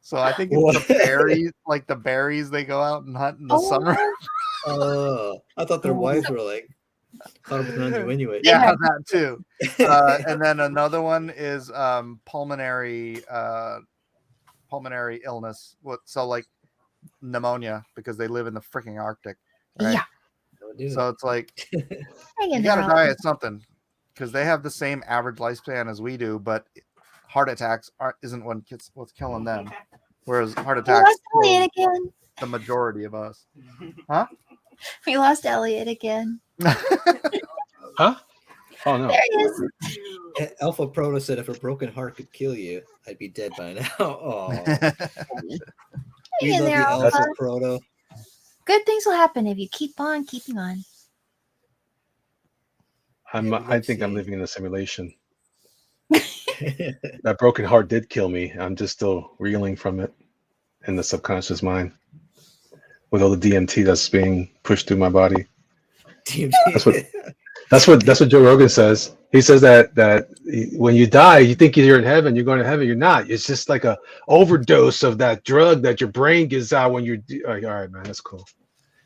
So I think it's the berries, like the berries they go out and hunt in the summer. I thought their wives were like caught up in Inuit. Yeah, that too. And then another one is pulmonary illness. So like pneumonia, because they live in the freaking Arctic. Right? Yeah. do So it. it's like Hang you in got there. to die at something because they have the same average lifespan as we do, but heart attacks isn't what's killing them. Whereas heart We attacks lost kill Elliot again. the majority of us. Huh? We lost Elliot again. Huh? Oh no. There he is. Alpha Proto said, if a broken heart could kill you, I'd be dead by now. Oh, Hang we in love there, you, Alpha. Alpha Proto. Good things will happen if you keep on keeping on. I think I'm living in a simulation. That broken heart did kill me. I'm just still reeling from it in the subconscious mind with all the DMT that's being pushed through my body. That's what Joe Rogan says. He says that when you die, you think you're in heaven. You're going to heaven. You're not. It's just like a overdose of that drug that your brain gives out when you're. All right, man, that's cool.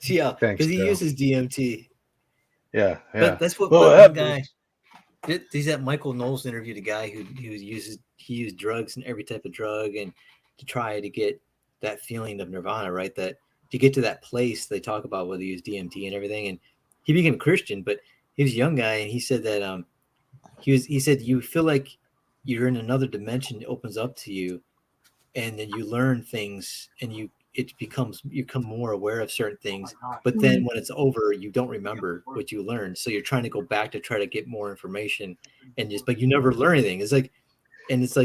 Yeah, Thanks, because he Joe. uses DMT. Yeah. But that's what Well, one guy. He's that Michael Knowles interviewed a guy who used drugs and every type of drug and to try to get that feeling of nirvana, right? That to get to that place they talk about whether he used DMT and everything, and he became a Christian, but he was a young guy and he said that he said you feel like you're in another dimension that opens up to you, and then you learn things and you become more aware of certain things, but then when it's over you don't remember what you learned, so you're trying to go back to try to get more information, and just but you never learn anything. It's like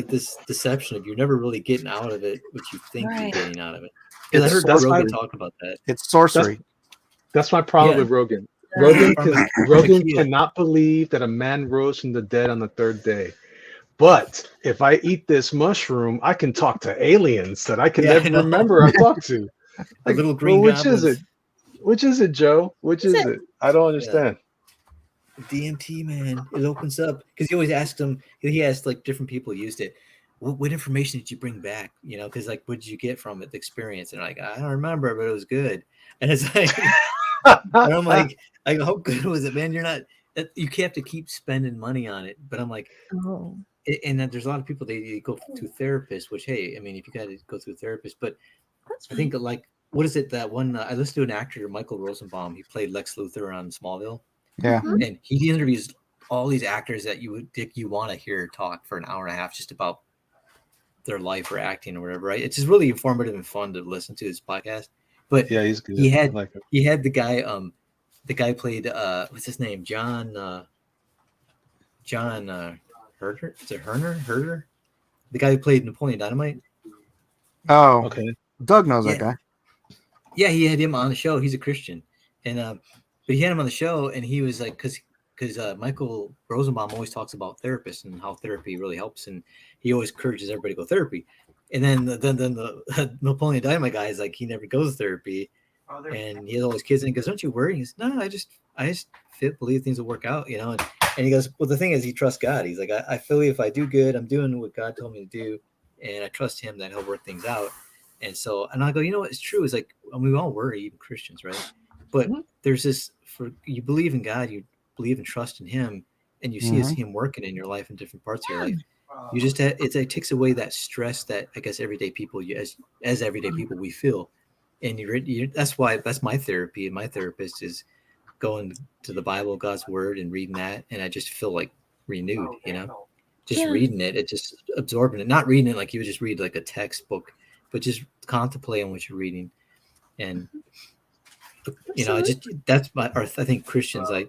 this deception of you're never really getting out of it what you think you're getting out of it. Because I heard Rogan talk about that. It's sorcery. That's my problem with Rogan. Rogan cannot believe that a man rose from the dead on the third day. But if I eat this mushroom, I can talk to aliens that I can never remember I talked to. Like, little green which goblins. is it? Which is it, Joe? Which is it? I don't understand. DMT, man, it opens up because he always asks them. He asked like different people used it. What information did you bring back? You know, because like, what did you get from it, the experience? And like, I don't remember, but it was good. And it's like, and I'm like, how good was it, man? You're not. You have to keep spending money on it. But I'm like, Oh. And then there's a lot of people they go to therapists, which hey, I mean, if you got to go through a therapist, but I think like what is it that one I listened to an actor, Michael Rosenbaum. He played Lex Luthor on Smallville. Yeah, and he interviews all these actors that you want to hear talk for an hour and a half just about their life or acting or whatever. Right? It's just really informative and fun to listen to this podcast. But yeah, he's good. He had the guy played what's his name, John Herder? Is it Herder? The guy who played Napoleon Dynamite? Oh, okay. Doug knows that guy. Yeah, he had him on the show. He's a Christian. And but he had him on the show and he was like, because Michael Rosenbaum always talks about therapists and how therapy really helps. And he always encourages everybody to go therapy. And then the Napoleon Dynamite guy is like, he never goes to therapy. And he has all his kids and he goes, don't you worry. He goes, no, I just believe things will work out, you know? And he goes, well, the thing is, he trusts God. He's like, I feel if I do good, I'm doing what God told me to do. And I trust him that he'll work things out. And so, and I go, you know what? It's true. It's like, I mean, we all worry, even Christians, right? But there's this, you believe in God, you believe and trust in him, and you see him working in your life in different parts of your life. You just, it takes away that stress that I guess everyday people, as everyday people, we feel. And that's my therapy. And my therapist is going to the Bible, God's word, and reading that. And I just feel like renewed, you know, just reading it, just absorbing it, not reading it like you would just read like a textbook, but just contemplating what you're reading. And, you know, that's I think Christians, I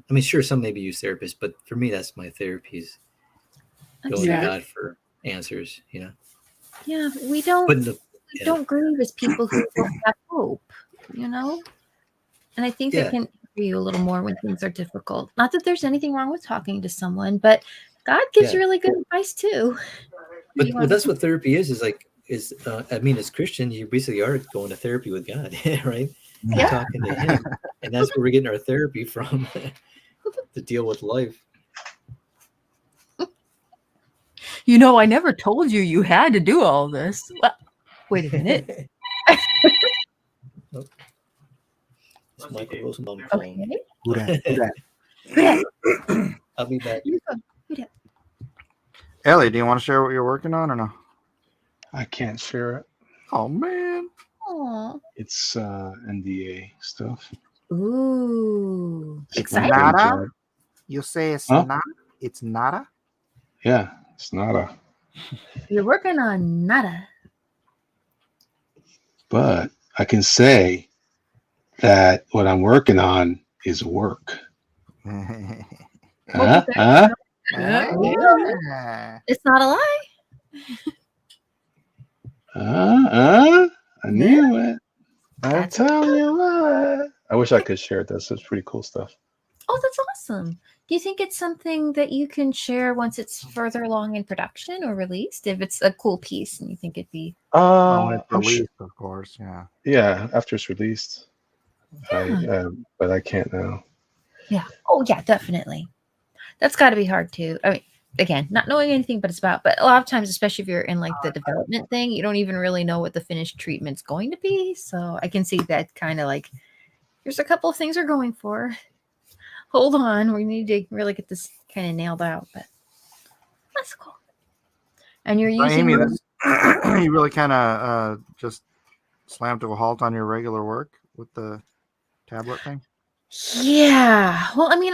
mean, sure, some maybe use therapists, but for me, that's my therapy is going to God for answers, you know? Yeah, we don't grieve as people who don't have hope, you know? And I think that can for you a little more when things are difficult. Not that there's anything wrong with talking to someone, but God gives you really good advice too. But that's what therapy is like, I mean, as Christians, you basically are going to therapy with God, right? You're talking to him. And that's where we're getting our therapy from to deal with life. You know, I never told you had to do all this. Well, wait a minute. It's Michael Rosenbaum. Okay. Who that? I'll be back. Ellie, do you want to share what you're working on or no? I can't share it. Oh man. Aww. It's NDA stuff. Ooh, It's my exciting. day Nada? job. You say it's Huh? not? It's nada? Yeah, it's not a. You're working on nada. But I can say that what I'm working on is work. Well, Huh? Huh? Ah. it's not a lie. I knew it. I That's tell you what. I wish I could share this. It's pretty cool stuff. Oh, that's awesome. Do you think it's something that you can share once it's further along in production or released? If it's a cool piece and you think it'd be When it's I'm sure. released, of course. Yeah. Yeah, after it's released. But I can't now. yeah. Oh yeah, definitely. That's got to be hard too. I mean, again, not knowing anything, but a lot of times, especially if you're in like the development thing, you don't even really know what the finished treatment's going to be. So I can see that kind of like, here's a couple of things we're going for. Hold on, we need to really get this kind of nailed out. But that's cool. And you're So, using Amy, this, you really kind of just slammed to a halt on your regular work with the tablet thing? Yeah. Well, I mean,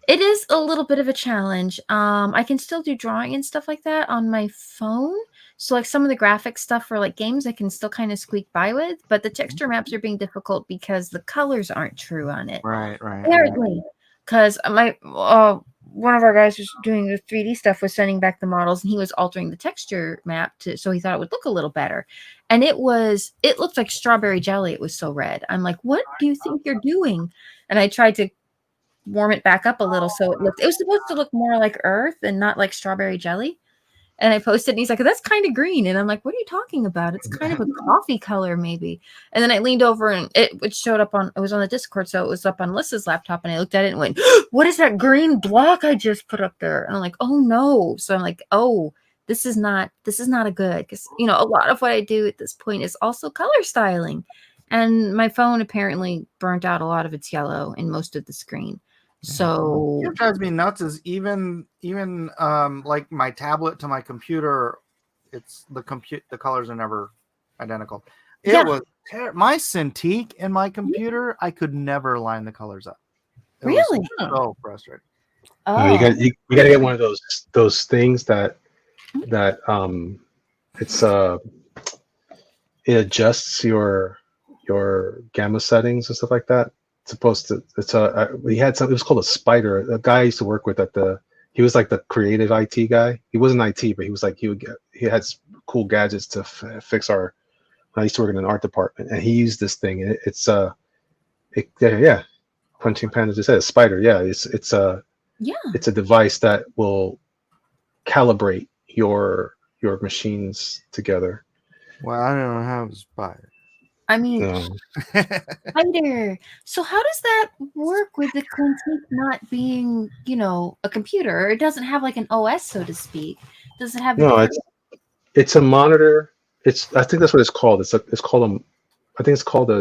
it is a little bit of a challenge. I can still do drawing and stuff like that on my phone. So like some of the graphic stuff for like games I can still kind of squeak by with, but the texture maps are being difficult because the colors aren't true on it. Right. Apparently, because my one of our guys was doing the 3D stuff was sending back the models and he was altering the texture map so he thought it would look a little better. And it looked like strawberry jelly. It was so red. I'm like, what do you think you're doing? And I tried to warm it back up a little so it was supposed to look more like earth and not like strawberry jelly. And I posted and he's like, that's kind of green. And I'm like, what are you talking about? It's kind of a coffee color maybe. And then I leaned over and it showed up it was on the Discord. So it was up on Lissa's laptop and I looked at it and went, what is that green block I just put up there? And I'm like, oh no. So I'm like, oh, this is not a good, because a lot of what I do at this point is also color styling. And my phone apparently burnt out a lot of its yellow in most of the screen. So What drives me nuts is even like my tablet to my computer, it's the colors are never identical. It was my Cintiq in my computer, I could never line the colors up. It really? was so frustrating. Oh, No, you got to get one of those things that it's it adjusts your gamma settings and stuff like that. It's supposed to. We had something. It was called a spider. A guy I used to work with he was like the creative IT guy. He wasn't IT, but he was like he had cool gadgets to fix our. When I used to work in an art department, and he used this thing. And it's punching pan, as you said, a spider. Yeah, it's a device that will calibrate your machines together. Well, I don't have a spider. I mean, No. Spider. So how does that work with the Cintiq not being, a computer? It doesn't have like an OS, so to speak. Does it have? No, it's a monitor. I think that's what it's called. I think it's called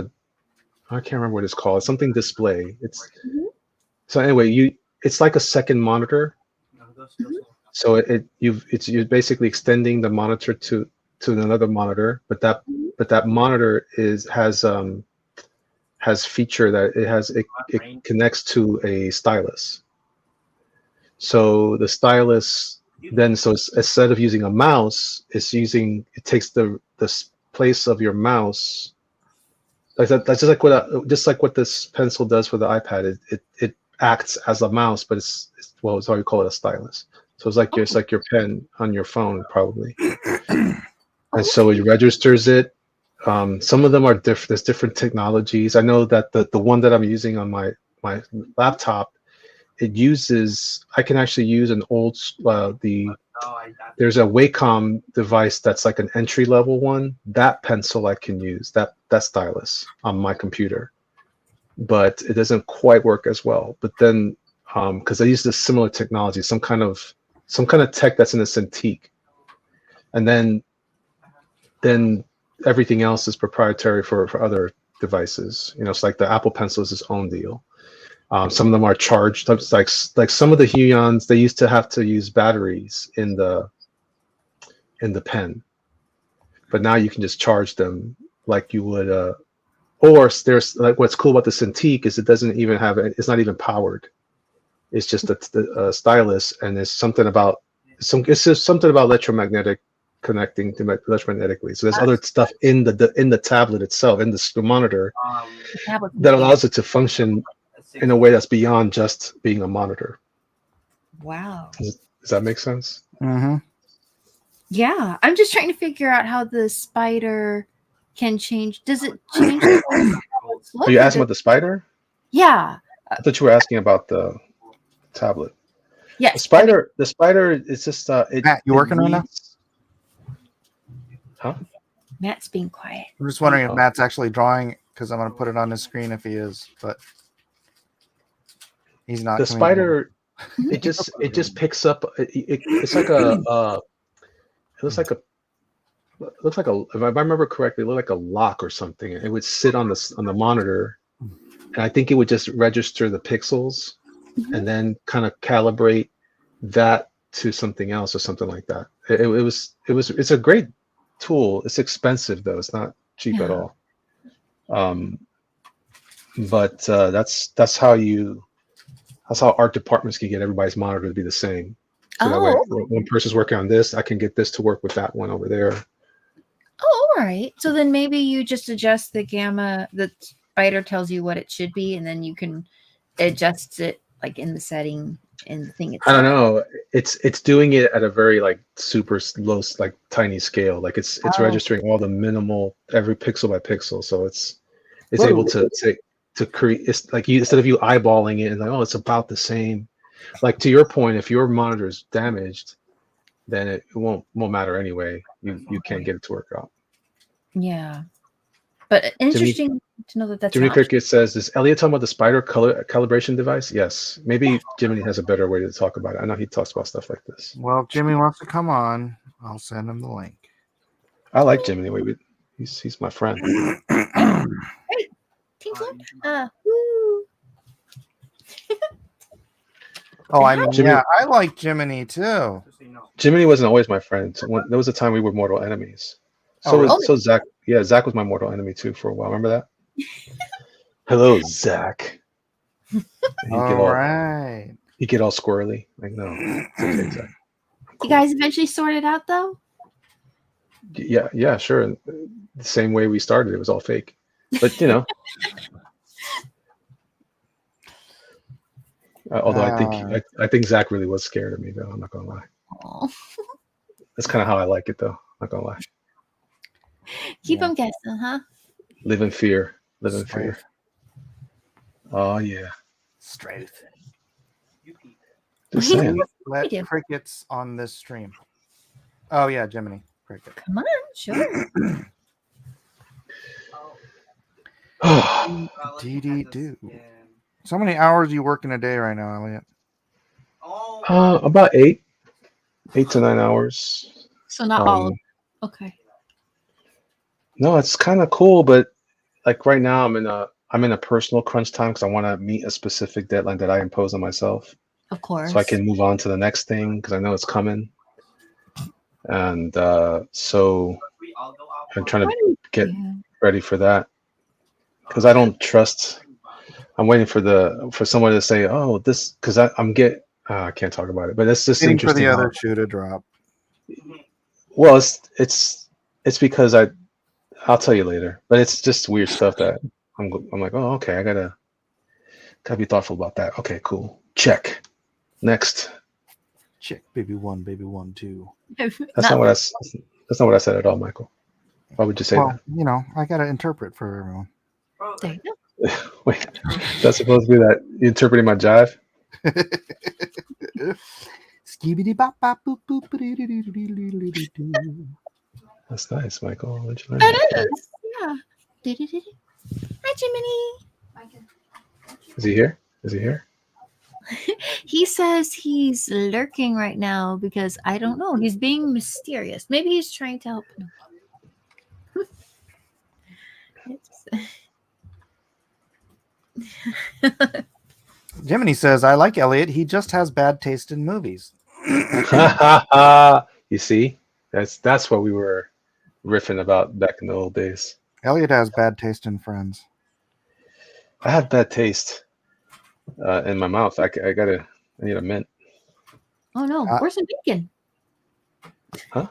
I can't remember what it's called. Something display. So anyway, it's like a second monitor. So you're basically extending the monitor to another monitor, but that monitor has feature that it connects to a stylus. So the stylus then, instead of using a mouse, it takes the place of your mouse. Like that, that's just like what this pencil does for the iPad. It acts as a mouse, but it's how you call it, a stylus. So it's like your pen on your phone, probably. And so it registers it. Some of them are different. There's different technologies. I know that the one that I'm using on my laptop, I can actually use an old there's a Wacom device that's like an entry level one. That pencil I can use, that stylus on my computer, but it doesn't quite work as well. But then because I use this similar technology, some kind of tech that's in a Cintiq, and then everything else is proprietary for other devices. It's like the Apple Pencil is its own deal. Some of them are charged. Like some of the Huyons, they used to have to use batteries in the pen, but now you can just charge them like you would Or there's like what's cool about the Cintiq is it doesn't even have it's not even powered. It's just a stylus, and there's something about it's just something about electromagnetic connecting to electromagnetically. So there's other stuff in the tablet itself, in the monitor, that allows it to function in a way that's beyond just being a monitor. Wow. Does that make sense? Mm-hmm. Yeah, I'm just trying to figure out how the spider can change. Does it change the way the tablets look, Are you or asking does- about the spider? Yeah. I thought you were asking about the tablet. Yes. The spider is just Matt, you working right now? Huh? Matt's being quiet. I'm just wondering if Oh. Matt's actually drawing because I'm going to put it on his screen if he is, but he's not. The coming spider, it just picks up. It's like it looks like a. If I remember correctly, it looked like a lock or something. It would sit on the monitor, and I think it would just register the pixels, and then kind of calibrate that to something else or something like that. It's a great tool. It's expensive though. It's not cheap at all. But that's how art departments can get everybody's monitor to be the same. So that way, when one person's working on this, I can get this to work with that one over there. Oh, all right. So then maybe you just adjust the gamma. The spider tells you what it should be, and then you can adjust it like in the setting and the thing itself. I don't know. It's doing it at a very like super low, like tiny scale. Like it's registering all the minimal every pixel by pixel. So it's able to create. It's like instead of you eyeballing it and like, oh, it's about the same. Like to your point, if your monitor is damaged, then it won't matter anyway. You can't get it to work out. Yeah, but interesting to know that's Jiminy not. Cricket says, "Is Elliot talking about the spider color calibration device?" Yes. Maybe Jiminy has a better way to talk about it. I know he talks about stuff like this. Well, if Jimmy wants to come on, I'll send him the link. I like Jiminy. He's my friend. Great. Team Flip. Woo. Oh, I mean, Jimmy- yeah, I like Jiminy too. Jiminy wasn't always my friend. There was a time we were mortal enemies. So Zach, yeah, Zach was my mortal enemy too for a while. Remember that? Hello, Zach. All right. He'd get all squirrely. Like, no, it's okay, Zach. You guys eventually sorted out though. Yeah, sure. The same way we started, it was all fake. But you know, although I think Zach really was scared of me, though. I'm not gonna lie. Oh. That's kind of how I like it, though. I'm not gonna lie. Keep them guessing, huh? Live in fear. Live in fear. Oh yeah. Straight. Just saying. Let do. crickets on this stream. Oh yeah, Jiminy cricket. Come on, sure. Do. So many hours you work in a day right now, Elliot? About 8 to 9 hours. So not all. Okay. No, it's kind of cool, but like right now, I'm in a personal crunch time because I want to meet a specific deadline that I impose on myself, Of course. so I can move on to the next thing because I know it's coming. And so I'm trying to get ready for that because I don't trust. I'm waiting for someone to say, "Oh, this," because I can't talk about it, but it's just Waiting for interesting. the other shoe to drop. Well, it's because I'll tell you later, but it's just weird stuff that I'm like, oh, okay, I gotta be thoughtful about that. Okay, cool. Check. Next. Check, baby one, 2. That's not what I said at all, Michael. Why would you say Well, you know, I gotta interpret for everyone. There you go. that? Wait, that's supposed to be that you interpreting my jive? Skibidi bop bop boop boop doo. That's nice, Michael. Where'd you learn That that? is. Yeah. Hi, Jiminy. Is he here? Is he here? He says he's lurking right now because I don't know. He's being mysterious. Maybe he's trying to help. Jiminy says, I like Elliot. He just has bad taste in movies. You see? That's what we were riffing about back in the old days. Elliot has bad taste in friends. I have bad taste in my mouth. I need a mint. Oh no, where's the bacon? Huh?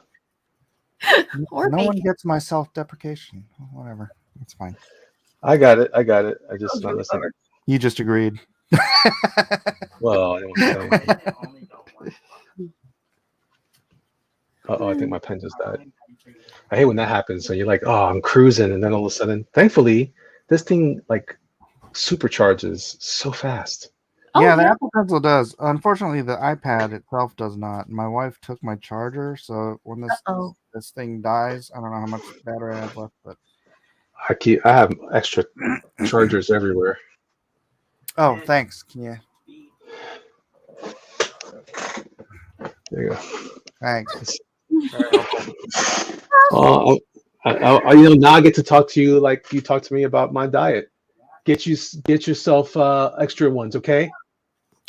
Or No one bacon. gets my self-deprecation. Whatever. It's fine. I got it. I just not listening. You just agreed. Well, I didn't want to say anything. Uh-oh, I think my pen just died. I hate when that happens. So you're like, oh, I'm cruising, and then all of a sudden, thankfully, this thing like supercharges so fast. Oh, Yeah, the yeah. Apple Pencil does. Unfortunately, the iPad itself does not. My wife took my charger, so when Uh-oh. this thing dies, I don't know how much battery I have left, but I have extra chargers everywhere. oh, thanks. Can you? There you go. Thanks. Oh, now I get to talk to you like you talk to me about my diet. Get yourself extra ones, okay?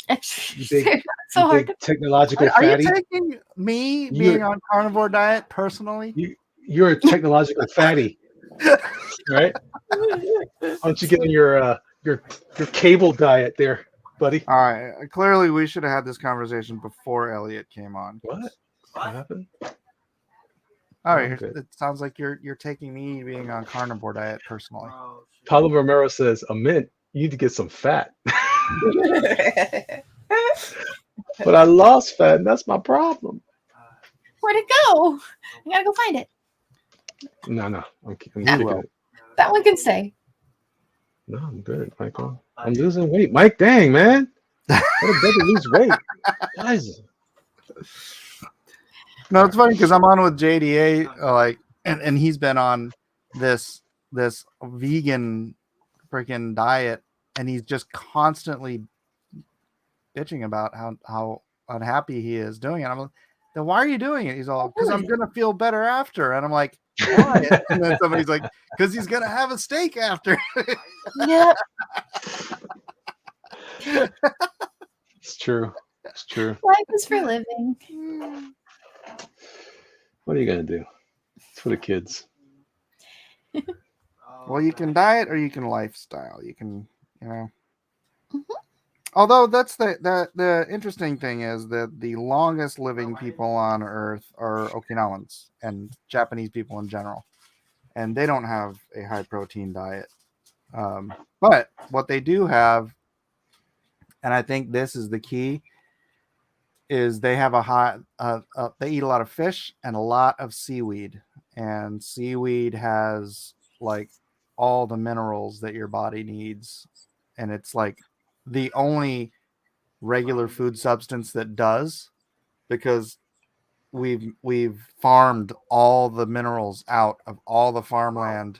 You big, so you hard big technological Are you fatty. taking me being on Carnivore Diet personally? You're a technological fatty, right? Why don't you get on your cable diet there, buddy? All right. Clearly, we should have had this conversation before Elliot came on. What happened? All right. good. It sounds like you're taking me being on Carnivore Diet personally. Paulo Romero says, a mint, you need to get some fat. But I lost fat, and that's my problem. Where'd it go? I gotta go find it. No, I'm keeping it. That one can say. No, I'm good, Michael. I'm losing weight. Mike, dang, man. What a better lose weight. Guys. No, it's funny because I'm on with JDA, and he's been on this vegan freaking diet, and he's just constantly bitching about how unhappy he is doing it. I'm like, then why are you doing it? He's all, because I'm gonna feel better after, and I'm like, why? And then somebody's like, because he's gonna have a steak after. Yep. It's true. It's true. Life is for living. What are you gonna do? It's for the kids. Well, you can diet or you can lifestyle. You can, Although that's the interesting thing is that the longest living people on Earth are Okinawans and Japanese people in general, and they don't have a high protein diet. But what they do have, and I think this is the key, is they have they eat a lot of fish and a lot of seaweed, and seaweed has like all the minerals that your body needs, and it's like the only regular food substance that does, because we've farmed all the minerals out of all the farmland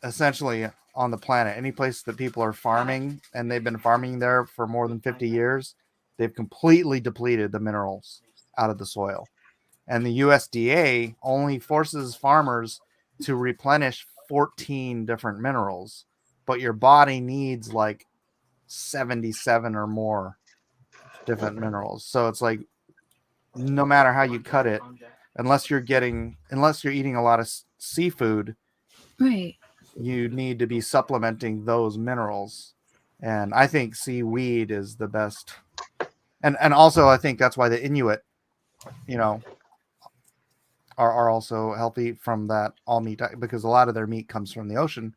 essentially on the planet. Any place that people are farming, and they've been farming there for more than 50 years, they've completely depleted the minerals out of the soil. And the USDA only forces farmers to replenish 14 different minerals, but your body needs like 77 or more different minerals. So it's like, no matter how you cut it, unless you're eating a lot of seafood, Right. you need to be supplementing those minerals. And I think seaweed is the best. And also I think that's why the Inuit, are also healthy from that all meat, because a lot of their meat comes from the ocean.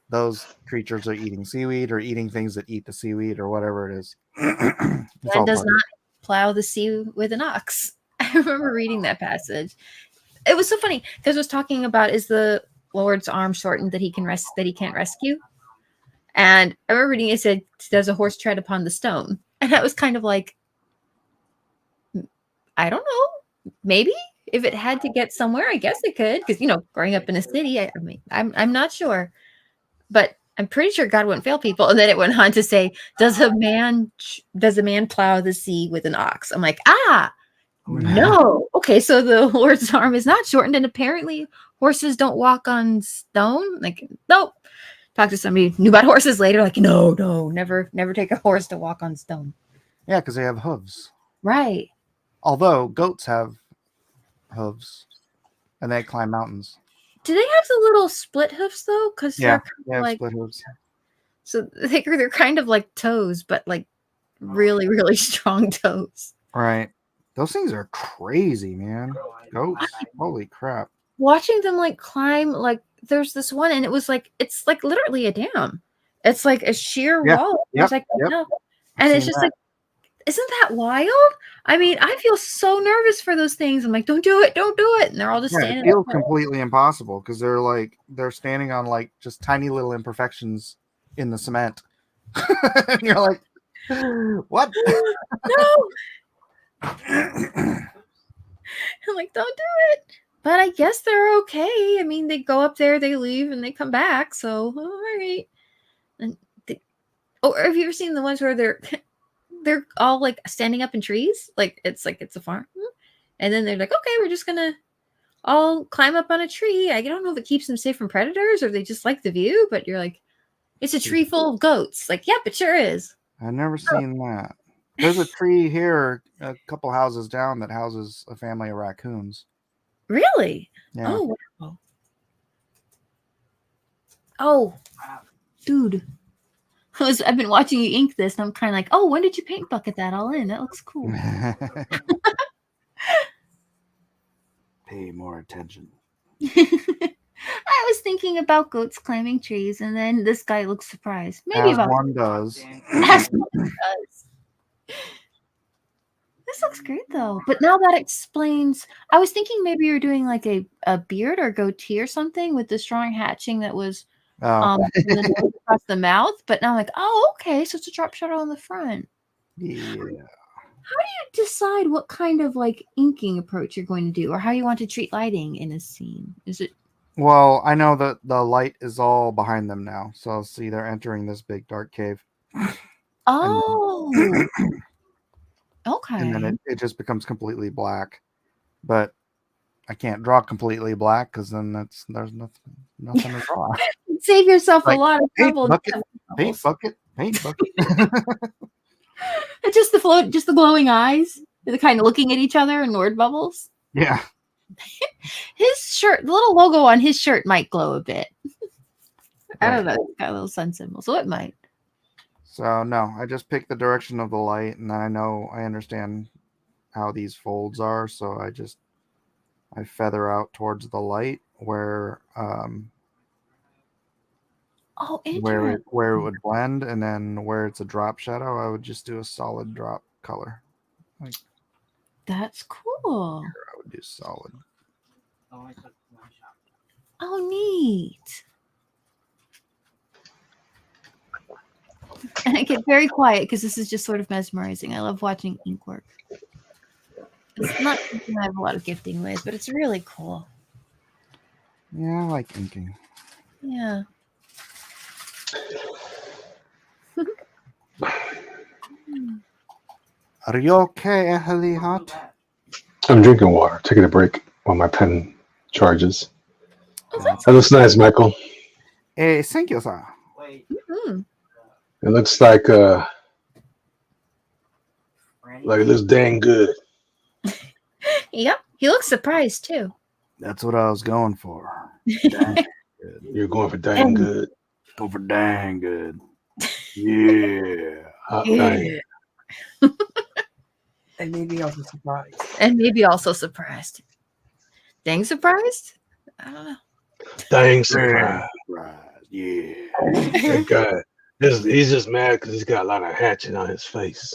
Those creatures are eating seaweed or eating things that eat the seaweed or whatever it is. Man does not plow the sea with an ox. I remember reading that passage. It was so funny because it was talking about, is the Lord's arm shortened that he can't rescue? And I remember reading it said, does a horse tread upon the stone? And I was kind of like, I don't know. Maybe if it had to get somewhere, I guess it could. Because, growing up in a city, I'm not sure. But I'm pretty sure God wouldn't fail people. And then it went on to say, does a man plow the sea with an ox? I'm like, no. Okay, so the Lord's arm is not shortened, and apparently horses don't walk on stone. Like, nope. Talk to somebody who knew about horses later. Like, no, never take a horse to walk on stone. Yeah, because they have hooves. Right. Although goats have hooves, and they climb mountains. Do they have the little split hoofs though? Because Yeah, they're they have like split hooves. so they're kind of like toes, but like really really strong toes. Right. Those things are crazy, man. Goats. Holy crap. Watching them like climb, like there's this one, and it was like it's like literally a dam. It's like a sheer Yeah, wall. yep, There's like yep. no, I've and it's seen just that. like, isn't that wild? I mean, I feel so nervous for those things. I'm like, don't do it, don't do it, and they're all just Yeah, it standing. feels there. completely impossible because they're standing on like just tiny little imperfections in the cement. And you're like, what? No, I'm like, don't do it. But I guess they're okay. I mean, they go up there, they leave, and they come back. So all right. And have you ever seen the ones where they're all like standing up in trees? Like it's a farm, and then they're like, okay, we're just gonna all climb up on a tree. I don't know if it keeps them safe from predators or they just like the view. But you're like, it's a tree full of goats. Like, yep, it sure is. I've never seen that. There's a tree here, a couple houses down, that houses a family of raccoons. Really? Yeah. Oh wow. Oh, dude. I've been watching you ink this, and I'm kind of like, oh, when did you paint bucket that all in? That looks cool. Pay more attention. I was thinking about goats climbing trees, and then this guy looks surprised. Maybe As about one does. As one does. This looks great though. But now that explains. I was thinking maybe you're doing like a beard or goatee or something with the strong hatching that was Oh, across the mouth. But now I'm like, oh, okay, so it's a drop shadow on the front. yeah. Decide what kind of like inking approach you're going to do or how you want to treat lighting in a scene. Is it Well, I know that the light is all behind them now. So see, they're entering this big dark cave. oh okay. And then it just becomes completely black. But I can't draw completely black because then there's nothing to draw. Save yourself Like, a lot of paint trouble. bucket, paint bucket, paint bucket. It's just the glowing eyes. They're kind of looking at each other in word bubbles. Yeah. His shirt, the little logo on his shirt might glow a bit. I don't know. It's got a little sun symbol, so it might. So no, I just pick the direction of the light, and I understand how these folds are. So I feather out towards the light where Oh, interesting. where it would blend, and then where it's a drop shadow, I would just do a solid drop color. That's cool. I would do solid. Oh, neat. And I get very quiet because this is just sort of mesmerizing. I love watching ink work. It's not something I have a lot of gifting with, but it's really cool. Yeah, I like inking. Yeah. Are you okay, Elliot? I'm drinking water, taking a break while my pen charges. Oh, that's That looks nice, Michael. Thank you, sir. mm. It looks like it looks dang good. Yep. He looks surprised too. That's what I was going for. Dang good. You're going for dang good. Go for dang good. Yeah. Hot Yeah. dang. And maybe also surprised. And maybe also surprised. Dang surprised? I don't know. Dang surprise. Right. Yeah. That guy, he's just mad because he's got a lot of hatching on his face.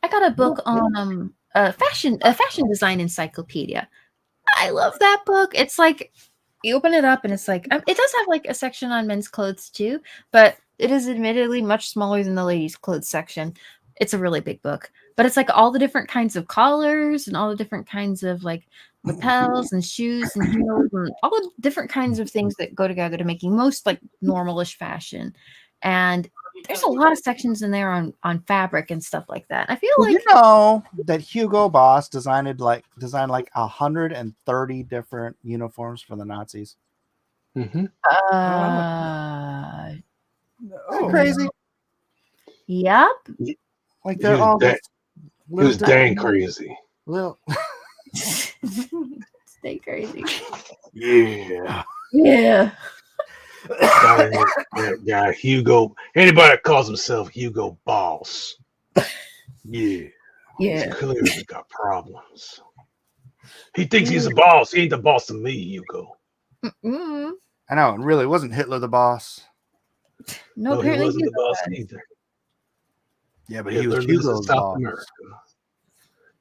I got a book on a fashion design encyclopedia. I love that book. It's like you open it up and it's like it does have like a section on men's clothes too, but it is admittedly much smaller than the ladies' clothes section. It's a really big book, but it's like all the different kinds of collars and all the different kinds of like lapels and shoes and heels and all the different kinds of things that go together to making most like normalish fashion. And there's a lot of sections in there on fabric and stuff like that. I feel Well, like you know that Hugo Boss designed like 130 different uniforms for the Nazis. Mm-hmm. Isn't crazy. Yep. Like He they're was, all dang, he was little, dang crazy. little. Stay crazy. Yeah. Yeah. That guy, Hugo. Anybody that calls himself Hugo Boss. Yeah. He's clearly got problems. He thinks he's a boss. He ain't the boss of me, Hugo. Mm-mm. I know, and really, wasn't Hitler the boss? No, No, he apparently wasn't the Hugo boss was. either. Yeah, but he was Hitler lives in Hugo's South boss. America.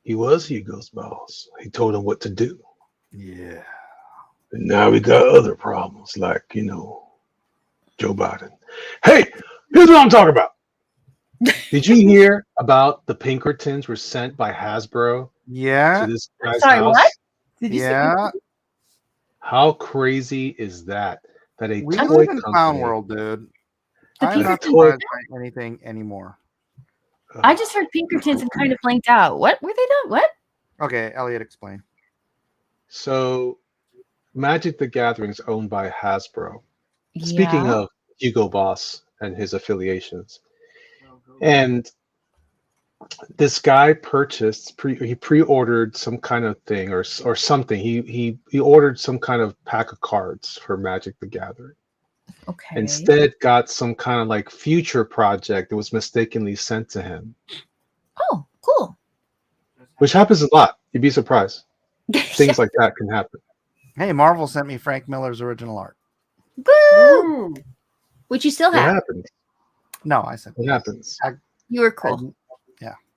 He was Hugo's boss. He told him what to do. Yeah. And now we got other problems, like, Joe Biden. Hey, here's what I'm talking about. Did you hear about the Pinkertons were sent by Hasbro to Yeah. this guy's Sorry, house? what? Did you Yeah. How crazy is that? That a We toy live in company, clown world, dude. The I'm not Pinkertons- surprised by anything anymore. I just heard Pinkertons and kind of blanked out. What were they doing? What? Okay, Elliot, explain. So Magic the Gathering is owned by Hasbro. Speaking of Hugo Boss and his affiliations, and this guy purchased he pre-ordered some kind of thing or something. He ordered some kind of pack of cards for Magic the Gathering. Okay. Instead, got some kind of like future project that was mistakenly sent to him, Oh, cool. which happens a lot. You'd be surprised. Things like that can happen. Hey, Marvel sent me Frank Miller's original art. Woo! Which you still It have. happens. No, I sent It happens. You were cool.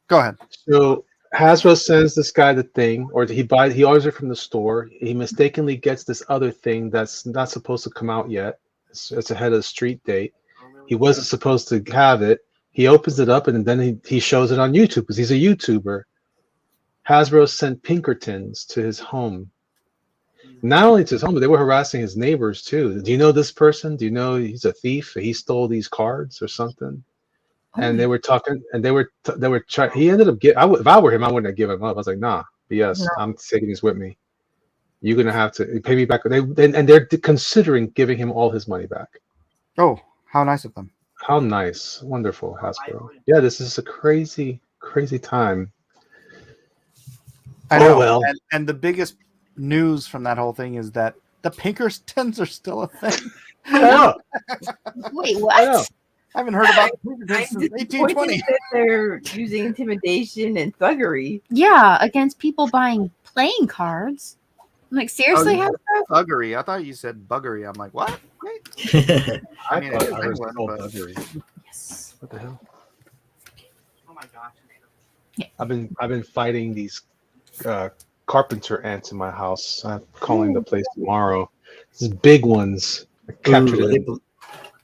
Go ahead. So Hasbro sends this guy the thing, or he orders it from the store. He mistakenly gets this other thing that's not supposed to come out yet. It's ahead of the street date. He wasn't supposed to have it. He opens it up and then he shows it on YouTube because he's a YouTuber. Hasbro sent Pinkertons to his home. Not only to his home, but they were harassing his neighbors too. Do you know this person? Do you know he's a thief? He stole these cards or something? And they were talking, and they were trying. He ended up if I were him, I wouldn't have given him up. I was like, nah, BS. No. I'm taking these with me. You're gonna have to pay me back. They're considering giving him all his money back. Oh, how nice of them. How nice, wonderful, Hasbro. Yeah, this is a crazy, crazy time. I know. Oh, well. And the biggest news from that whole thing is that the Pinkertons are still a thing. I know. Wait, I know. what? I haven't heard about the I'm Pinkertons since disappointed 1820. that they're using intimidation and thuggery. Yeah, against people buying playing cards. I'm like, seriously, Oh, Hasbro? Buggery. I thought you said buggery. I'm like, what? Wait. I mean, thought it's I heard England, called but- thuggery. Yes. What the hell? Oh my gosh. I've been fighting these carpenter ants in my house. I'm calling the place tomorrow. These big ones. I captured Ooh, it.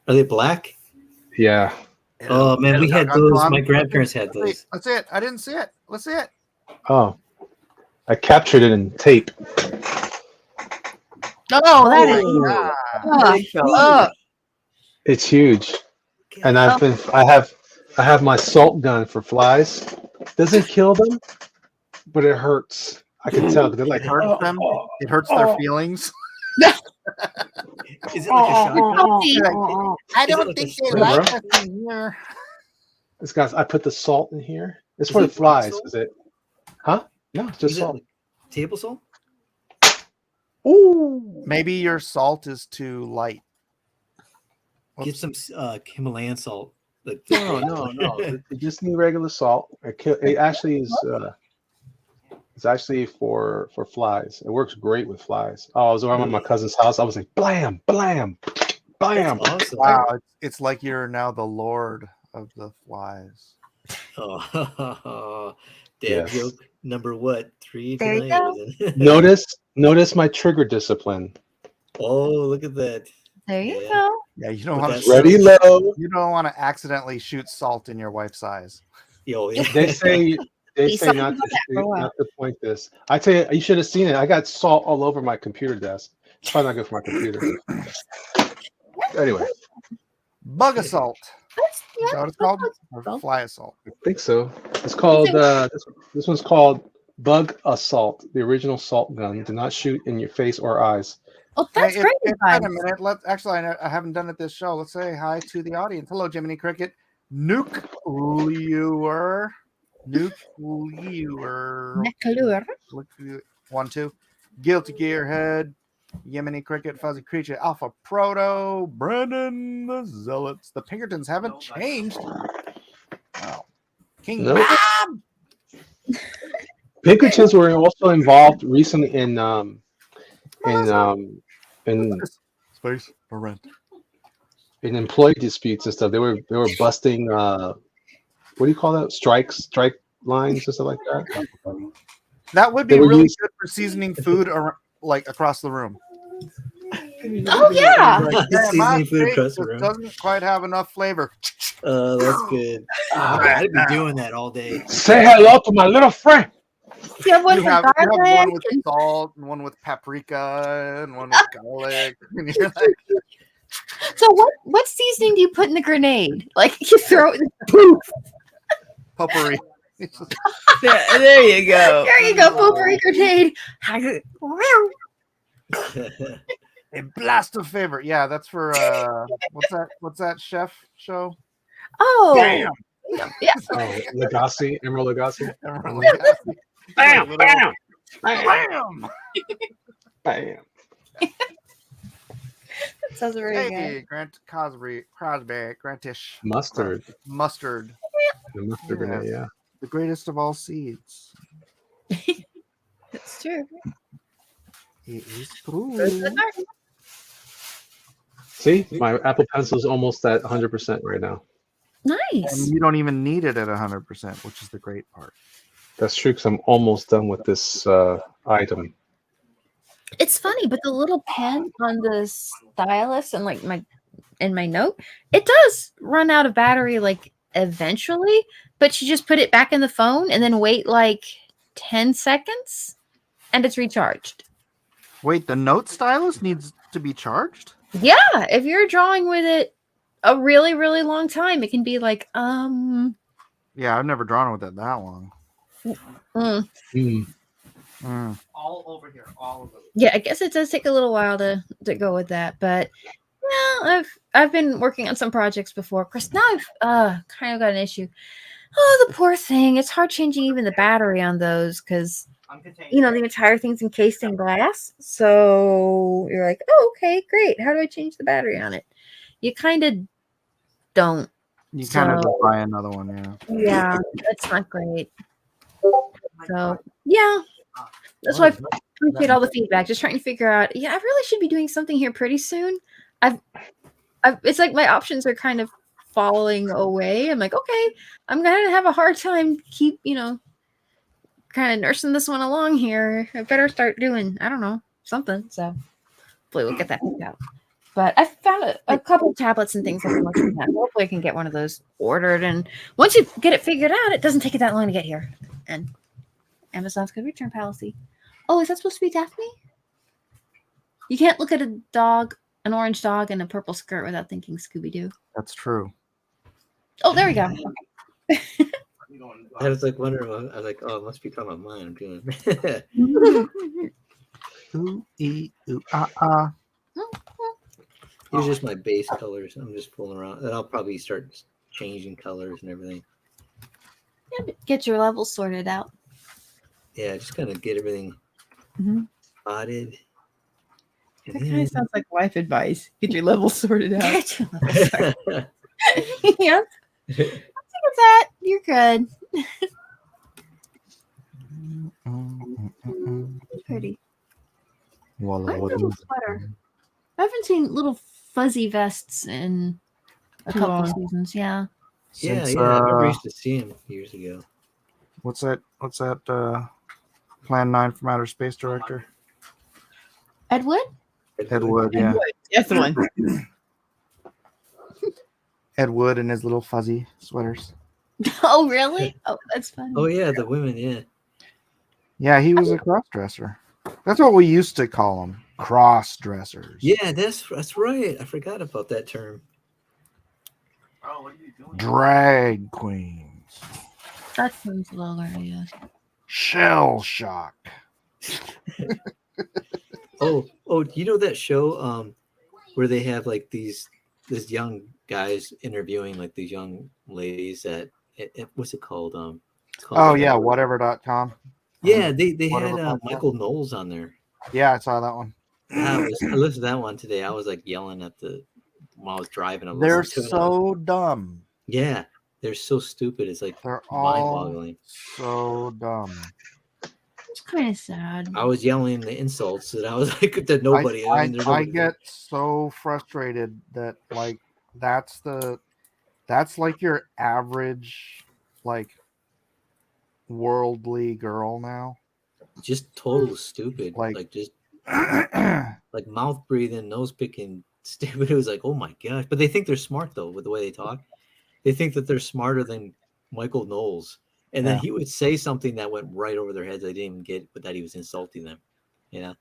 are they black? Yeah. Oh man, we had Got those. one. My grandparents had Let's see. those. Let's see it. I didn't see it. Let's see it. Oh. I captured it in tape. Oh, that is. Ah, It's huge. And I have my salt gun for flies. Doesn't kill them, but it hurts. I can tell. They're like, it hurts them. It hurts their feelings. Is it like a shotgun? I Is it don't like think a they spray, like bro? us in here. this guy's. I put the salt in here. It's Is for the it rock flies. salt? Is it? Huh? No, it's just Is it salt. like table salt? Ooh. Maybe your salt is too light. Get some Himalayan salt. Like No. You just need regular salt. It actually is. It's actually for flies. It works great with flies. Oh, I was around at my cousin's house. I was like, blam, blam, blam. That's awesome. Wow, it's like you're now the lord of the flies. Oh, dad Yes. joke number what? 3 There you tonight. go. wasn't it? Notice my trigger discipline. Oh, look at that. There you Yeah. go. Yeah, you don't But want that's- to. Ready, low. You don't want to accidentally shoot salt in your wife's eyes. Yo, yeah. They say We say talked not about to that for a while. not to point this. I tell you should have seen it. I got salt all over my computer desk. It's probably not good for my computer. Anyway, Bug assault. That's, Is that what it's called? Or assault. fly assault. I think so. It's called this one's called Bug Assault, the original salt gun. Do not shoot in your face or eyes. Oh, that's Hey, great it's been a advice. minute. Let's actually, I haven't done it this show. Let's say hi to the audience. Hello, Jiminy Cricket. Nuclear. Neckalure. 1, 2. Guilty Gearhead. Yemeni Cricket. Fuzzy Creature. Alpha Proto. Brandon the Zealots. The Pinkertons haven't changed. Wow. King Nope. Bob. Pinkertons were also involved recently in Space for rent. in employee disputes and stuff. They were busting what do you call that? Strike lines and stuff like that. That would They be were really used- good for seasoning food like across the room. Oh yeah. Like Yeah, my seasoning food steak across the just room. doesn't quite have enough flavor. That's good. I'd be doing that all day. Say hello to my little friend. You have one You for have one garlic. with salt and one with paprika and one with garlic. And you're like, So what seasoning do you put in the grenade? Like you throw it. Poof. potpourri. There you go. There you go, potpourri grenade. A blast of flavor. Yeah, that's for what's that chef show? Oh, Bam! yeah. Oh, Lagasse, Emerald Lagasse. Bam, bam. Bam! Bam. That sounds really good. Hey, Grant Crosby, Grantish. Mustard. Mustard. The mustard grenade, yeah. The greatest of all seeds. That's true. It is true. See, my Apple Pencil is almost at 100% right now. And Nice. you don't even need it at 100%, which is the great part. That's true because I'm almost done with this item. It's funny, but the little pen on the stylus and like my note, it does run out of battery like eventually, but you just put it back in the phone and then wait like 10 seconds and it's recharged. Wait, the note stylus needs to be charged? Yeah, if you're drawing with it a really, really long time, it can be like, Yeah, I've never drawn with it that long. All over here, all of them. yeah, I guess it does take a little while to go with that, but yeah, I've been working on some projects before. Of course, now I've kind of got an issue. Oh, the poor thing. It's hard changing even the battery on those because Uncontained. you know the entire thing's encased in glass. So you're like, oh, okay, great. How do I change the battery on it? You kind of don't. You kind of So- just buy another one, yeah. Yeah, that's not great. So yeah, that's why I appreciate all the feedback. Just trying to figure out. Yeah, I really should be doing something here pretty soon. I've it's like my options are kind of falling away. I'm like, okay, I'm gonna have a hard time keep kind of nursing this one along here. I better start doing I don't know something. So hopefully we'll get that figured out. But I found a couple of tablets and things I've been looking at. Hopefully I can get one of those ordered. And once you get it figured out, it doesn't take it that long to get here. And Amazon's good return policy. Oh, is that supposed to be Daphne? You can't look at a dog, an orange dog, and a purple skirt without thinking Scooby-Doo. That's true. Oh, there we go. I was like wondering. I was like, oh, it must be talking about mine. I'm doing. Ooh, ee, ooh, ah, ah. Here's just my base colors. I'm just fooling around, and I'll probably start changing colors and everything. Yeah, but get your levels sorted out. Yeah, just kind of get everything Mhm. spotted. That kind of sounds like life advice. Get your levels sorted out. Get your levels sorted. Yeah. Look at that. You're good. Pretty. Walla, I like walla. a little sweater. I haven't seen little fuzzy vests in a Too couple long. seasons. Yeah. Yeah, Since, yeah. I remember I used to see him years ago. what's that? Plan 9 from Outer Space director? Ed Wood? Ed Wood, yeah. That's the one. Ed Wood and his little fuzzy sweaters. Oh, really? Oh, that's funny. Oh yeah, the women. Yeah. Yeah, he was a cross dresser. That's what we used to call them. Cross dressers. Yeah, that's right. I forgot about that term. Oh, what are you doing? Drag queens. That sounds a little early, yeah. Shell shock. Oh, you know that show where they have like these young guys interviewing like these young ladies what's it called? It's called Oh yeah, whatever.com. Yeah, they Whatever had podcast. Michael Knowles on there. Yeah, I saw that one. I listened to that one today. I was like yelling while I was driving. I They're listened to it. so dumb. Yeah, they're so stupid. It's like They're mind-boggling. so dumb. It's kind of sad. I was yelling the insults that I was like to nobody. I there's nobody there. get so frustrated that like that's like your average like worldly girl now. Just total stupid. Like just like mouth breathing, nose picking, stupid. It was like, oh my gosh. But they think they're smart though with the way they talk. They think that they're smarter than Michael Knowles. And then he would say something that went right over their heads. They didn't even get, but that he was insulting them. You know,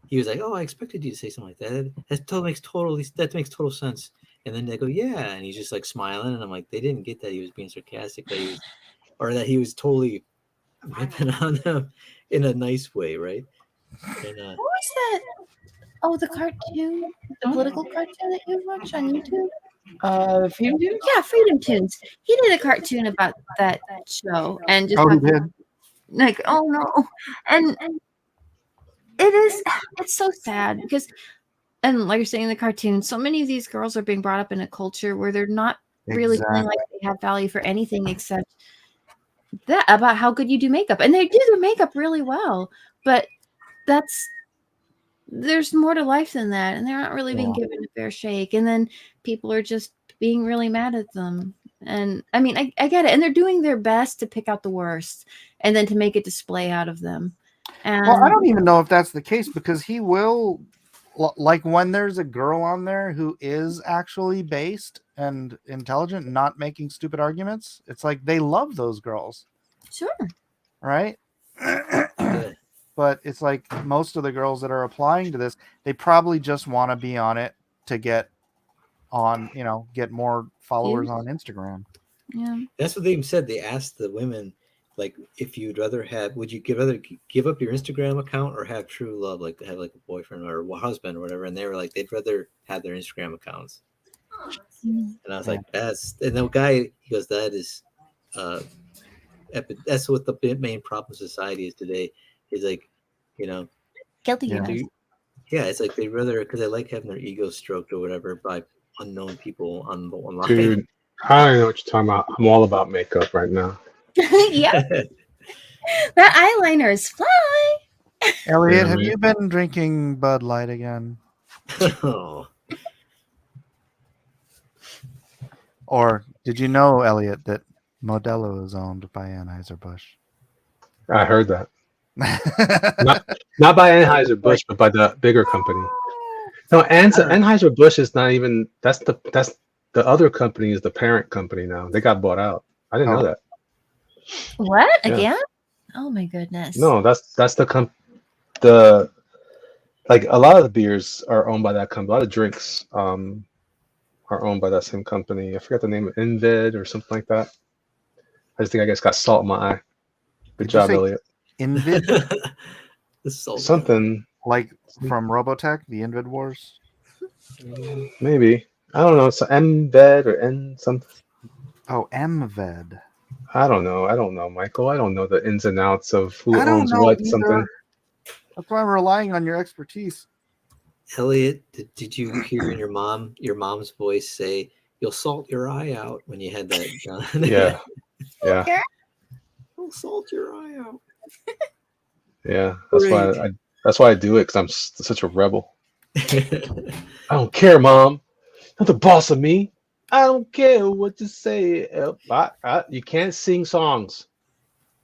he was like, "Oh, I expected you to say something like that. That makes total sense." And then they go, "Yeah," and he's just like smiling, and I'm like, they didn't get that he was being sarcastic, that he was totally ripping on them in a nice way, right? And What was that? Oh, the cartoon, the political cartoon that you watch on YouTube. Freedom Tunes? Yeah, Freedom Tunes. He did a cartoon about that show, and just like, oh no, and it's so sad because, and like you're saying in the cartoon, so many of these girls are being brought up in a culture where they're not really feeling like they have value for anything except that about how good you do makeup, and they do their makeup really well, but there's more to life than that, and they're not really being given a fair shake, and then people are just being really mad at them. And I mean, I get it, and they're doing their best to pick out the worst and then to make a display out of them. And well, I don't even know if that's the case because he will, like when there's a girl on there who is actually based and intelligent, not making stupid arguments, it's like they love those girls. Sure. Right? But it's like most of the girls that are applying to this, they probably just want to be on it to get more followers on Instagram. Yeah. That's what they even said. They asked the women, like, if you'd rather would you rather give up your Instagram account or have true love, like have like a boyfriend or a husband or whatever? And they were like, they'd rather have their Instagram accounts. And I was like, and the guy, he goes, that is, that's what the main problem of society is today. Is like, guilty. Yeah, it's like they rather because they like having their ego stroked or whatever by unknown people online. Dude, I don't know what you're talking about. I'm all about makeup right now. Yeah. That eyeliner is fly. Elliot, have you been drinking Bud Light again? Oh. Or did you know, Elliot, that Modelo is owned by Anheuser-Busch? I heard that. not by Anheuser-Busch, but by the bigger company. No, Anheuser-Busch is not even. That's the other company is the parent company now. They got bought out. I didn't know that. What Yeah. again? Oh my goodness. No, that's the like a lot of the beers are owned by that company. A lot of drinks are owned by that same company. I forgot the name of Invid or something like that. I just think I guess got salt in my eye. Good job, Elliot. Invid? Something like from Robotech, the Invid Wars? Maybe. I don't know. It's Mbed or N something. Oh, MVed. I don't know, Michael. I don't know the ins and outs of who owns what either. something. That's why I'm relying on your expertise. Elliot, did you hear in your mom's voice say, "You'll salt your eye out" when you had that, John? Yeah. Yeah. You'll salt your eye out. Yeah. That's why I do it, because I'm such a rebel. I don't care, Mom. You're the boss of me. I don't care what to say. You can't sing songs.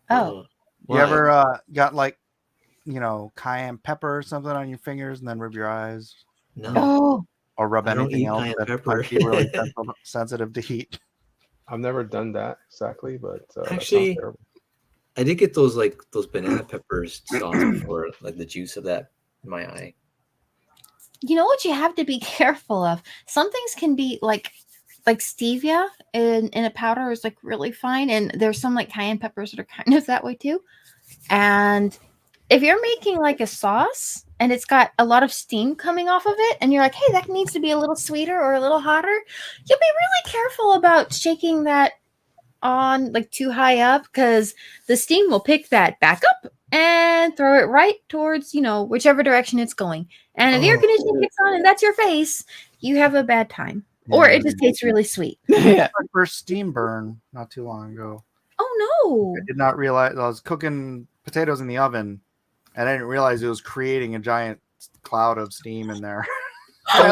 Oh. You ever got like, cayenne pepper or something on your fingers and then rub your eyes? No. Oh. Or rub I don't anything eat else cayenne that pepper. might be really sensitive to heat. I've never done that exactly, but Actually, I did get those banana peppers sauce before, like the juice of that in my eye. You know what you have to be careful of? Some things can be like stevia in a powder is like really fine, and there's some like cayenne peppers that are kind of that way too. And if you're making like a sauce and it's got a lot of steam coming off of it, and you're like, hey, that needs to be a little sweeter or a little hotter, you'll be really careful about shaking that on like too high up, because the steam will pick that back up and throw it right towards, whichever direction it's going. And if the air conditioning kicks on and that's your face, you have a bad time. Or it just tastes really sweet. My first steam burn not too long ago. Oh no. I did not realize I was cooking potatoes in the oven, and I didn't realize it was creating a giant cloud of steam in there. I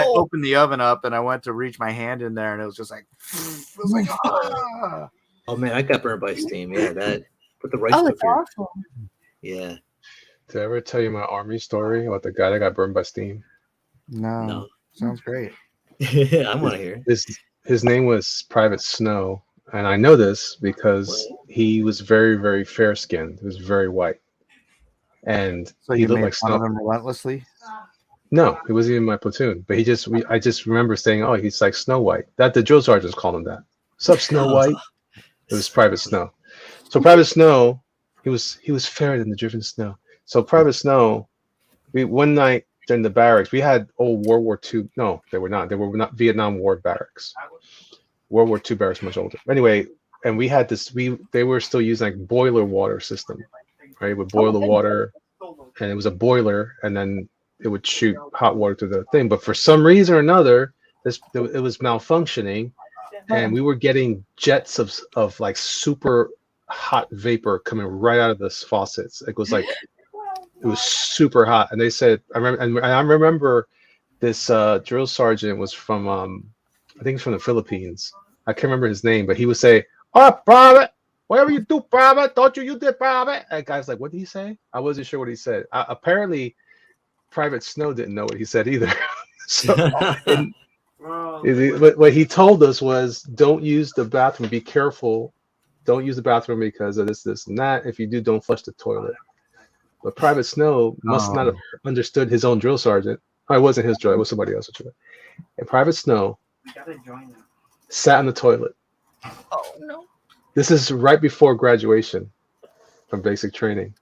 opened the oven up and I went to reach my hand in there, and it was just like, it was like, ah. Oh man, I got burned by steam. Yeah, that. Put the rice Oh, it's cooker. awful. Yeah. Did I ever tell you my army story about the guy that got burned by steam? No. Sounds great. I want to hear. His name was Private Snow, and I know this because he was very, very fair skinned. He was very white, and So he you looked made like fun Snow. of him relentlessly? No, he wasn't even in my platoon. But I just remember saying, "Oh, he's like Snow White." That the drill sergeants called him that. What's up, Snow White? It was Private Snow. So Private Snow, he was fairer than the driven snow. So Private Snow, one night during the barracks, we had old World War II. No, they were not. They were not Vietnam War barracks. World War II barracks, much older. Anyway, and we had this. They were still using like boiler water system, right? Would boil the water, and it was a boiler, and then it would shoot hot water to the thing. But for some reason or another, it was malfunctioning, and we were getting jets of like super hot vapor coming right out of this faucets. It was super hot. And they said, I remember this drill sergeant was from I think he's from the Philippines. I can't remember his name, but he would say, "Oh, private, whatever you do, private, don't you did private." And guy's like, "What did he say?" I wasn't sure what he said. Apparently Private Snow didn't know what he said either. So what he told us was, don't use the bathroom, be careful. Don't use the bathroom because of this, and that. If you do, don't flush the toilet. But Private Snow must not have understood his own drill sergeant. Oh, it wasn't his drill, it was somebody else's drill. And Private Snow sat on the toilet. Oh no. This is right before graduation from basic training.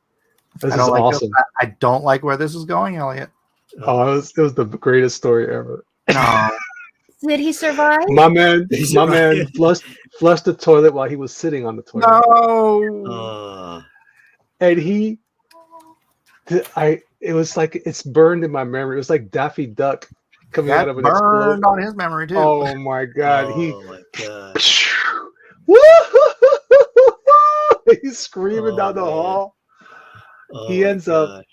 This is awesome. I don't like where this is going, Elliot. Oh, it was the greatest story ever. No. Did he survive? My man flushed the toilet while he was sitting on the toilet. No. And it was like, it's burned in my memory. It was like Daffy Duck coming out of an explosion. On his memory too. Oh my god. My God. He's screaming down the hall. He ends up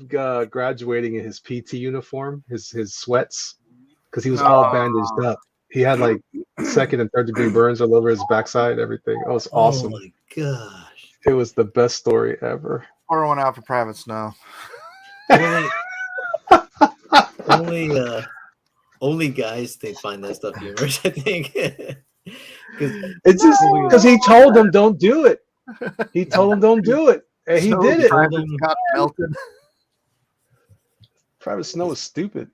graduating in his PT uniform, his sweats, because he was all bandaged up. He had like 2nd and 3rd degree burns all over his backside, everything. It was awesome. Oh my gosh. It was the best story ever. Pour one out for Private Snow. Only guys they find that stuff humorous, I think. It's just because he told them don't do it. He told them don't do it, and he did it. Got melted. Private Snow is stupid,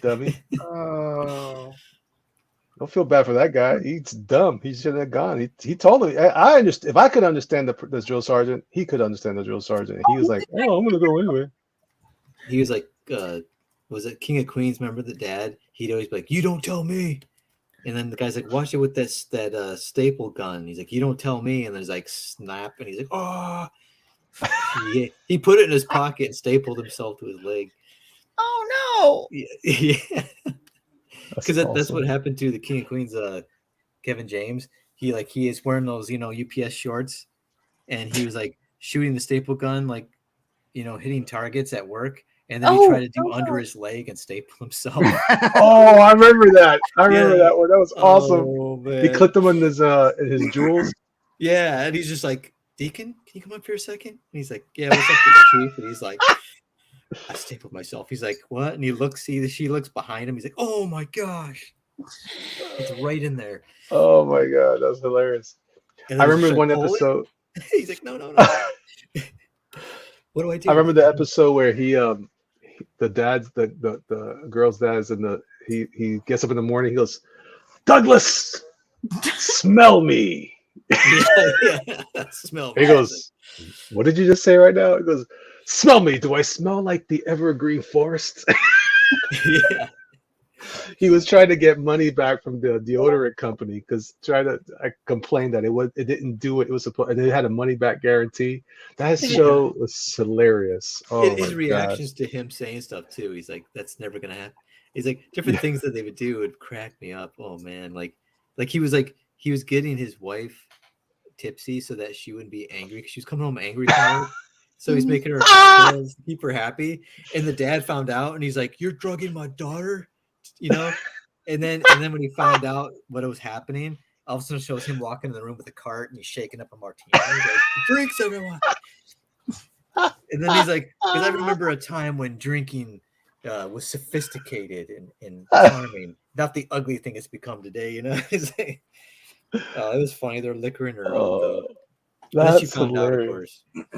dummy. Oh. Don't feel bad for that guy. He's dumb. He shouldn't have gone. He told me. I understand. If I could understand the drill sergeant, he could understand the drill sergeant. He was like, "Oh, I'm gonna go anyway." He was like, was it King of Queens? Remember the dad? He'd always be like, "You don't tell me." And then the guy's like, "Watch it with that staple gun." He's like, "You don't tell me." And there's like snap, and he's like, "Oh." He put it in his pocket and stapled himself to his leg. Oh no. Yeah. Because that's what happened to the King of Queens, Kevin James. He is wearing those, UPS shorts, and he was like shooting the staple gun, like, hitting targets at work, and then he tried to do under his leg and staple himself. Oh, I remember that. I remember that one. That was awesome. Oh, man. He clipped him in his jewels. Yeah, and he's just like, "Deacon, can you come up here a second?" And he's like, "Yeah, what's up, Chief?" And he's like, "I stapled myself." He's like, "What?" And she looks behind him. He's like, "Oh my gosh, it's right in there." Oh my god, that's hilarious. I remember one episode. He's like, "No." What do I do? I remember the episode where the girl's dad's he gets up in the morning. He goes, "Douglas, smell me." Yeah. Smell. He goes, "What did you just say right now?" He goes, Smell me. Do I smell like the evergreen forest? Yeah. He was trying to get money back from the deodorant company because I complained that it didn't do what it was supposed, and it had a money back guarantee. That Yeah. show was hilarious. Oh His my reactions to him saying stuff too. He's like, "That's never gonna happen." He's like, different Yeah. things that they would do would crack me up. Oh man, like he was getting his wife tipsy so that she wouldn't be angry because she was coming home angry from work. So he's making her cocktails to keep her happy. And the dad found out, and he's like, "You're drugging my daughter," you know. And then when he found out what was happening, all of a sudden shows him walking in the room with a cart and he's shaking up a martini. He's like, "Drinks, everyone." And then he's like, because I remember a time when drinking was sophisticated and charming, not the ugly thing it's become today. You know, it's like, it was funny. They're liquoring her up though. Unless you That's found out, of hilarious. course.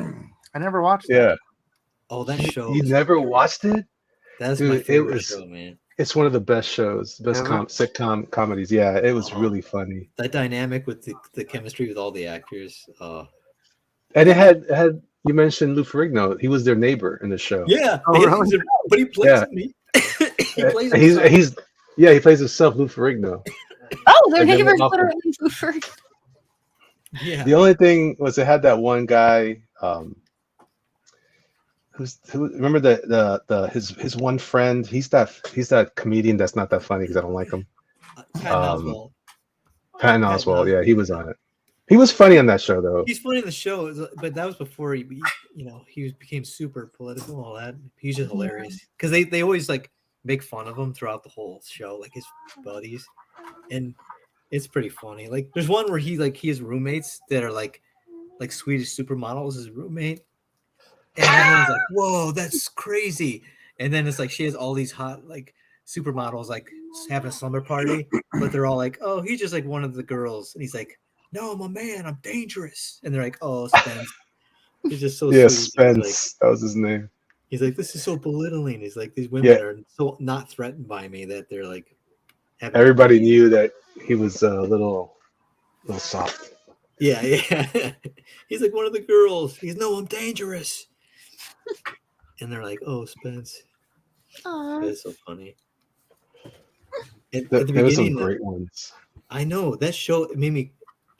I never watched that. Yeah. Oh, that show. You is never hilarious. watched it? That's Dude, my it favorite was- show, man. It's one of the best shows, best Is it? sitcom comedies. Yeah, it was really funny. That dynamic with the chemistry with all the actors. And it had you mentioned Lou Ferrigno. He was their neighbor in the show. Yeah, Oh, really? but he plays Yeah. me. He plays He's he plays himself, Lou Ferrigno. Oh, their And then neighbors also- literally for yeah. The only thing was it had that one guy who remember his one friend. He's that comedian that's not that funny because I don't like him. Patton Oswalt. Patton Patton Oswalt. Yeah, Oswalt. he was on it. He was funny on that show though. He's funny in the show, but that was before he became super political and all that. He's just hilarious because they always like make fun of him throughout the whole show, like his buddies, and it's pretty funny. Like there's one where he has roommates that are like Swedish supermodels as roommate, and everyone's like, "Whoa, that's crazy!" And then it's like she has all these hot like supermodels like having a slumber party, but they're all like, "Oh, he's just like one of the girls," and he's like, "No, I'm a man. I'm dangerous." And they're like, "Oh, Spence." He's just so Yeah, sweet. Spence. That was his name. He's like, "This is so belittling." He's like, "These women are so not threatened by me that they're like." Everybody knew that he was a little soft. Yeah, yeah. He's like one of the girls. He's no, I'm dangerous. And they're like, "Oh, Spence." That's so funny. At the There was some beginning, great ones. I know that show it made me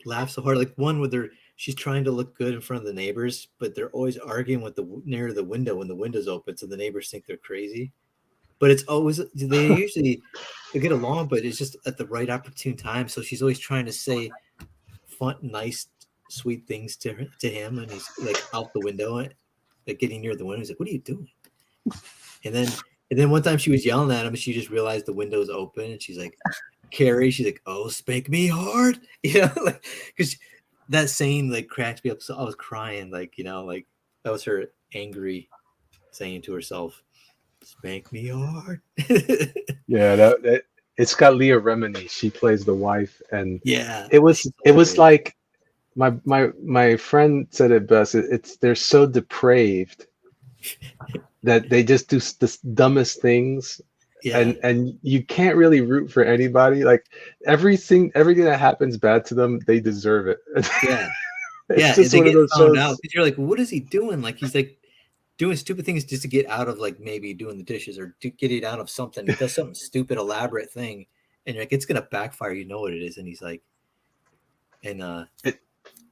laugh so hard. Like one where she's trying to look good in front of the neighbors, but they're always arguing with near the window when the window's open, so the neighbors think they're crazy. But it's always they usually they get along, but it's just at the right opportune time. So she's always trying to say fun, nice, sweet things to him, and he's like out the window, like getting near the window. He's like, "What are you doing?" And then one time she was yelling at him, and she just realized the window's open, and she's like, "Carrie," she's like, "Oh, spank me hard," you know, like because that saying like cracked me up. So I was crying, like like that was her angry saying to herself, "Spank me hard." Yeah, it's got Leah Remini. She plays the wife, and yeah, it was like my friend said it best. They're so depraved that they just do the dumbest things. Yeah. And you can't really root for anybody. Like everything that happens bad to them, they deserve it. Yeah. It's just they one of get those found shows. out. You're like, what is he doing? Like he's like doing stupid things just to get out of like maybe doing the dishes or getting out of something. He does something stupid, elaborate thing, and you're like, it's gonna backfire. You know what it is, and he's like, and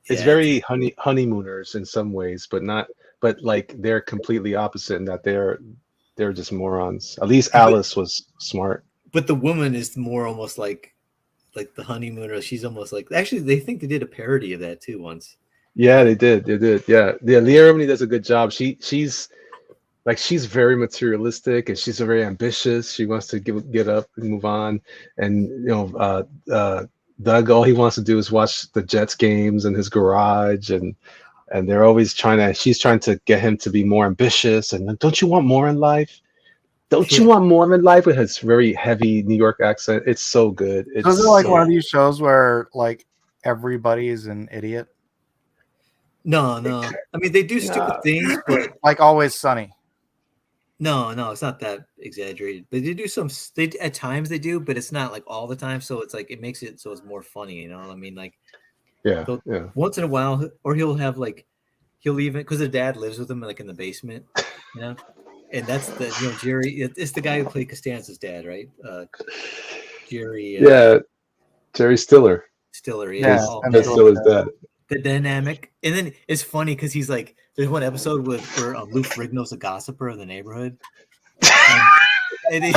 it's very honeymooners in some ways, but like they're completely opposite in that they're just morons. At least Alice was smart. But the woman is more almost like the honeymooner. She's almost like actually they think they did a parody of that too once. Yeah, they did. Yeah. Leah Remini does a good job. She's very materialistic and she's very ambitious. She wants to get up and move on. And Doug, all he wants to do is watch the Jets games in his garage, and they're always she's trying to get him to be more ambitious. And don't you want more in life? Don't you want more in life? With his very heavy New York accent. It's so good. It's is it like one of these shows where like everybody is an idiot? No. I mean, they do stupid things, but like Always Sunny. No, it's not that exaggerated. But they do at times they do, but it's not like all the time. So it's like it makes it so it's more funny. You know what I mean? Like, yeah. Once in a while, or he'll have like he'll even because their dad lives with him like in the basement, you know. And that's the Jerry. It's the guy who played Costanza's dad, right? Jerry. Yeah, Jerry Stiller. Stiller. Yeah, Yeah. Oh, I'm Ben man. Stiller's dad. The dynamic, and then it's funny because he's like, there's one episode where Lou Ferrigno's a gossiper in the neighborhood, and he's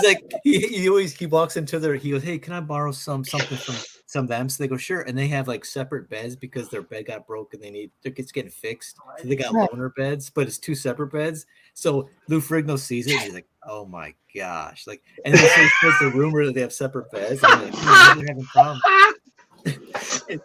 like, he walks into their, he goes, hey, can I borrow something from them? So they go, sure, and they have like separate beds because their bed got broken. It's getting fixed, so they got loaner beds, but it's two separate beds. So Lou Ferrigno sees it, and he's like, oh my gosh, like, and then he says the rumor that they have separate beds, and they're like, they're having problems. and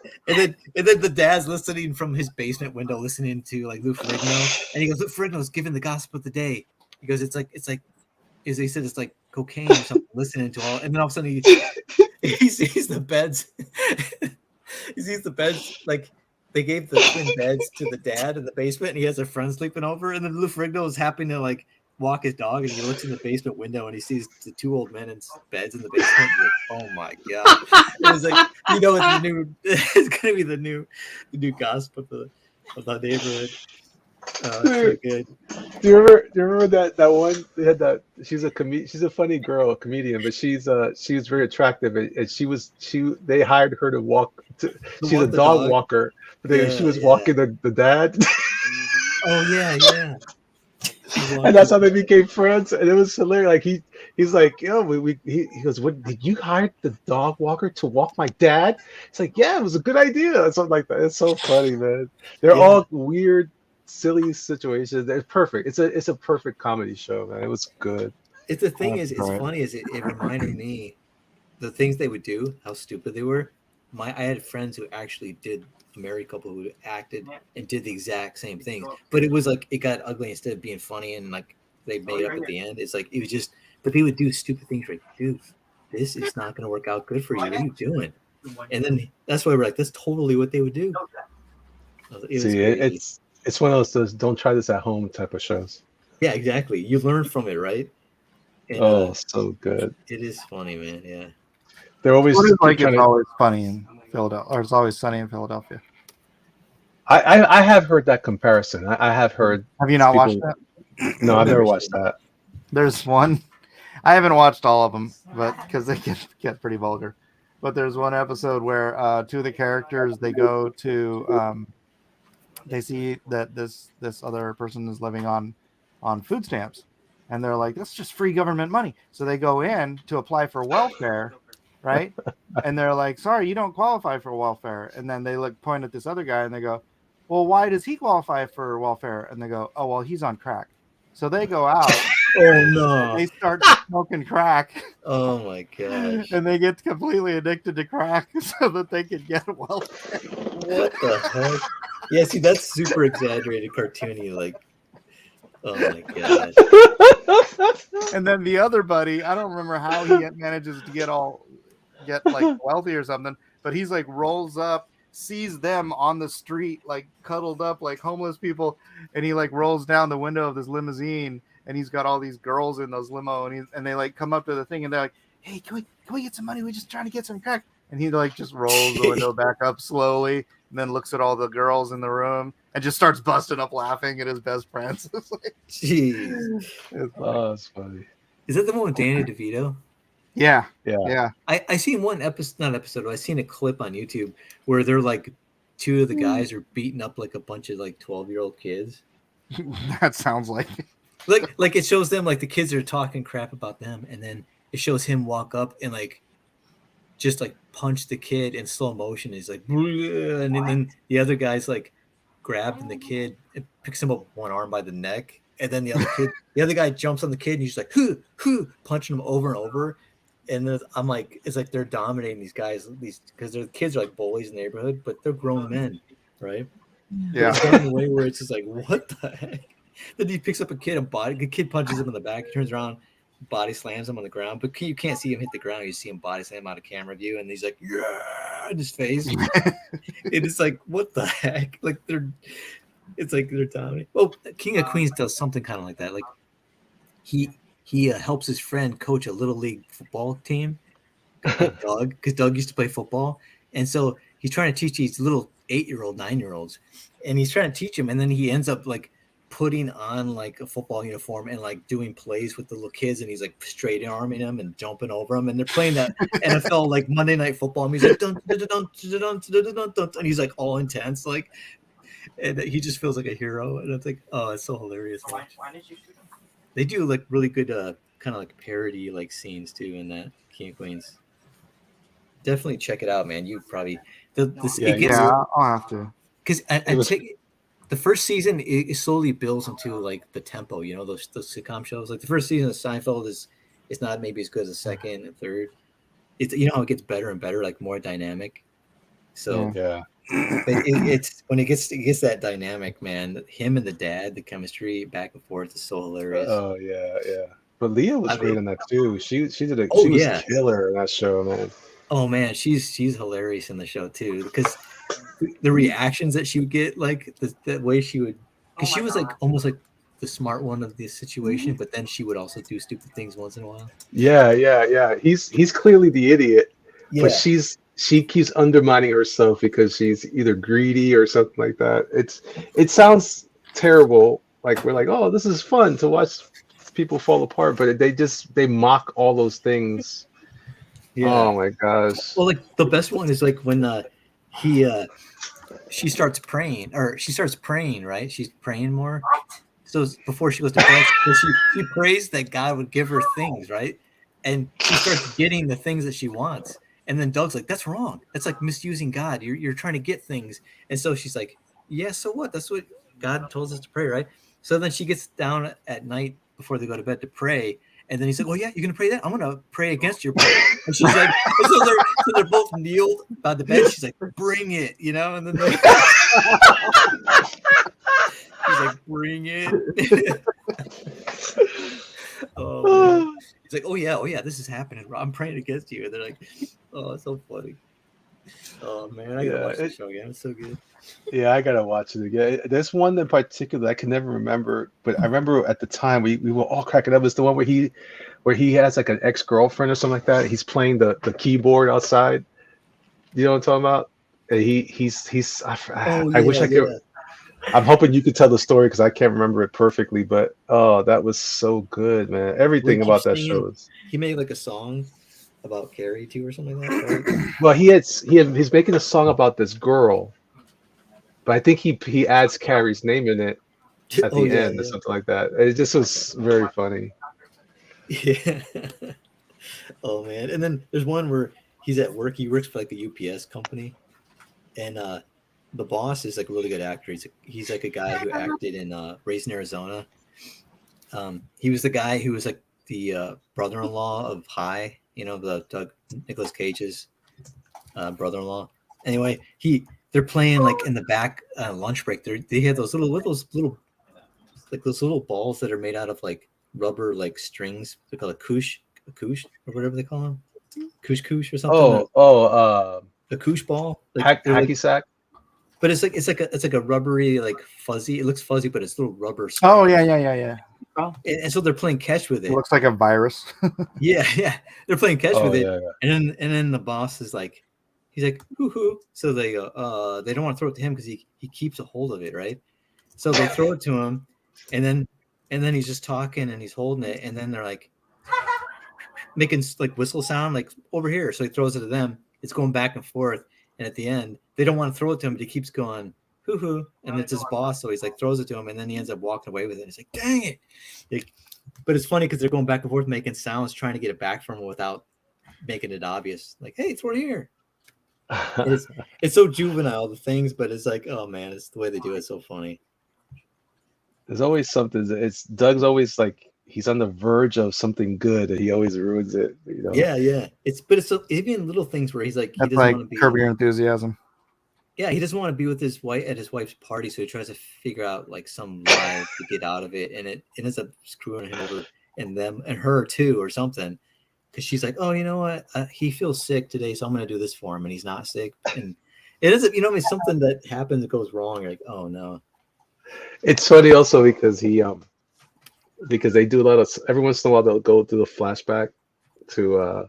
then the dad's listening from his basement window, listening to like Lou Ferrigno, and he goes, Lou Ferrigno's giving the gossip of the day. He goes, it's like, as he said, it's like cocaine or something. Listening to all, and then all of a sudden he sees the beds. He sees the beds like they gave the twin beds to the dad in the basement, and he has a friend sleeping over, and then Lou Ferrigno is happy to like walk his dog, and he looks in the basement window and he sees the two old men in beds in the basement. Like, oh my god! It's like, it's the new. It's gonna be the new gossip of the neighborhood. So good. Do you remember that one? They had that. She's a funny girl, a comedian, but she was very attractive, and they hired her to walk. She's a dog walker, but she was walking the dad. Oh yeah. And that's how they became friends, and it was hilarious. Like he's like, he goes, what, did you hire the dog walker to walk my dad? It's like, yeah, it was a good idea, and something like that. It's so funny, man. They're all weird, silly situations. They're perfect. It's a perfect comedy show, man. It was good. It's the thing is, it's funny is it reminded me the things they would do, how stupid they were. I had friends who actually did, a married couple who acted and did the exact same thing, but it was like it got ugly instead of being funny, and like they made up at the end. It's like it was just, but they would do stupid things like, dude, this is not going to work out good for you. What are you doing? And then that's why we're like, that's totally what they would do. It's one of those don't try this at home type of shows. Yeah, exactly. You learn from it, right? And, so good. It is funny, man. Yeah. They're always like it's always funny in Philadelphia, or it's always sunny in Philadelphia. I have heard that comparison. I have heard. Have you not watched that? No, I've never watched that. There's one. I haven't watched all of them, but because they get pretty vulgar. But there's one episode where two of the characters, they go to they see that this other person is living on food stamps, and they're like, that's just free government money. So they go in to apply for welfare, right? And they're like, sorry, you don't qualify for welfare. And then they point at this other guy and they go, well, why does he qualify for welfare? And they go, oh, well, he's on crack. So they go out. Oh no! They start smoking crack. Oh my gosh! And they get completely addicted to crack so that they can get welfare. What the heck? Yeah, see, that's super exaggerated, cartoony. Like, oh my gosh! And then the other buddy, I don't remember how he manages to get like wealthy or something, but he's like rolls up, sees them on the street, like cuddled up like homeless people, and he like rolls down the window of this limousine, and he's got all these girls in those limo, and they like come up to the thing, and they're like, hey, can we get some money? We're just trying to get some crack. And he like just rolls the window back up slowly, and then looks at all the girls in the room and just starts busting up laughing at his best friends. It's like, jeez, it's funny. Is that the one with Danny DeVito? Yeah. I seen one episode. I seen a clip on YouTube where they're like, two of the guys are beating up like a bunch of like 12-year-old kids. That sounds like it shows them like the kids are talking crap about them, and then it shows him walk up and like just like punch the kid in slow motion. He's like, and then the other guy's like grabbing the kid and picks him up one arm by the neck, and then the other guy jumps on the kid and he's like, hoo, punching him over and over. And I'm like, it's like they're dominating these guys, because their kids are like bullies in the neighborhood, but they're grown men, right? Yeah. It's done in a way where it's just like, what the heck? Then he picks up a kid and the kid punches him in the back, he turns around, body slams him on the ground, but you can't see him hit the ground. You see him body slam out of camera view, and he's like, yeah, in his face. It's like, what the heck? Like it's like they're dominating. Well, King of Queens does something kind of like that. Like he helps his friend coach a little league football team, Doug, because Doug used to play football, and so he's trying to teach these little 8-year-old, 9-year-olds, and he's trying to teach him, and then he ends up like putting on like a football uniform and like doing plays with the little kids, and he's like straight arming them and jumping over them, and they're playing that NFL like Monday Night Football, and he's like dun, dun, dun, dun, dun, dun, dun, dun, dun, and he's like all intense, like, and he just feels like a hero, and it's like, oh, it's so hilarious. Why did you shoot him? They do like really good kind of like parody like scenes too in that King of Queens. Definitely check it out, man. You probably it gets, Yeah, I'll have to. because the first season it slowly builds into like the tempo, you know, those sitcom shows. Like the first season of Seinfeld is not maybe as good as the second and third. It's, you know, how it gets better and better, like more dynamic. So Yeah. it's when it gets that dynamic, man. Him and the dad, the chemistry back and forth is so hilarious. Oh yeah, yeah. But Leah was great in that too. She was a killer in that show, man. Oh man, she's hilarious in the show too, because the reactions that she would get, like the way she would, because she was like almost like the smart one of the situation, but then she would also do stupid things once in a while. Yeah. He's clearly the idiot, but she keeps undermining herself because she's either greedy or something like that. It sounds terrible. Like we're like, oh, this is fun to watch people fall apart, but they mock all those things. Yeah. Oh my gosh. Well, like the best one is like when she starts praying, right? She's praying more. So before she goes to bed, she prays that God would give her things, right? And she starts getting the things that she wants. And then Doug's like, that's wrong. That's like misusing God. You're trying to get things. And so she's like, yeah, so what? That's what God told us to pray, right? So then she gets down at night before they go to bed to pray. And then he's like, oh, yeah, you're going to pray that? I'm going to pray against your prayer. And she's like, so they're both kneeled by the bed. She's like, bring it, you know? And then he's like, bring it. Oh, he's like, oh, yeah, this is happening. I'm praying against you. And they're like, oh, it's so funny. Oh, man, I got to watch the show again. It's so good. Yeah, I gotta watch it again. There's one in particular I can never remember, but I remember at the time we were all cracking up. It's the one where he has like an ex-girlfriend or something like that. He's playing the keyboard outside. You know what I'm talking about? And he's I wish I could. Yeah. I'm hoping you could tell the story because I can't remember it perfectly. But oh, that was so good, man. Everything about that show is. He made like a song about Carrie too, or something like that. Right? Well, he's making a song about this girl. But I think he adds Carrie's name in it at the end or something like that. It just was very funny. Yeah. Oh man. And then there's one where he's at work. He works for like a UPS company, and the boss is like a really good actor. He's like a guy who acted in Raised in Arizona. He was the guy who was like the brother-in-law of High. You know, the Nicolas Cage's brother-in-law. Anyway, they're playing like in the back lunch break. They have those little balls that are made out of like rubber like strings. They call it koosh or whatever they call them, koosh or something. The koosh ball, like, hacky sack. But it's like a rubbery like fuzzy. It looks fuzzy, but it's little rubber. Oh yeah. And so they're playing catch with it. It looks like a virus. Yeah, they're playing catch with it. Yeah. And then the boss is like. He's like, hoo-hoo. So they go, they don't want to throw it to him because he keeps a hold of it, right? So they throw it to him, and then he's just talking and he's holding it, and then they're like making like whistle sound, like over here. So he throws it to them. It's going back and forth, and at the end, they don't want to throw it to him, but he keeps going, hoo-hoo, and it's his boss, so he's like throws it to him, and then he ends up walking away with it. He's like, dang it! Like, but it's funny because they're going back and forth, making sounds, trying to get it back from him without making it obvious. Like, hey, throw it here. It's so juvenile, the things, but it's like, oh man, it's the way they do it. So funny. There's always something. It's Doug's always like he's on the verge of something good, and he always ruins it. You know? Yeah. It's even little things where he's like, he doesn't want to be Curb Your Enthusiasm. Yeah, he doesn't want to be with his wife at his wife's party, so he tries to figure out like some lie to get out of it, and it ends up screwing him over and them and her too, or something. Because she's like, oh, you know what? He feels sick today, so I'm going to do this for him, and he's not sick. And it ends up, you know, it's something that happens that goes wrong. You're like, oh no. It's funny also because because they do a lot of every once in a while they'll go through the flashback to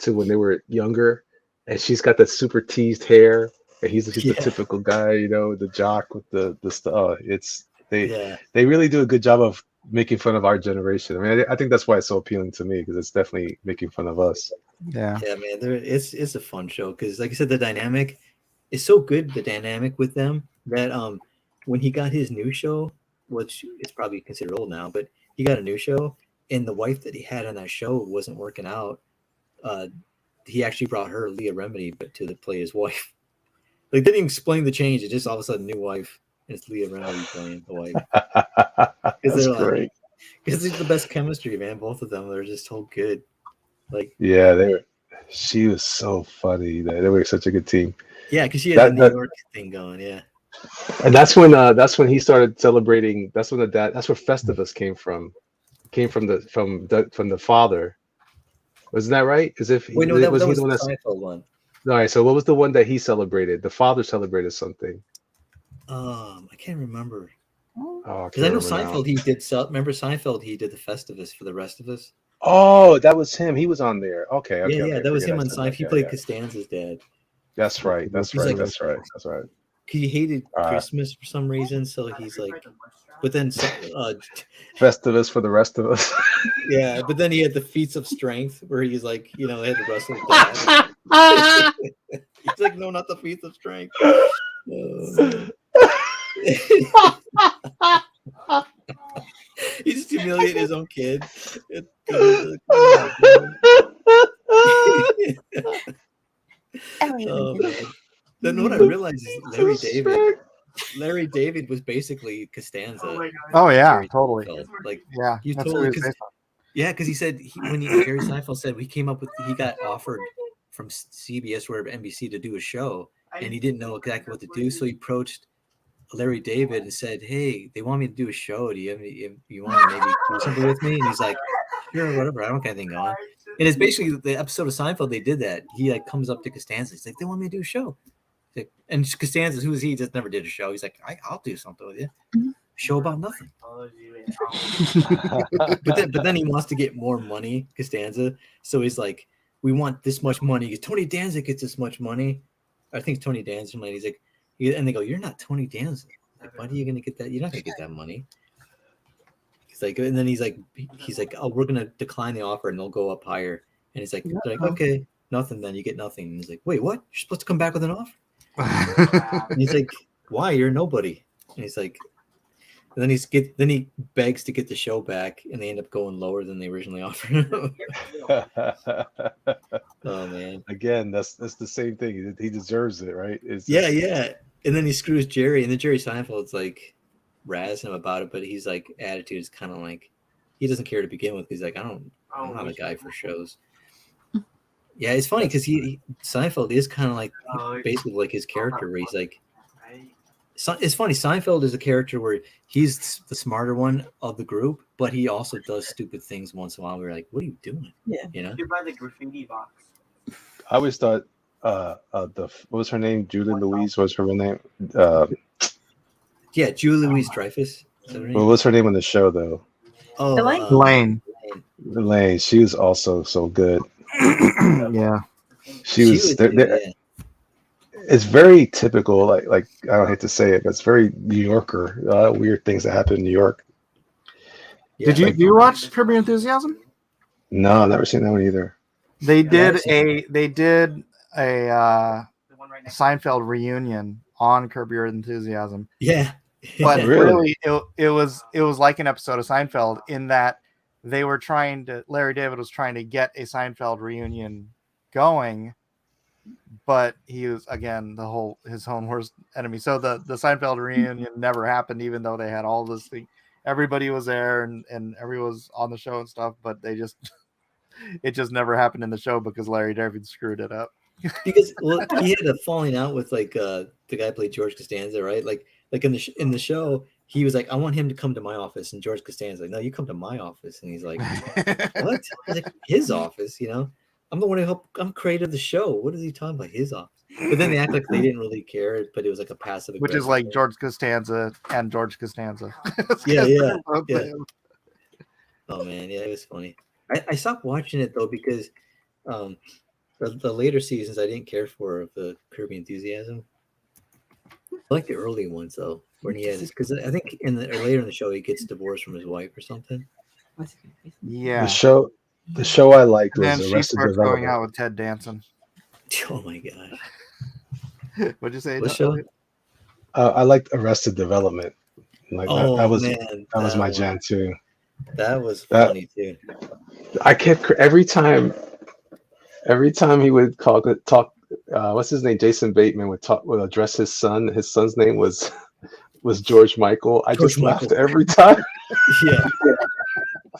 when they were younger, and she's got that super teased hair, And he's the Yeah. typical guy, you know, the jock with the stuff. It's Yeah. they really do a good job of making fun of our generation. I mean, I think that's why it's so appealing to me because it's definitely making fun of us. Yeah. Yeah, man. It's a fun show because, like I said, the dynamic is so good. The dynamic with them that when he got his new show, which is probably considered old now, but he got a new show, and the wife that he had on that show wasn't working out. He actually brought her, Leah Remedy, but to play his wife. Like, didn't even explain the change. It just all of a sudden new wife, and it's Leah Remedy playing the wife. That's they're great. Because it's the best chemistry, man. Both of them, they're just so good. Like, Yeah, she was so funny. They were such a good team. yeah, because she had the New York thing going. Yeah, and that's when he started celebrating. That's when that's where Festivus came from. Came from the father. Wasn't that right? As if wait, no, that was he the the one that's Seinfeld one. all right. So what was the one that he celebrated? The father celebrated something. I can't remember. Oh, Because I know Seinfeld, he did. Remember Seinfeld? He did the Festivus for the rest of us. Oh, that was him. He was on there. Okay. Yeah, that was him on Seinfeld. He played Costanza's dad. That's right. That's right. Like, that's right. That's right. He hated Christmas for some reason, so he's like. But then, Festivus for the rest of us. Yeah, but then he had the feats of strength where he's like, they had to wrestle with dad. He's like, no, not the feats of strength. He just humiliated his own kid. Then what I realized is Larry David was basically Costanza. Oh yeah, Jerry totally. Seinfeld. Like, Yeah, you that's totally what it is based on. yeah, because he said when Jerry Seinfeld said he got offered from CBS or NBC to do a show, and he didn't know exactly what to do, so he approached Larry David and said, "Hey, they want me to do a show. Do you want to maybe do something with me?" And he's like, "Sure, whatever. I don't got anything going." And it's basically the episode of Seinfeld. They did that. He like comes up to Costanza. He's like, "They want me to do a show." Like, and Costanza, who is he? Just never did a show. He's like, "I'll do something with you." Show about nothing. but then he wants to get more money, Costanza. So he's like, "We want this much money." Tony Danza gets this much money. I think it's Tony Danza. And he's like, and they go, "You're not Tony Danza. Like, why are you gonna get that? You're not gonna get that money." He's like, and then he's like, "Oh, we're gonna decline the offer, and they'll go up higher." And he's like, they're like, "Okay, nothing. Then you get nothing." And he's like, "Wait, what? You're supposed to come back with an offer?" And he's like, "Why? You're nobody." And he's like. And then he begs to get the show back, and they end up going lower than they originally offered him. Oh man! Again, that's the same thing. He deserves it, right? Yeah. And then he screws Jerry, and then Jerry Seinfeld's like razzing him about it, but he's like attitude is kind of like he doesn't care to begin with. He's like, I'm not a guy for shows. Yeah, it's funny because Seinfeld is kind of like basically like his character, where he's like. It's funny. Seinfeld is a character where he's the smarter one of the group, but he also does stupid things once in a while. We're like, "What are you doing?" Yeah, You buy the graffiti box. I always thought what was her name? Julie Louise. What was her real name? Yeah, Julie Louise Dreyfus. What was her name on the show though? Oh, Elaine. Elaine. She was also so good. Yeah. She was. It's very typical. Like I don't hate to say it, but it's very New Yorker. Weird things that happen in New York. Yeah, do you watch Curb Your Enthusiasm? No, I've never seen that one either. They did a Seinfeld reunion on Curb Your Enthusiasm. Yeah. But really it was like an episode of Seinfeld in that Larry David was trying to get a Seinfeld reunion going, but he was again his own worst enemy. So the Seinfeld reunion never happened, even though they had all this thing. Everybody was there and everyone was on the show and stuff, but it just never happened in the show because Larry David screwed it up. Because he had a falling out with like the guy who played George Costanza, right? Like in the show, he was like, "I want him to come to my office," and George Costanza like, "No, you come to my office," and he's like, "What?" He's like, "His office, I'm the one who helped. I'm created the show. What is he talking about? His office?" But then they act like they didn't really care, but it was like a passive. Which is like George Costanza and George Costanza. Yeah. Oh man, yeah, it was funny. I stopped watching it though because the later seasons I didn't care for of the Curb Your Enthusiasm. I like the early ones though, when he had because I think later in the show he gets divorced from his wife or something. Yeah. The show I liked And was then she Arrested starts going Development. out with Ted Danson. Oh my gosh! What'd you say? What show? I liked Arrested Development. Like that was my jam too. That was funny too. I kept every time he would talk. What's his name? Jason Bateman would address his son. His son's name was George Michael. I just laughed every time. Yeah.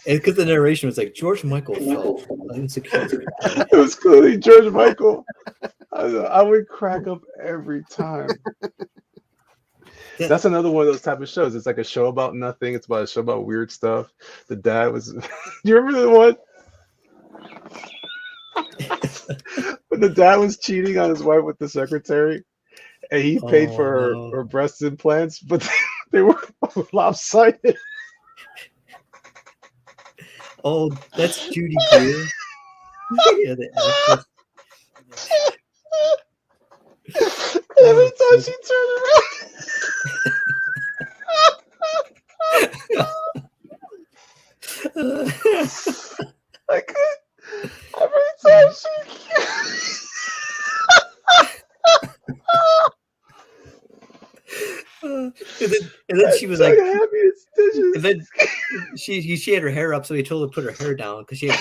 Because the narration was like George Michael felt insecure. It was clearly George Michael. I would crack up every time. That's another one of those type of shows. It's like a show about nothing. It's about a show about weird stuff. The dad was. Do you remember the one? When the dad was cheating on his wife with the secretary, and he paid for her breast implants, but they were lopsided. Oh, that's Judy Greer. Yeah, the actress. Every time she turned around, I could. Every time she. and then she was like, and then she had her hair up, so he told her to put her hair down because she had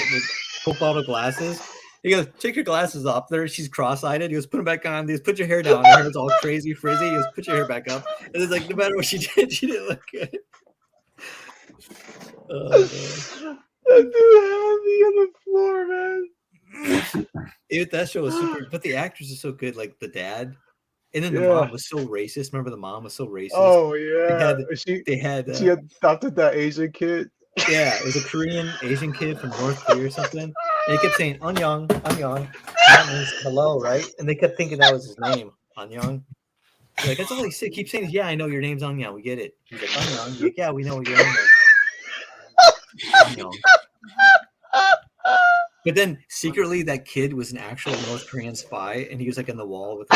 Coke bottle glasses. He goes, take your glasses off. There, she's cross-eyed. He goes, put them back on. He goes, put your hair down. Her hair's all crazy, frizzy. He goes, put your hair back up. And it's like, no matter what she did, she didn't look good. That dude had me on the floor, man. That show was super, but the actors are so good. Like the dad, and then the mom was so racist. Remember, the mom was so racist. Oh yeah, she adopted that Asian kid. Yeah, it was a Korean Asian kid from North Korea or something. And he kept saying Anyang, Anyang. That means hello, right? And they kept thinking that was his name, Anyang. Like, that's all he said. Keep saying, yeah, I know your name's Anyang. We get it. He's like, Anyang. He's like, yeah, we know your name is Anyang. But then secretly, that kid was an actual North Korean spy, and he was like in the wall with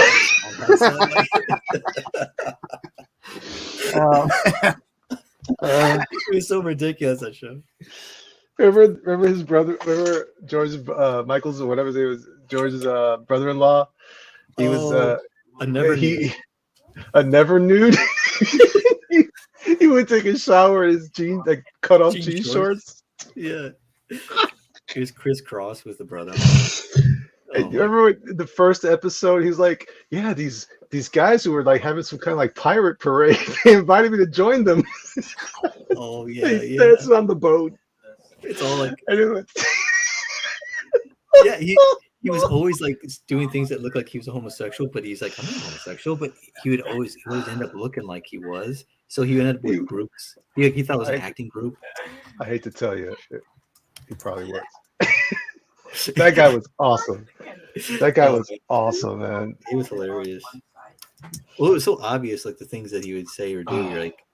it was so ridiculous, that show. Remember his brother? Remember George's Michael's or whatever his name was? George's brother-in-law. He was a never nude. he would take a shower in his jeans, like cut off jean shorts. Yeah, he was crisscross with the brother. Remember the first episode? He's like, "Yeah, these guys who were like having some kind of like pirate parade. They invited me to join them." Oh yeah, they dancing on the boat. It's all like, anyway. Yeah, he was always like doing things that looked like he was a homosexual, but he's like, I'm not homosexual, but he would always end up looking like he was. So he ended up with groups. He thought it was an acting group. I hate to tell you, he probably was. That guy was awesome. That guy was awesome, man. He was hilarious. Well, it was so obvious, like the things that he would say or do. You're like,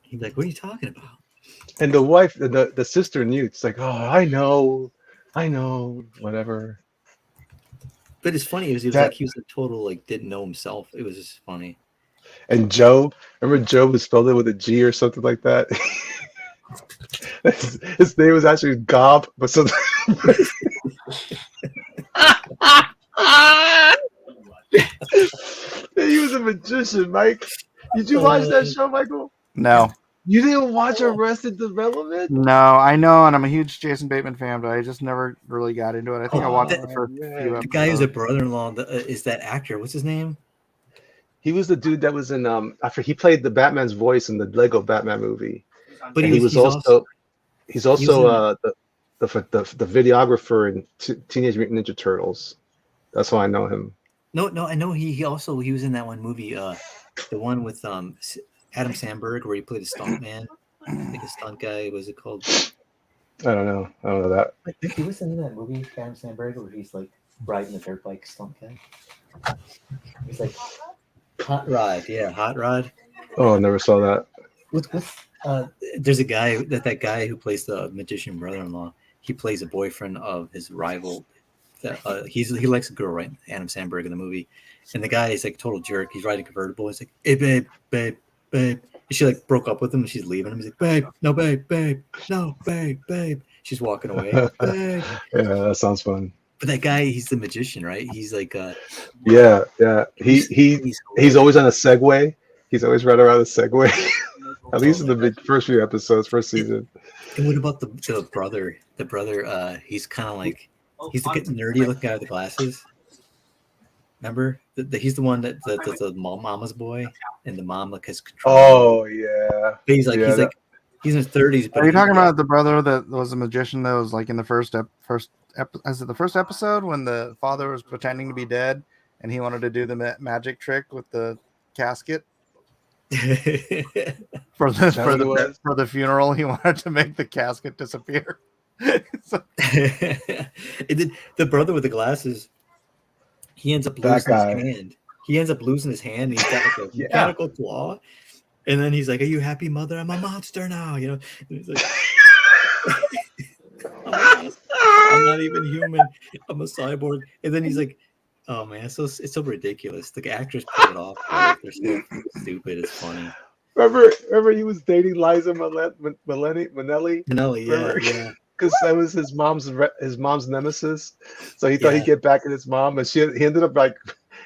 he's like, what are you talking about? And the wife, the sister knew. It's like, oh, I know, whatever. But it's funny. He was like he was a total like didn't know himself. It was just funny. And Job, remember Job was spelled it with a G or something like that. His name was actually Gob, but something. He was a magician, Mike. Did you watch that show, Michael? No. You didn't watch Arrested Development? No, I know, and I'm a huge Jason Bateman fan, but I just never really got into it. I think I watched it for a few episodes. The guy who's a brother-in-law is that actor. What's his name? He was the dude that was in he played the Batman's voice in the Lego Batman movie. But he's also the videographer in Teenage Mutant Ninja Turtles. That's how I know him. No, I know he was in that one movie, the one with Adam Sandberg, where he played a stunt man, like a stunt guy. What was it called? I don't know that. He was in that movie, Adam Sandberg, where he's like riding a dirt bike stunt guy. He's like Hot Rod, yeah, Hot Rod. Oh, I never saw that. There's a guy that guy who plays the magician brother-in-law. He plays a boyfriend of his rival he likes a girl, right? Adam Sandberg in the movie, and the guy is like a total jerk. He's riding a convertible. He's like, "Hey, babe, babe, babe." And she like broke up with him, and she's leaving him. He's like, "Babe, no, babe, babe, no, babe, babe." She's walking away. Babe. Yeah, that sounds fun. But that guy, he's the magician, right? He's like, Yeah. He's always on a Segway. He's always running around a Segway. At least in the first few episodes, first season. And what about the brother? The brother, he's kind of like, he's the nerdy looking guy with the glasses. Remember? He's the one that's the mama's boy, and the mom like has control. Oh yeah. But he's like, he's in his 30s. But Are you talking about the brother that was a magician that was like in the first is it the first episode when the father was pretending to be dead and he wanted to do the magic trick with the casket for the funeral? He wanted to make the casket disappear. So, and then the brother with the glasses, he ends up losing his hand. He ends up losing his hand. And he's got like a mechanical claw. And then he's like, "Are you happy, mother? I'm a monster now." You know, and he's like, "I'm not even human. I'm a cyborg." And then he's like, "Oh man, it's so ridiculous." The actors pull it off. They're so stupid. It's funny. Remember he was dating Liza Minnelli? Minnelli, yeah. Because that was his mom's nemesis. So he thought he'd get back at his mom, and he ended up like,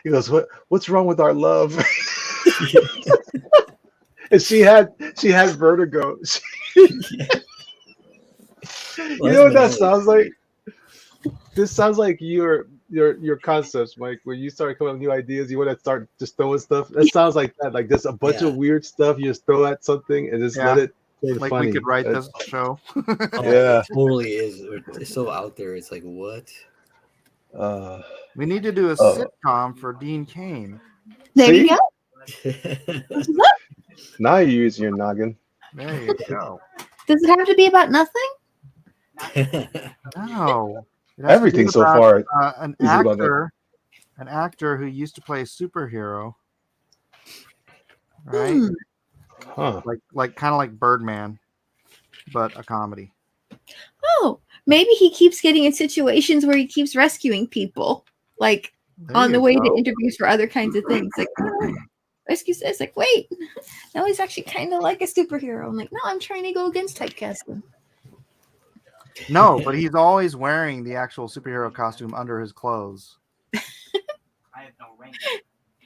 he goes, "What's wrong with our love?" And she had vertigo. You know what that sounds like? This sounds like your concepts, Mike. When you start coming up with new ideas, you want to start just throwing stuff. It sounds like that. Like there's a bunch of weird stuff you just throw at something and just let it. Like funny. We could write this show. It totally is. It's so out there. It's like what? We need to do a sitcom for Dean Cain. There you go. Now you're using your noggin. There you go. Does it have to be about nothing? No. Everything so far. An actor who used to play a superhero, right? Huh. Like kind of like Birdman, but a comedy. Oh, maybe he keeps getting in situations where he keeps rescuing people, like on the way to interviews for other kinds of things. Like rescue says, like, wait, now he's actually kind of like a superhero. I'm like, no, I'm trying to go against typecasting. No, but he's always wearing the actual superhero costume under his clothes. I have no range.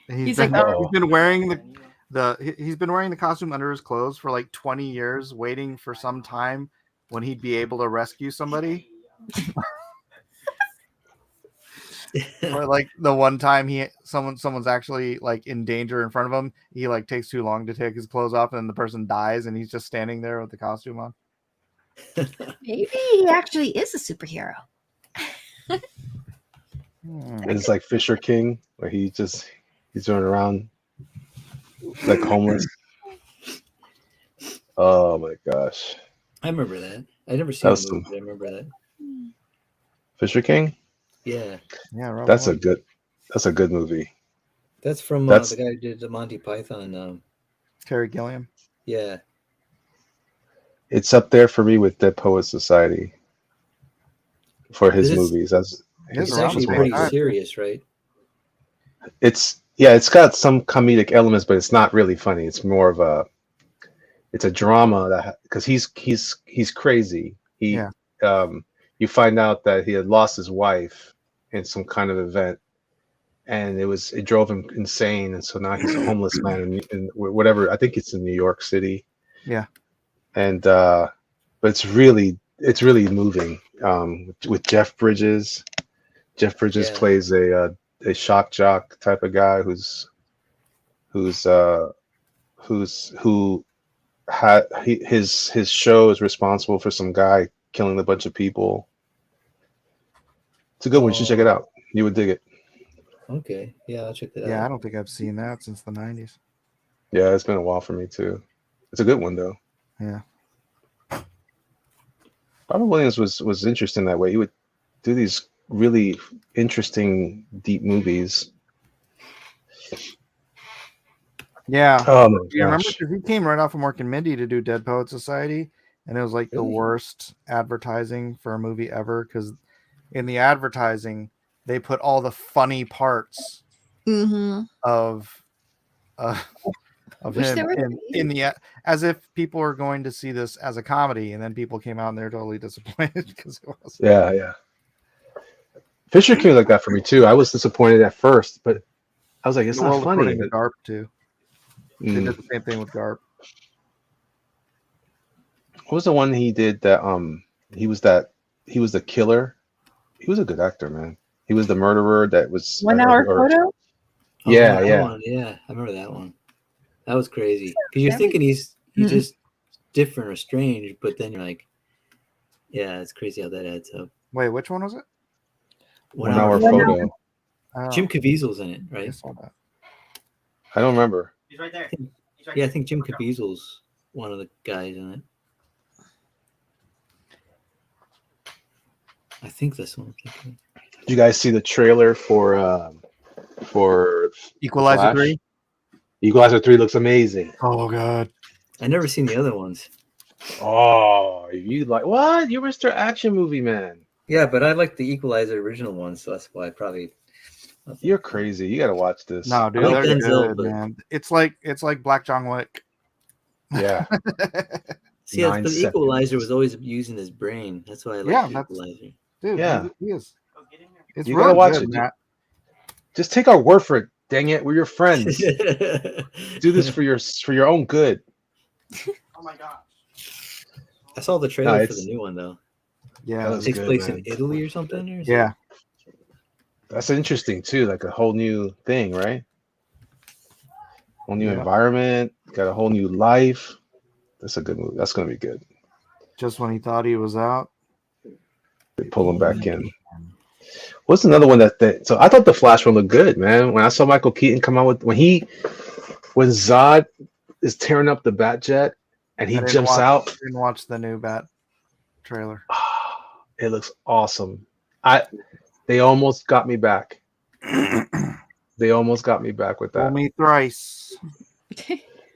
He's been wearing he's been wearing the costume under his clothes for like 20 years, waiting for some time when he'd be able to rescue somebody. Or like the one time someone's actually like in danger in front of him, he like takes too long to take his clothes off and the person dies and he's just standing there with the costume on. Maybe he actually is a superhero. It's like Fisher King, where he's running around like homeless. Oh my gosh. I remember that. I never seen the movie, but I remember that. Fisher King? Yeah. Yeah, that's a good movie. That's from the guy who did the Monty Python. Terry Gilliam. Yeah. It's up there for me with Dead Poets Society for his movies. It's actually pretty serious, right? It's got some comedic elements, but it's not really funny. It's more of it's a drama that because he's crazy. You find out that he had lost his wife in some kind of event, and it drove him insane, and so now he's a homeless man in whatever. I think it's in New York City. Yeah. And but it's really moving. With Jeff Bridges. Jeff Bridges plays a shock jock type of guy his show is responsible for some guy killing a bunch of people. It's a good one. You should check it out. You would dig it. Okay. Yeah, I'll check that out. Yeah, I don't think I've seen that since the 90s. Yeah, it's been a while for me too. It's a good one though. Yeah. Robert Williams was interesting that way. He would do these really interesting, deep movies. Yeah. Oh my you remember? gosh. Because he came right off of Mork and Mindy to do Dead Poet Society, and it was like the worst advertising for a movie ever. Because in the advertising, they put all the funny parts Mm-hmm. of Wish him they were in the as if people are going to see this as a comedy, and then people came out and they're totally disappointed because it was. Yeah. Fisher King was like that for me too. I was disappointed at first, but I was like, it's The not World funny. According to Garp too. They Mm. did the same thing with Garp. What was the one he did that he was the killer? He was a good actor, man. He was the murderer that was 1 hour or- photo. Oh, Yeah, that yeah. one, yeah. I remember that one. That was crazy because you're Very- thinking he's Mhm. just different or strange, but then you're like, yeah, it's crazy how that adds up. Wait, which one was it? 1 hour 1 hour. photo. Oh, Jim Caviezel's in it, I right? saw that. I don't remember. He's right there. He's right Yeah, I there. think Jim Caviezel's one of the guys in it. I think that's what I'm thinking. Did you guys see the trailer for Equalizer Flash? 3. Equalizer 3 looks amazing. Oh god. I never seen the other ones. Oh, you like what? You're Mr. Action Movie Man. Yeah, but I like the Equalizer original ones, so that's why I probably. You're crazy. You gotta watch this. No, dude, I like they're Denzel, good, but- man. It's like Black John Wick. Yeah. See, that's 9 but seconds. Equalizer was always using his brain. That's why I like Yeah, that's- Equalizer. Dude, Yeah. he is. Go get in there. It's You really gotta watch good, it, Matt. Just take our word for it. Dang it, we're your friends. Do this for your own good. Oh my gosh. I saw the trailer for it's- the new one though. Yeah, That It was takes good, place man. in Italy or something. Or something? yeah. That's interesting too. Like a whole new thing, right? Whole new Yeah. environment. Got a whole new life. That's a good movie. That's gonna be good. Just when he thought he was out. They pull him back in. What's another one that so I thought the Flash one looked good, man. When I saw Michael Keaton come out with when Zod is tearing up the Batjet and he I didn't jumps watch- out, Didn't watch the new Bat trailer. it looks awesome. They almost got me back. They almost got me back with Fool that. me thrice.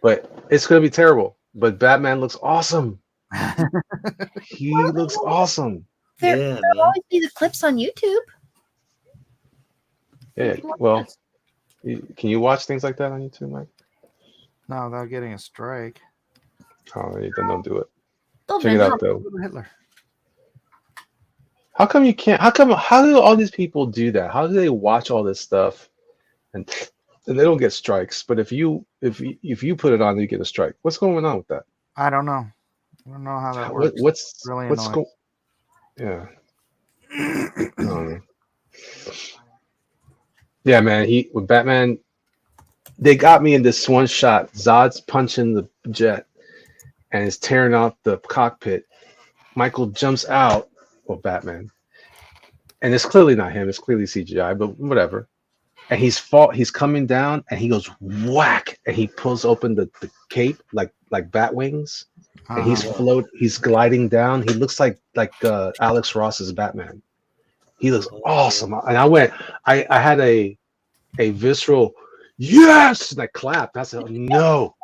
But it's gonna be terrible. But Batman looks awesome. He looks awesome. There, Yeah, there'll man. always be the clips on YouTube. Yeah. Well, can you watch things like that on YouTube, Mike? No, without getting a strike. Oh, then don't do it. They'll Check it then out though. Hitler. How come you can't? How do all these people do that? How do they watch all this stuff and they don't get strikes? But if you put it on, you get a strike. What's going on with that? I don't know. I don't know how that works. What's Really what's annoying. Yeah. I don't know. Yeah, man. With Batman, they got me in this one shot. Zod's punching the jet and is tearing out the cockpit. Michael jumps out. Well, Batman, and it's clearly not him. It's clearly CGI, but whatever. And he's coming down, and he goes whack, and he pulls open the cape like bat wings, and he's gliding down. He looks like Alex Ross's Batman. He looks awesome, and I had a visceral yes, and I clapped. I said, no,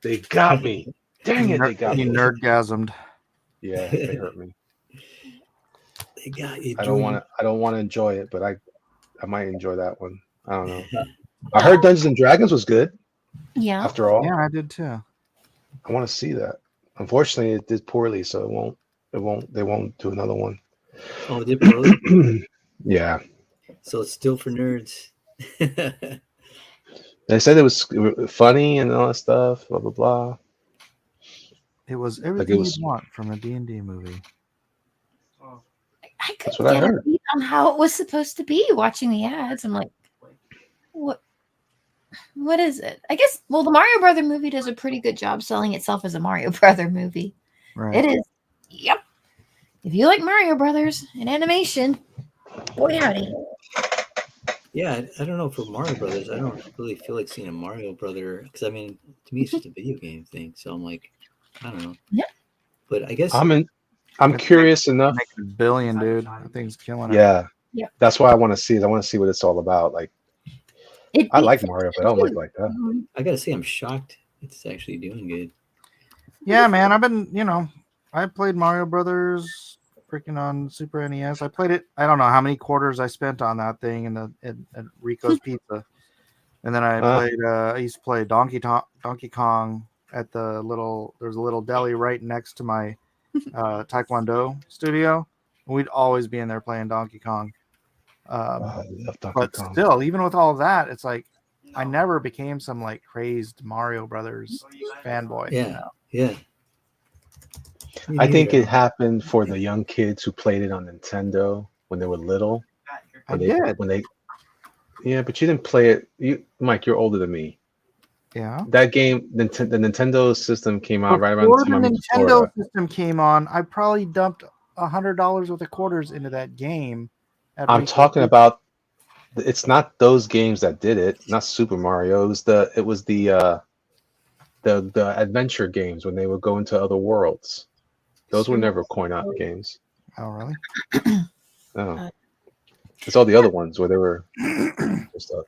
they got me. Dang it, they got He me. nerdgasmed. Yeah, they hurt me. They got you. I don't want to enjoy it, but I might enjoy that one. I don't know. I heard Dungeons and Dragons was good. Yeah. After all, Yeah, I did too. I want to see that. Unfortunately, it did poorly, so they won't do another one. Oh, did poorly? Yeah, So it's still for nerds. they said it was funny and all that stuff. Blah blah blah. It was everything it was- you'd want from a D&D movie. I That's couldn't what I get a heard. beat on how it was supposed to be watching the ads. I'm like, what is it? I guess the Mario Brother movie does a pretty good job selling itself as a Mario Brother movie. Right. It is. Yep. If you like Mario Brothers and animation, boy howdy. Yeah, I don't know for Mario Brothers. I don't really feel like seeing a Mario Brother because I mean, to me, it's just a video game thing. So I'm like, I don't know. Yeah. But I guess I'm curious enough. Making $1 billion, dude. That thing's killing it. Yeah. Yeah. That's why I want to see it. I want to see what it's all about. Like, I like Mario, but I don't like that. Mhm. I gotta say, I'm shocked it's actually doing good. Yeah, man. I've been, I played Mario Brothers freaking on Super NES. I played it. I don't know how many quarters I spent on that thing at Rico's Pizza. And then I played. I used to play Donkey Kong at there's a little deli right next to my Taekwondo studio. We'd always be in there playing Donkey Kong. I love Donkey But Kong. still, even with all of that, it's like I never became some like crazed Mario Brothers fanboy. Yeah, You know? yeah. I think it happened for the young kids who played it on Nintendo when they were little. Yeah, but you didn't play it. Mike, you're older than me. Yeah. That game, the Nintendo system came out right around Before the time the I moved to Nintendo Florida. system came on, I probably dumped $100 worth of quarters into that game. I'm talking about. It's not those games that did it. Not Super Mario. It was the adventure games when they would go into other worlds. Those were never coin-op games. Oh, really? No. It's all the other ones where they were stuff.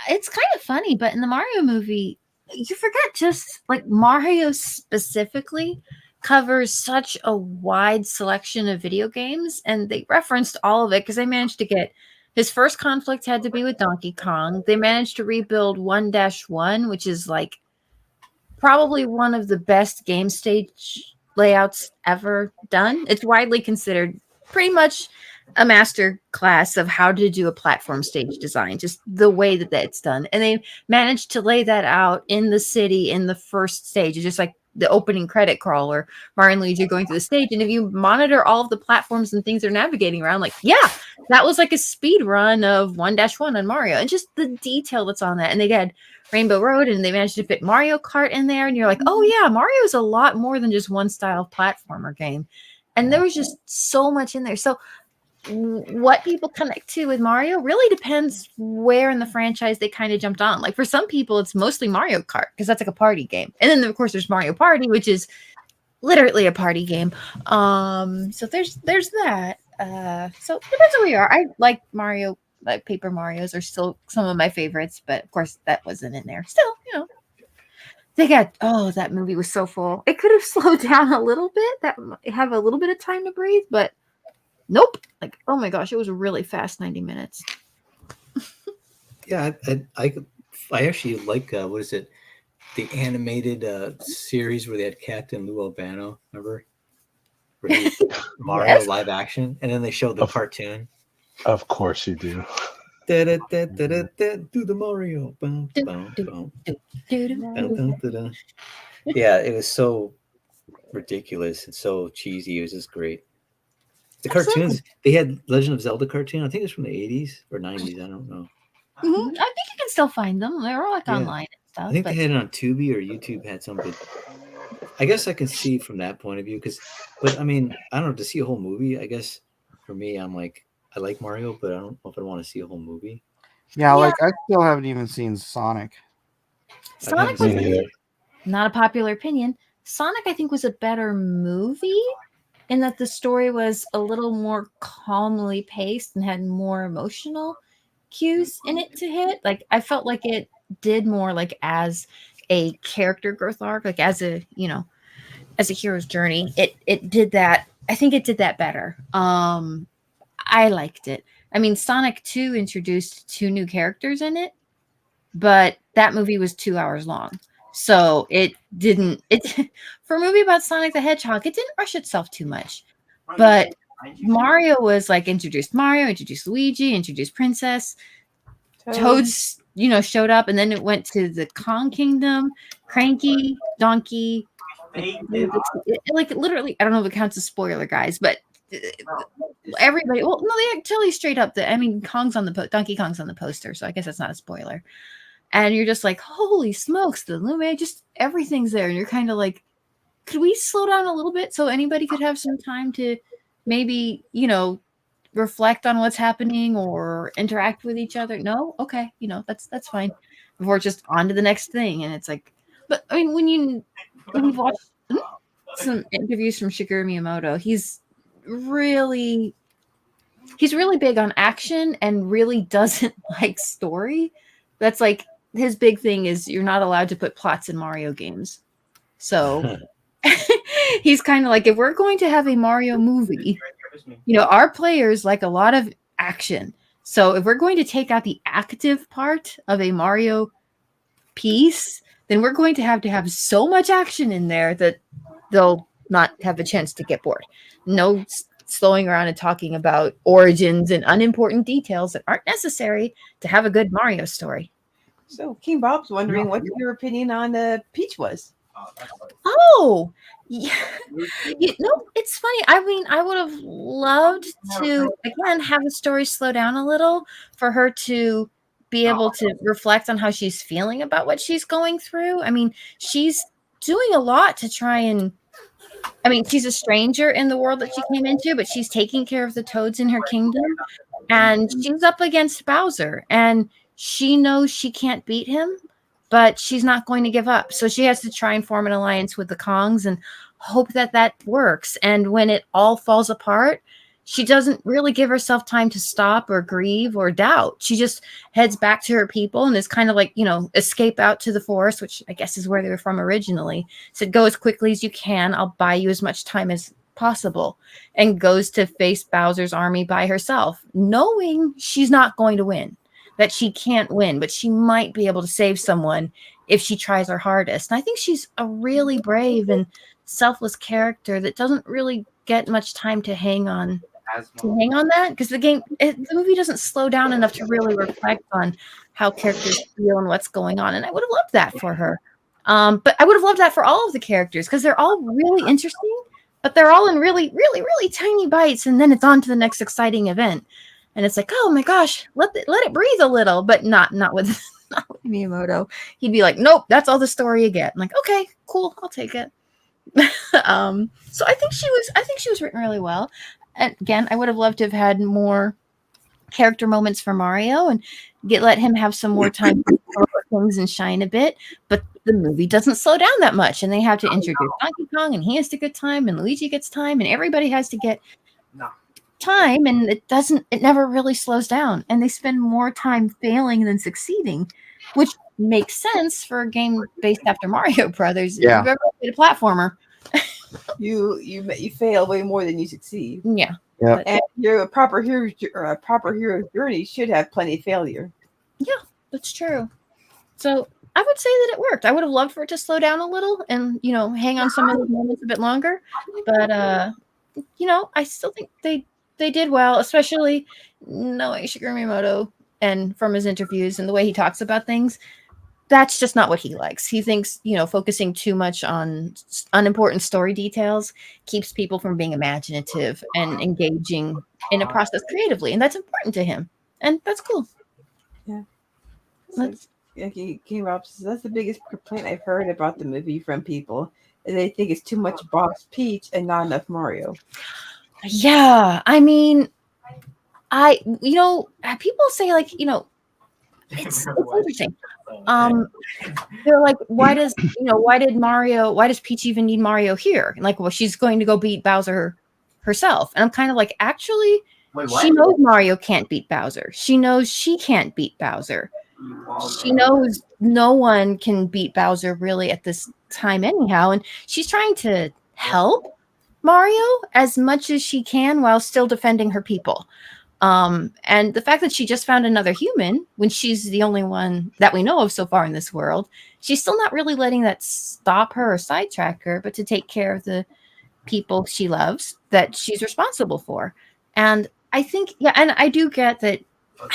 It's kind of funny, but in the Mario movie, you forget just like Mario specifically covers such a wide selection of video games, and they referenced all of it because they managed to get his first conflict had to be with Donkey Kong. They managed to rebuild 1-1, which is like probably one of the best game stage layouts ever done. It's widely considered pretty much a master class of how to do a platform stage design, just the way that it's done. And they managed to lay that out in the city in the first stage. It's just like the opening credit crawler, Mario and Luigi going through the stage. And if you monitor all of the platforms and things they're navigating around, like, yeah, that was like a speed run of 1-1 on Mario. And just the detail that's on that. And they had Rainbow Road and they managed to fit Mario Kart in there. And you're like, oh yeah, Mario is a lot more than just one style of platformer game. And there was just so much in there. So what people connect to with Mario really depends where in the franchise they kind of jumped on. Like for some people, it's mostly Mario Kart because that's like a party game. And then of course there's Mario Party, which is literally a party game. So there's that. So it depends on where you are. I like Mario, like Paper Marios are still some of my favorites, but of course that wasn't in there. Still, you know. They got that movie was so full. It could have slowed down a little bit. That have a little bit of time to breathe, but nope. Like, oh my gosh, it was a really fast 90 minutes. Yeah, I actually like what is it? The animated series where they had Captain Lou Albano, remember? Mario live action, and then they showed the cartoon. Of course you do. Do the Mario. Yeah, it was so ridiculous and so cheesy. It was just great. The cartoons, they had Legend of Zelda cartoon. I think it's from the 80s or 90s. I don't know. Mm-hmm. I think you can still find them. They're all like online and stuff. I think they had it on Tubi or YouTube had some, but I guess I can see from that point of view but I mean, I don't know, to see a whole movie, I guess for me, I'm like, I like Mario, but I don't know if I want to see a whole movie. Yeah, like I still haven't even seen Sonic. Sonic was not a popular opinion. Sonic, I think, was a better movie in that the story was a little more calmly paced and had more emotional cues in it to hit. Like I felt like it did more like as a character growth arc, like as a, you know, as a hero's journey. It did that. I think it did that better. I liked it. I mean, Sonic 2 introduced 2 new characters in it, but that movie was 2 hours long. So it for a movie about Sonic the Hedgehog, it didn't rush itself too much. But Mario was like introduced Mario, introduced Luigi, introduced Princess. Toads, you know, showed up, and then it went to the Kong Kingdom, Cranky, Donkey. Like literally, I don't know if it counts as spoiler, guys, but everybody. Well, no, they tell you straight up that Kong's on the Donkey Kong's on the poster, so I guess that's not a spoiler. And you're just like, holy smokes, the Lume, just everything's there, and you're kind of like, could we slow down a little bit so anybody could have some time to maybe, you know, reflect on what's happening or interact with each other? No, okay, you know, that's fine. Before just on to the next thing, and it's like, but I mean, when we've watched some interviews from Shigeru Miyamoto, he's really big on action and really doesn't like story. That's like his big thing is you're not allowed to put plots in Mario games. So he's kind of like, if we're going to have a Mario movie, our players like a lot of action. So if we're going to take out the active part of a Mario piece, then we're going to have so much action in there that they'll not have a chance to get bored. No slowing around and talking about origins and unimportant details that aren't necessary to have a good Mario story. So King Bob's wondering what your opinion on Peach was. Oh, yeah. It's funny. I mean, I would have loved to, again, have the story slow down a little for her to be able to reflect on how she's feeling about what she's going through. I mean, she's doing a lot to try and, she's a stranger in the world that she came into, but she's taking care of the toads in her kingdom, and she's up against Bowser, and she knows she can't beat him, but she's not going to give up. So she has to try and form an alliance with the Kongs and hope that works. And when it all falls apart, she doesn't really give herself time to stop or grieve or doubt. She just heads back to her people and is kind of like, escape out to the forest, which I guess is where they were from originally. Said, go as quickly as you can. I'll buy you as much time as possible. And goes to face Bowser's army by herself, knowing she's not going to win, that she can't win, but she might be able to save someone if she tries her hardest. And I think she's a really brave and selfless character that doesn't really get much time to hang on that, because the movie doesn't slow down enough to really reflect on how characters feel and what's going on. And I would have loved that for her. But I would have loved that for all of the characters, because they're all really interesting, but they're all in really, really, really tiny bites. And then it's on to the next exciting event. And it's like, oh my gosh, let it breathe a little, but not with Miyamoto. He'd be like, nope, that's all the story you get. I'm like, okay, cool, I'll take it. So I think she was written really well. And again, I would have loved to have had more character moments for Mario and let him have some more time to things and shine a bit. But the movie doesn't slow down that much, and they have to introduce Donkey Kong, and he has to get time, and Luigi gets time, and everybody has to get time, and it never really slows down. And they spend more time failing than succeeding, which makes sense for a game based after Mario Brothers. Yeah. If you've ever played a platformer, you fail way more than you succeed. Yeah. Yep. And your proper hero journey should have plenty of failure. Yeah, that's true. So I would say that it worked. I would have loved for it to slow down a little and, hang on some of those moments a bit longer. But, I still think they did well, especially knowing Shigeru Miyamoto and from his interviews and the way he talks about things. That's just not what he likes. He thinks, focusing too much on unimportant story details keeps people from being imaginative and engaging in a process creatively. And that's important to him. And that's cool. Yeah. King Rob says, that's the biggest complaint I've heard about the movie from people. They think it's too much Boss Peach and not enough Mario. Yeah. I mean, people say it's interesting. They're like, why does Peach even need Mario here? And like, well, she's going to go beat Bowser herself. And I'm kind of like, actually, she knows Mario can't beat Bowser. She knows she can't beat Bowser. She knows no one can beat Bowser really at this time anyhow. And she's trying to help Mario as much as she can while still defending her people. And the fact that she just found another human when she's the only one that we know of so far in this world, she's still not really letting that stop her or sidetrack her, but to take care of the people she loves that she's responsible for. And I think, and I do get that.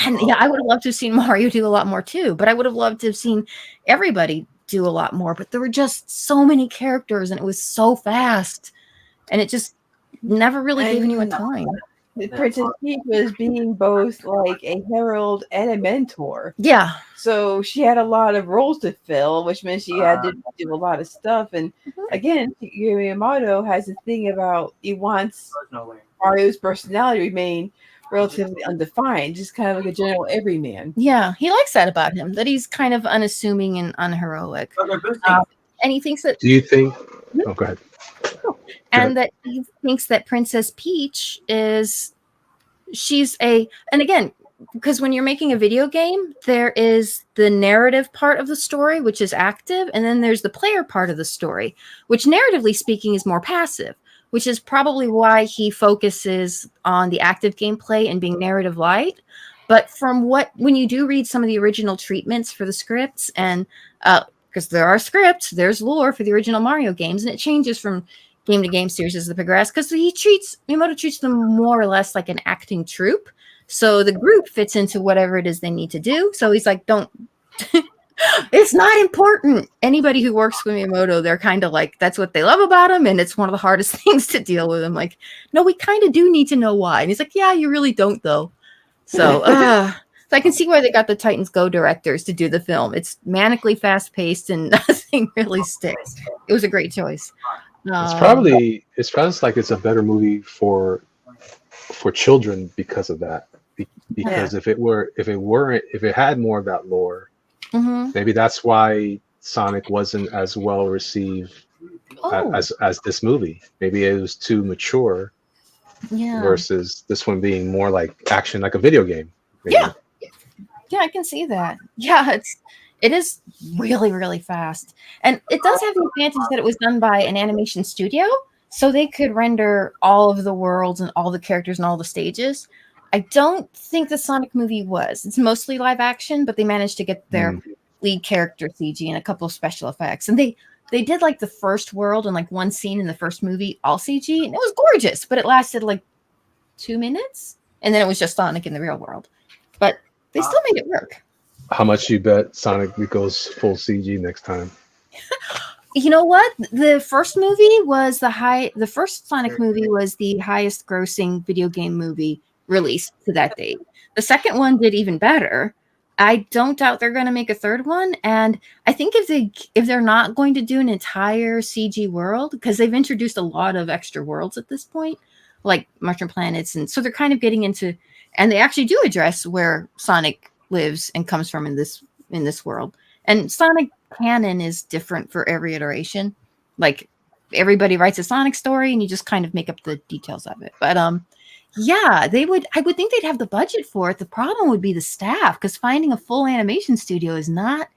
And I would have loved to have seen Mario do a lot more too, but I would have loved to have seen everybody do a lot more. But there were just so many characters and it was so fast and it just never really gave anyone time. Princess Peach was being both like a herald and a mentor. Yeah. So she had a lot of roles to fill, which meant she had to do a lot of stuff. And again, Miyamoto has a thing about he wants Mario's personality to remain relatively undefined, just kind of like a general everyman. Yeah, he likes that about him, that he's kind of unassuming and unheroic. And he thinks that... Do you think... Oh, go ahead. And that he thinks that Princess Peach she's and again, because when you're making a video game, there is the narrative part of the story, which is active, and then there's the player part of the story, which narratively speaking is more passive, which is probably why he focuses on the active gameplay and being narrative light. But when you do read some of the original treatments for the scripts, and because there are scripts, there's lore for the original Mario games, and it changes from game to game series as they progress, because Miyamoto treats them more or less like an acting troupe. So the group fits into whatever it is they need to do. So he's like, don't, it's not important. Anybody who works with Miyamoto, they're kind of like, that's what they love about him. And it's one of the hardest things to deal with. I'm like, no, we kind of do need to know why. And he's like, yeah, you really don't though. So I can see why they got the Titans Go directors to do the film. It's manically fast paced and nothing really sticks. It was a great choice. It sounds like it's a better movie for children because of that. Because if it had more of that lore, maybe that's why Sonic wasn't as well received as this movie. Maybe it was too mature. Yeah. Versus this one being more like action, like a video game. Maybe. Yeah, I can see that. Yeah, it is really, really fast. And it does have the advantage that it was done by an animation studio, so they could render all of the worlds and all the characters and all the stages. I don't think the Sonic movie was. It's mostly live action, but they managed to get their lead character CG and a couple of special effects. And they did like the first world and like one scene in the first movie, all CG, and it was gorgeous, but it lasted like 2 minutes. And then it was just Sonic in the real world. But they still made it work. How much you bet Sonic goes full CG next time? You know what? The first movie was the first Sonic movie was the highest grossing video game movie released to that date. The second one did even better. I don't doubt they're going to make a third one. And I think if they're not going to do an entire CG world, because they've introduced a lot of extra worlds at this point, like mushroom planets. And so they're kind of getting into, and they actually do address where Sonic lives and comes from in this world. And Sonic canon is different for every iteration. Like everybody writes a Sonic story and you just kind of make up the details of it. But yeah, I would think they'd have the budget for it. The problem would be the staff, because finding a full animation studio is not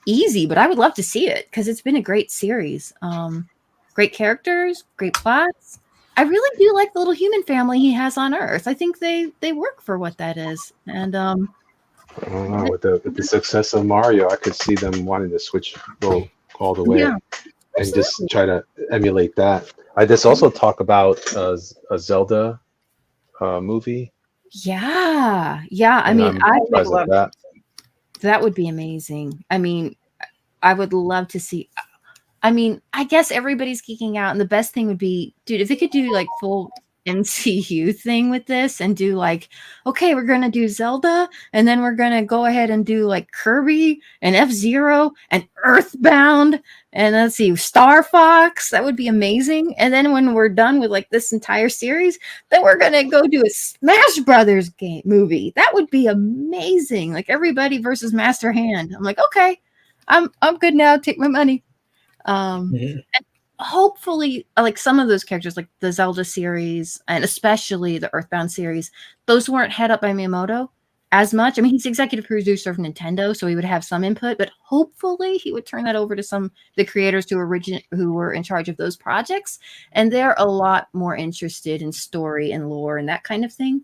easy, but I would love to see it because it's been a great series. Great characters, great plots. I really do like the little human family he has on Earth. I think they work for what that is. And I don't know, with the success of Mario, I could see them wanting to go all the way and just try to emulate that. I just also talk about a Zelda movie. Yeah. I mean, that would be amazing. I mean, I would love to see. I mean, I guess everybody's geeking out, and the best thing would be, dude, if they could do like full MCU thing with this and do like, okay, we're gonna do Zelda, and then we're gonna go ahead and do like Kirby and F-Zero and Earthbound, and let's see, Star Fox. That would be amazing. And then when we're done with like this entire series, then we're gonna go do a Smash Brothers game movie. That would be amazing. Like everybody versus Master Hand. I'm like, okay, I'm good now. Take my money. And hopefully, like some of those characters, like the Zelda series and especially the Earthbound series, those weren't head up by Miyamoto as much. I mean, he's executive producer of Nintendo, so he would have some input, but hopefully he would turn that over to the creators who were in charge of those projects, and they're a lot more interested in story and lore and that kind of thing.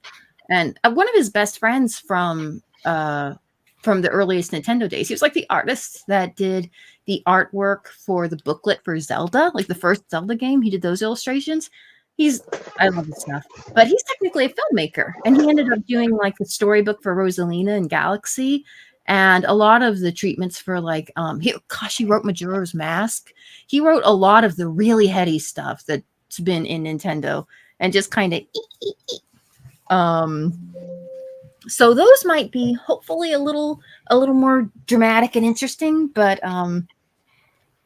And one of his best friends from the earliest Nintendo days, he was like the artist that did the artwork for the booklet for Zelda, like the first Zelda game. He did those illustrations. I love his stuff, but he's technically a filmmaker, and he ended up doing like the storybook for Rosalina and Galaxy, and a lot of the treatments for like, he wrote Majora's Mask. He wrote a lot of the really heady stuff that's been in Nintendo, and just kind of, so those might be hopefully a little more dramatic and interesting, but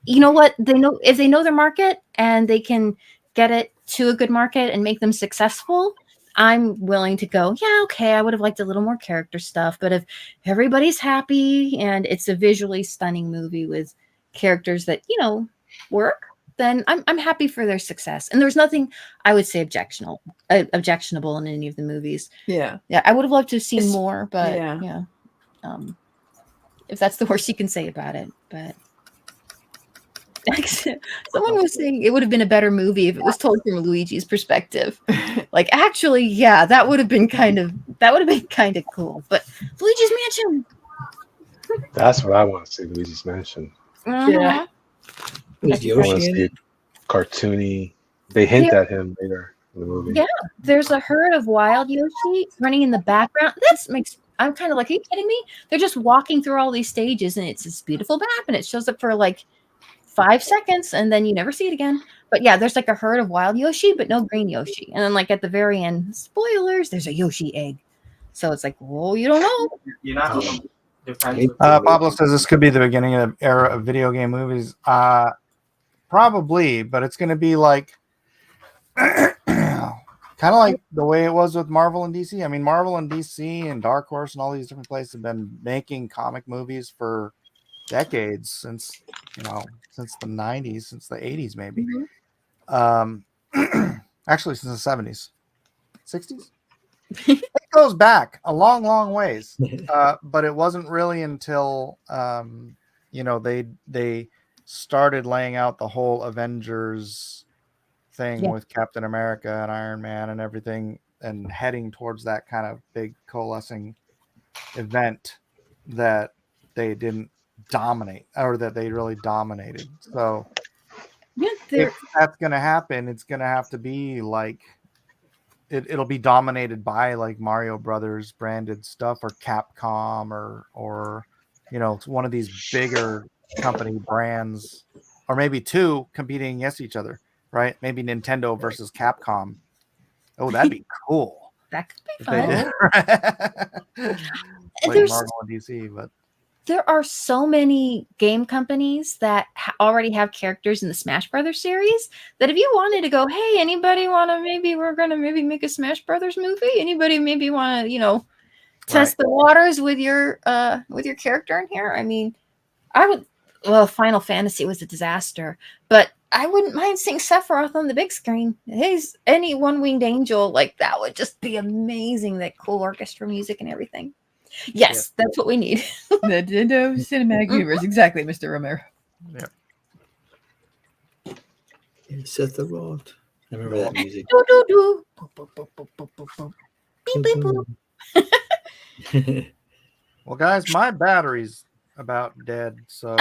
you know what? If they know their market and they can get it to a good market and make them successful, I'm willing to go, yeah, okay, I would have liked a little more character stuff, but if everybody's happy and it's a visually stunning movie with characters that, work, then I'm happy for their success. And there's nothing I would say objectionable in any of the movies. Yeah. Yeah, I would have loved to have seen It's- more, but yeah. yeah. If that's the worst you can say about it, but someone was saying it would have been a better movie if it was told from Luigi's perspective. Like, actually, yeah, that would have been kind of cool. But Luigi's Mansion. That's what I want to see. Luigi's Mansion. Yeah. Was That's I want to Yoshi in see it? cartoony. They hint at him later in the movie. Yeah. There's a herd of wild Yoshi running in the background. I'm kind of like, are you kidding me? They're just walking through all these stages, and it's this beautiful map, and it shows up for like 5 seconds, and then you never see it again. But yeah, there's like a herd of wild Yoshi, but no green Yoshi. And then like at the very end, spoilers, there's a Yoshi egg. So it's like, whoa, you don't know. You're not Maybe- Pablo says this could be the beginning of the era of video game movies. Probably, but it's going to be like kind of like the way it was with Marvel and DC. I mean, Marvel and DC and Dark Horse and all these different places have been making comic movies for decades, since the 90s, since the 80s maybe. Actually since the 70s, 60s. It goes back a long ways, but it wasn't really until they started laying out the whole Avengers thing with Captain America and Iron Man and everything, and heading towards that kind of big coalescing event, that they didn't dominate, or that they really dominated. So if that's going to happen, it's going to have to be like it'll be dominated by like Mario Brothers branded stuff, or Capcom, or it's one of these bigger company brands, or maybe two competing against each other, right? Maybe Nintendo versus Capcom. Oh, that'd be cool. That could be if they fun. did. Like There's- Marvel and DC, but There are so many game companies that already have characters in the Smash Brothers series that if you wanted to go, hey, anybody want to we're going to make a Smash Brothers movie? Anybody maybe want to, test the waters with your character in here? I mean, I would. Well, Final Fantasy was a disaster, but I wouldn't mind seeing Sephiroth on the big screen. He's any one-winged angel, like that would just be amazing. That cool orchestra music and everything. Yes, that's what we need. The Nintendo Cinematic Universe, exactly, Mr. Romero. Set the road. I remember that music. Do, do, do. Boop, boop, boop, boop, boop, boop, boop. Beep, beep, boop. well, guys, my battery's about dead. So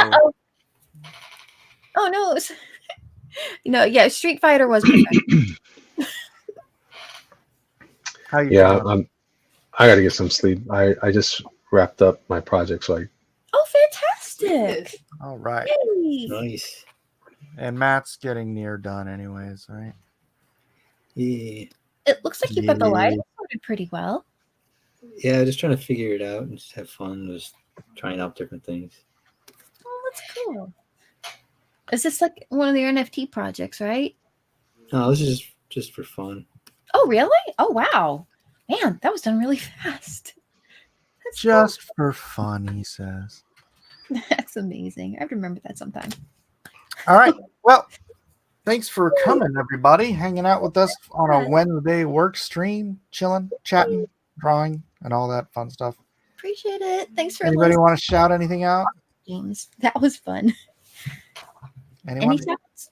Oh no, yeah, Street Fighter was my favorite. how you? Yeah, doing? I got to get some sleep. I just wrapped up my project, so Oh, fantastic! All right. Yay. Nice. And Matt's getting near done, anyways, right? Yeah. It looks like you got the Yeah. lighting sorted pretty well. Yeah, just trying to figure it out and just have fun, just trying out different things. Oh, that's cool. Is this like one of your NFT projects, right? No, this is just for fun. Oh, really? Oh, wow. Man, that was done really fast. That's Just for fun, he says. cool. That's amazing. I have to remember that sometime. All right. Well, thanks for coming, everybody. Hanging out with us on a Wednesday work stream, chilling, chatting, drawing, and all that fun stuff. Appreciate it. Thanks for Anybody listening, want to shout anything out? James. That was fun. Anyone? Any shouts?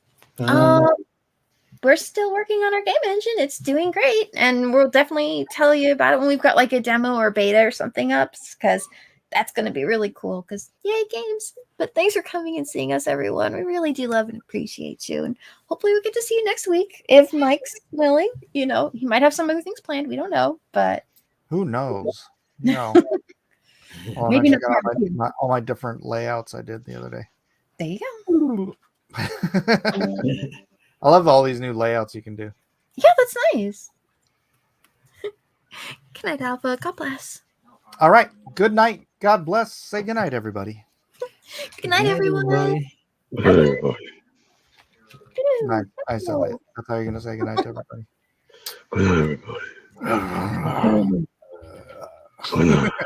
We're still working on our game engine. It's doing great, and we'll definitely tell you about it when we've got like a demo or beta or something up, because that's going to be really cool. Because yay, games! But thanks for coming and seeing us, everyone. We really do love and appreciate you, and hopefully we get to see you next week if Mike's willing. He might have some other things planned. We don't know, but Who knows? No. Well, Maybe check not out all my different layouts I did the other day. there you go. I love all these new layouts you can do. Yeah, that's nice. Good night, Alpha. God bless. All right. Good night. God bless. Say good night, everybody. Good night, everyone. I said it. That's how you're going to say good night to everybody. everybody.